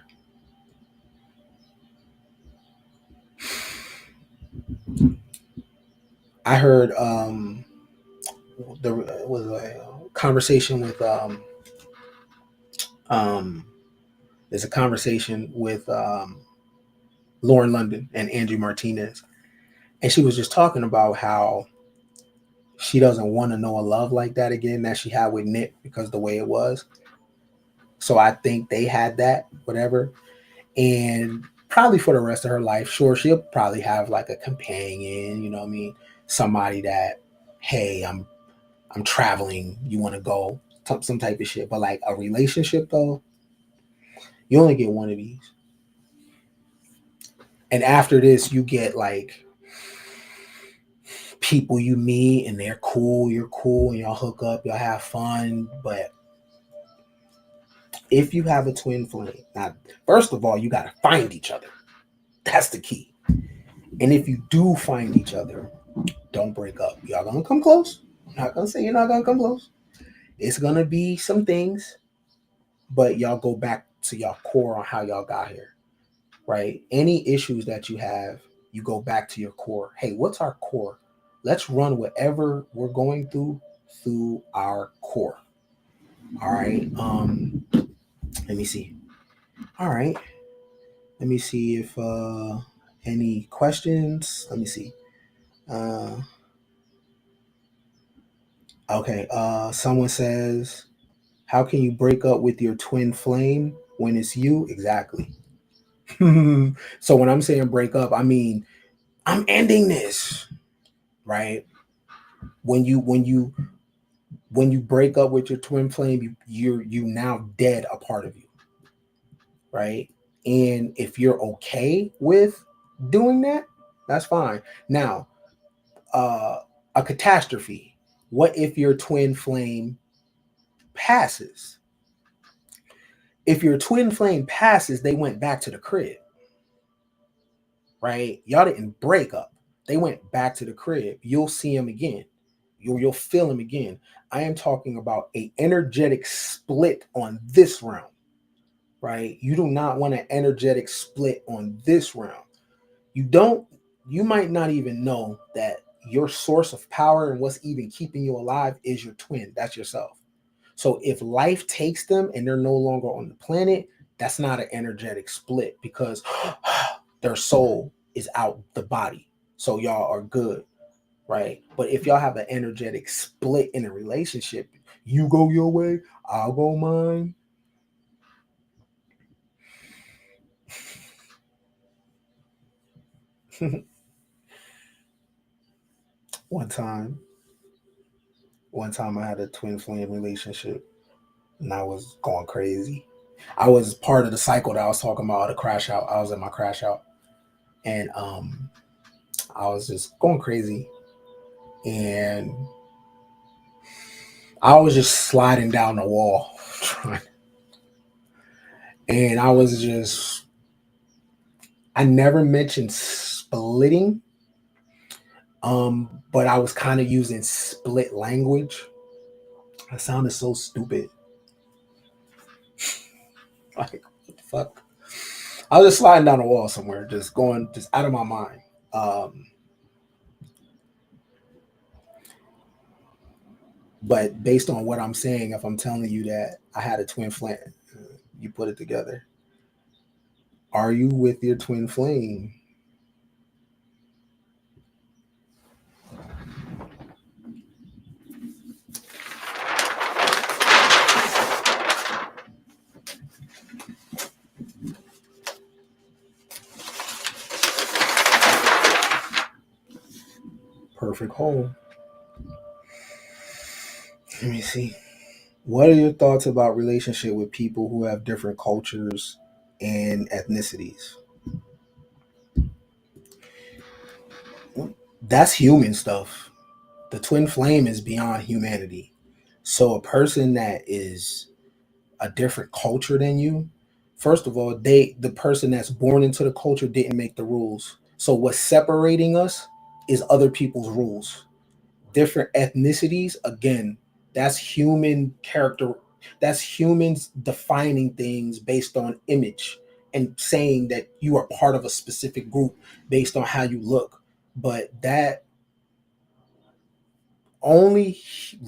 I heard there was a conversation with um there's a conversation with Lauren London and Andrew Martinez, and she was just talking about how she doesn't want to know a love like that again that she had with Nick because the way it was. So I think they had that, whatever. And probably for the rest of her life, sure, she'll probably have like a companion, you know what I mean? Somebody that, hey, I'm traveling, you want to go, some type of shit. But like a relationship though, you only get one of these. And after this, you get like people you meet and they're cool, you're cool, and y'all hook up, y'all have fun. But if you have a twin flame, now, first of all, you got to find each other. That's the key. And if you do find each other, don't break up. Y'all gonna come close. I'm not gonna say you're not gonna come close. It's gonna be some things, but y'all go back to y'all core on how y'all got here, right? Any issues that you have, you go back to your core. Hey, what's our core? Let's run whatever we're going through our core. All right. Let me see. All right. Let me see if any questions. Let me see. Uh, okay. Someone says, how can you break up with your twin flame when it's you? Exactly. So when I'm saying break up, I mean I'm ending this, right? When you break up with your twin flame, you now dead a part of you, right? And if you're okay with doing that, that's fine. Now, a catastrophe. What if your twin flame passes? If your twin flame passes, they went back to the crib, right? Y'all didn't break up. They went back to the crib. You'll see him again. You'll feel him again. I am talking about a energetic split on this round, right? You do not want an energetic split on this round. You don't. You might not even know that your source of power and what's even keeping you alive is your twin. That's yourself. So if life takes them and they're no longer on the planet, that's not an energetic split because their soul is out the body. So y'all are good, right? But if y'all have an energetic split in a relationship, you go your way, I'll go mine. one time, one time I had a twin flame relationship and I was going crazy. I was part of the cycle that I was talking about, the crash out. I was in my crash out, and I was just going crazy, and I was just sliding down the wall, and I was just. I never mentioned splitting, But I was kind of using split language. I sounded so stupid. Like, what the fuck? I was just sliding down the wall somewhere, just going, just out of my mind. But based on what I'm saying, if I'm telling you that I had a twin flame, you put it together. Are you with your twin flame? Perfect whole. Let me see. What are your thoughts about relationship with people who have different cultures and ethnicities? That's human stuff. The twin flame is beyond humanity. So a person that is a different culture than you, first of all, the person that's born into the culture didn't make the rules. So what's separating us is other people's rules. Different ethnicities, again, that's human character. That's humans defining things based on image and saying that you are part of a specific group based on how you look. But that only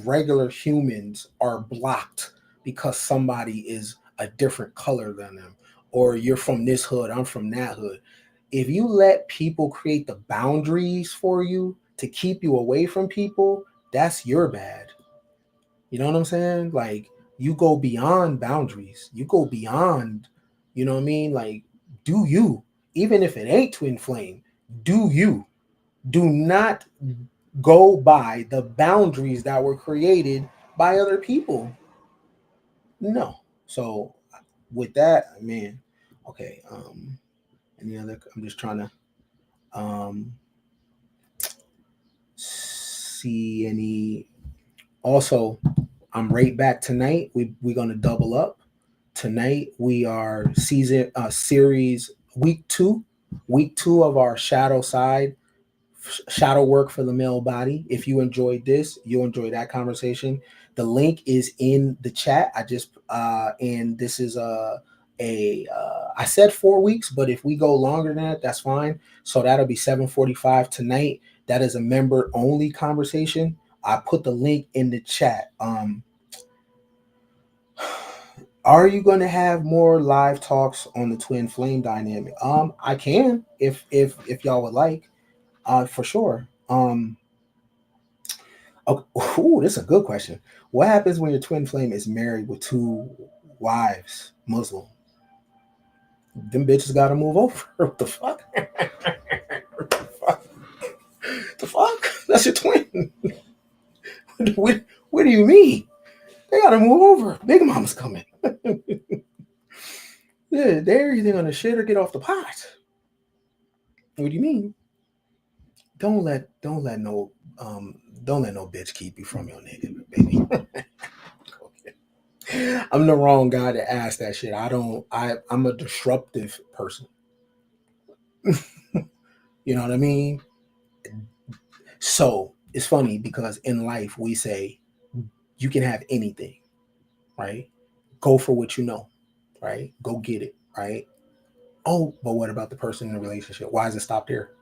regular humans are blocked because somebody is a different color than them, or you're from this hood, I'm from that hood. If you let people create the boundaries for you to keep you away from people, that's your bad. You know what I'm saying? Like, you go beyond boundaries, you go beyond, you know what I mean? Like, do you, even if it ain't twin flame, do you. Do not go by the boundaries that were created by other people. No. So with that, man, okay. Any other? I'm just trying to see any. Also, I'm right back tonight. We're gonna double up tonight. We are series week two of our shadow work for the male body. If you enjoyed this, you'll enjoy that conversation. The link is in the chat. I just and this is I said 4 weeks, but if we go longer than that, that's fine. So that'll be 7:45 tonight. That is a member only conversation. I put the link in the chat. Are you going to have more live talks on the twin flame dynamic? I can if y'all would like, for sure. Oh, ooh, this is a good question. What happens when your twin flame is married with two wives, Muslim? Them bitches got to move over. What the fuck? What the fuck? The fuck? That's your twin. What do you mean? They got to move over. Big Mama's coming. Yeah, they're either gonna shit or get off the pot. What do you mean? Don't let no don't let no bitch keep you from your nigga, baby. I'm the wrong guy to ask that shit. I'm a disruptive person. You know what I mean? So it's funny because in life we say you can have anything, right? Go for what you know, right? Go get it, right? Oh, but what about the person in the relationship? Why does it stop there?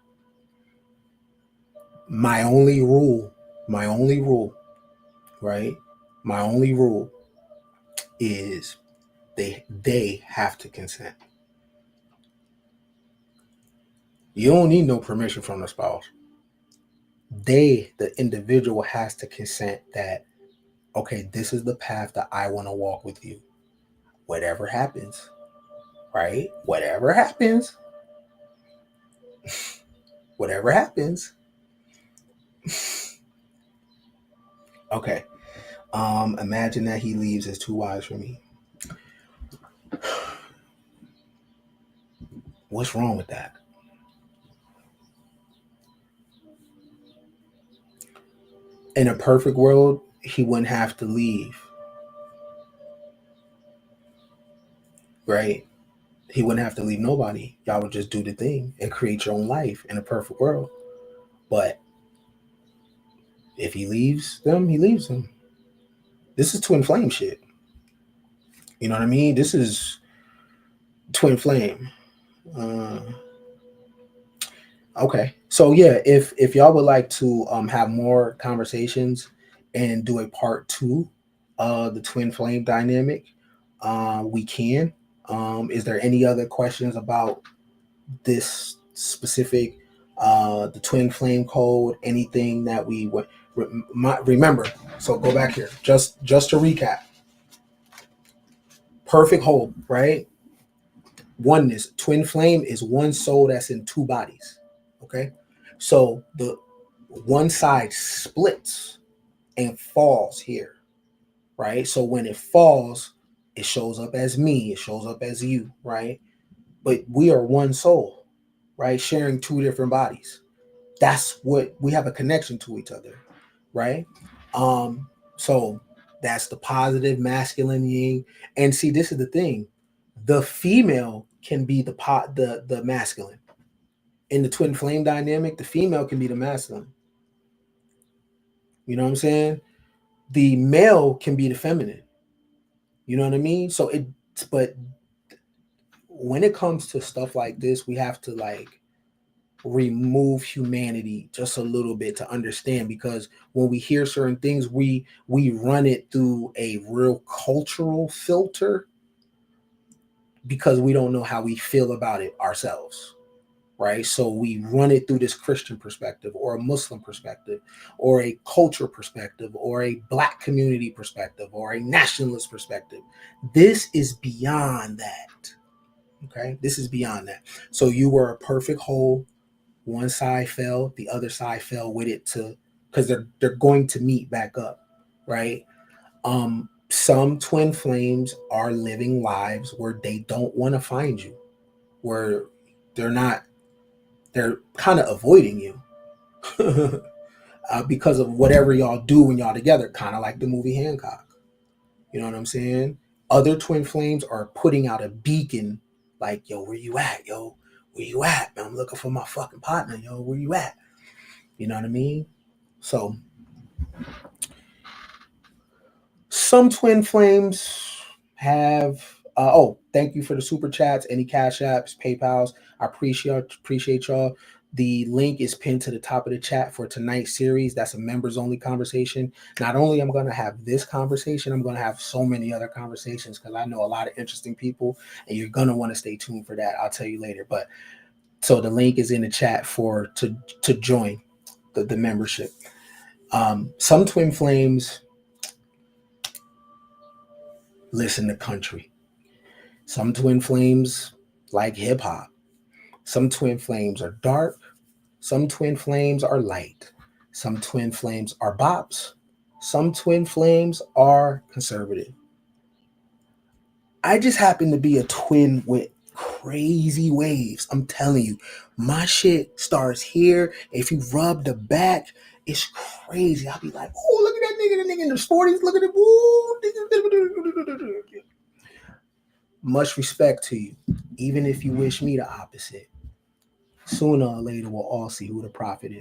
My only rule, my only rule, right? My only rule is they have to consent. You don't need no permission from the spouse. The individual has to consent that, okay, this is the path that I want to walk with you. Whatever happens, right? Whatever happens, whatever happens. Okay. Imagine that he leaves his two wives for me. What's wrong with that? In a perfect world, he wouldn't have to leave, right? He wouldn't have to leave nobody. Y'all would just do the thing and create your own life in a perfect world. But If he leaves them, he leaves them. This is twin flame shit. You know what I mean? This is twin flame. Uh, okay. So yeah, if y'all would like to have more conversations and do a part two the twin flame dynamic, we can. Is there any other questions about this specific the twin flame code? Anything that we would remember? So go back here. Just to recap. Perfect whole, right? Oneness. Twin flame is one soul that's in two bodies. Okay. So the one side splits and falls here, right? So when it falls, it shows up as me, it shows up as you, right? But we are one soul, right? Sharing two different bodies. That's what we have, a connection to each other, right? So that's the positive masculine yin. And see, this is the thing. The female can be the masculine. In the twin flame dynamic, the female can be the masculine. You know what I'm saying? The male can be the feminine. You know what I mean? So but when it comes to stuff like this, we have to like remove humanity just a little bit to understand, because when we hear certain things, we run it through a real cultural filter because we don't know how we feel about it ourselves, right? So we run it through this Christian perspective or a Muslim perspective or a culture perspective or a black community perspective or a nationalist perspective. This is beyond that. Okay, this is beyond that. So you were a perfect whole. One side fell, the other side fell with it to, because they're going to meet back up, right? Some twin flames are living lives where they don't want to find you, where they're not, they're kind of avoiding you because of whatever y'all do when y'all together, kind of like the movie Hancock. You know what I'm saying? Other twin flames are putting out a beacon, like, yo, where you at, yo? Where you at? Man, I'm looking for my fucking partner, yo. Where you at? You know what I mean? So some twin flames have. Thank you for the super chats, any cash apps, PayPal's. I appreciate y'all. The link is pinned to the top of the chat for tonight's series. That's a members only conversation. Not only am I going to have this conversation, I'm going to have so many other conversations because I know a lot of interesting people, and you're going to want to stay tuned for that. I'll tell you later. But so the link is in the chat to join the membership. Some twin flames listen to country. Some twin flames like hip hop. Some twin flames are dark. Some twin flames are light. Some twin flames are bops. Some twin flames are conservative. I just happen to be a twin with crazy waves. I'm telling you, my shit starts here. If you rub the back, it's crazy. I'll be like, oh, look at that nigga, in the 40s. Look at it. Ooh. Much respect to you, even if you wish me the opposite. Sooner or later, we'll all see who the prophet is.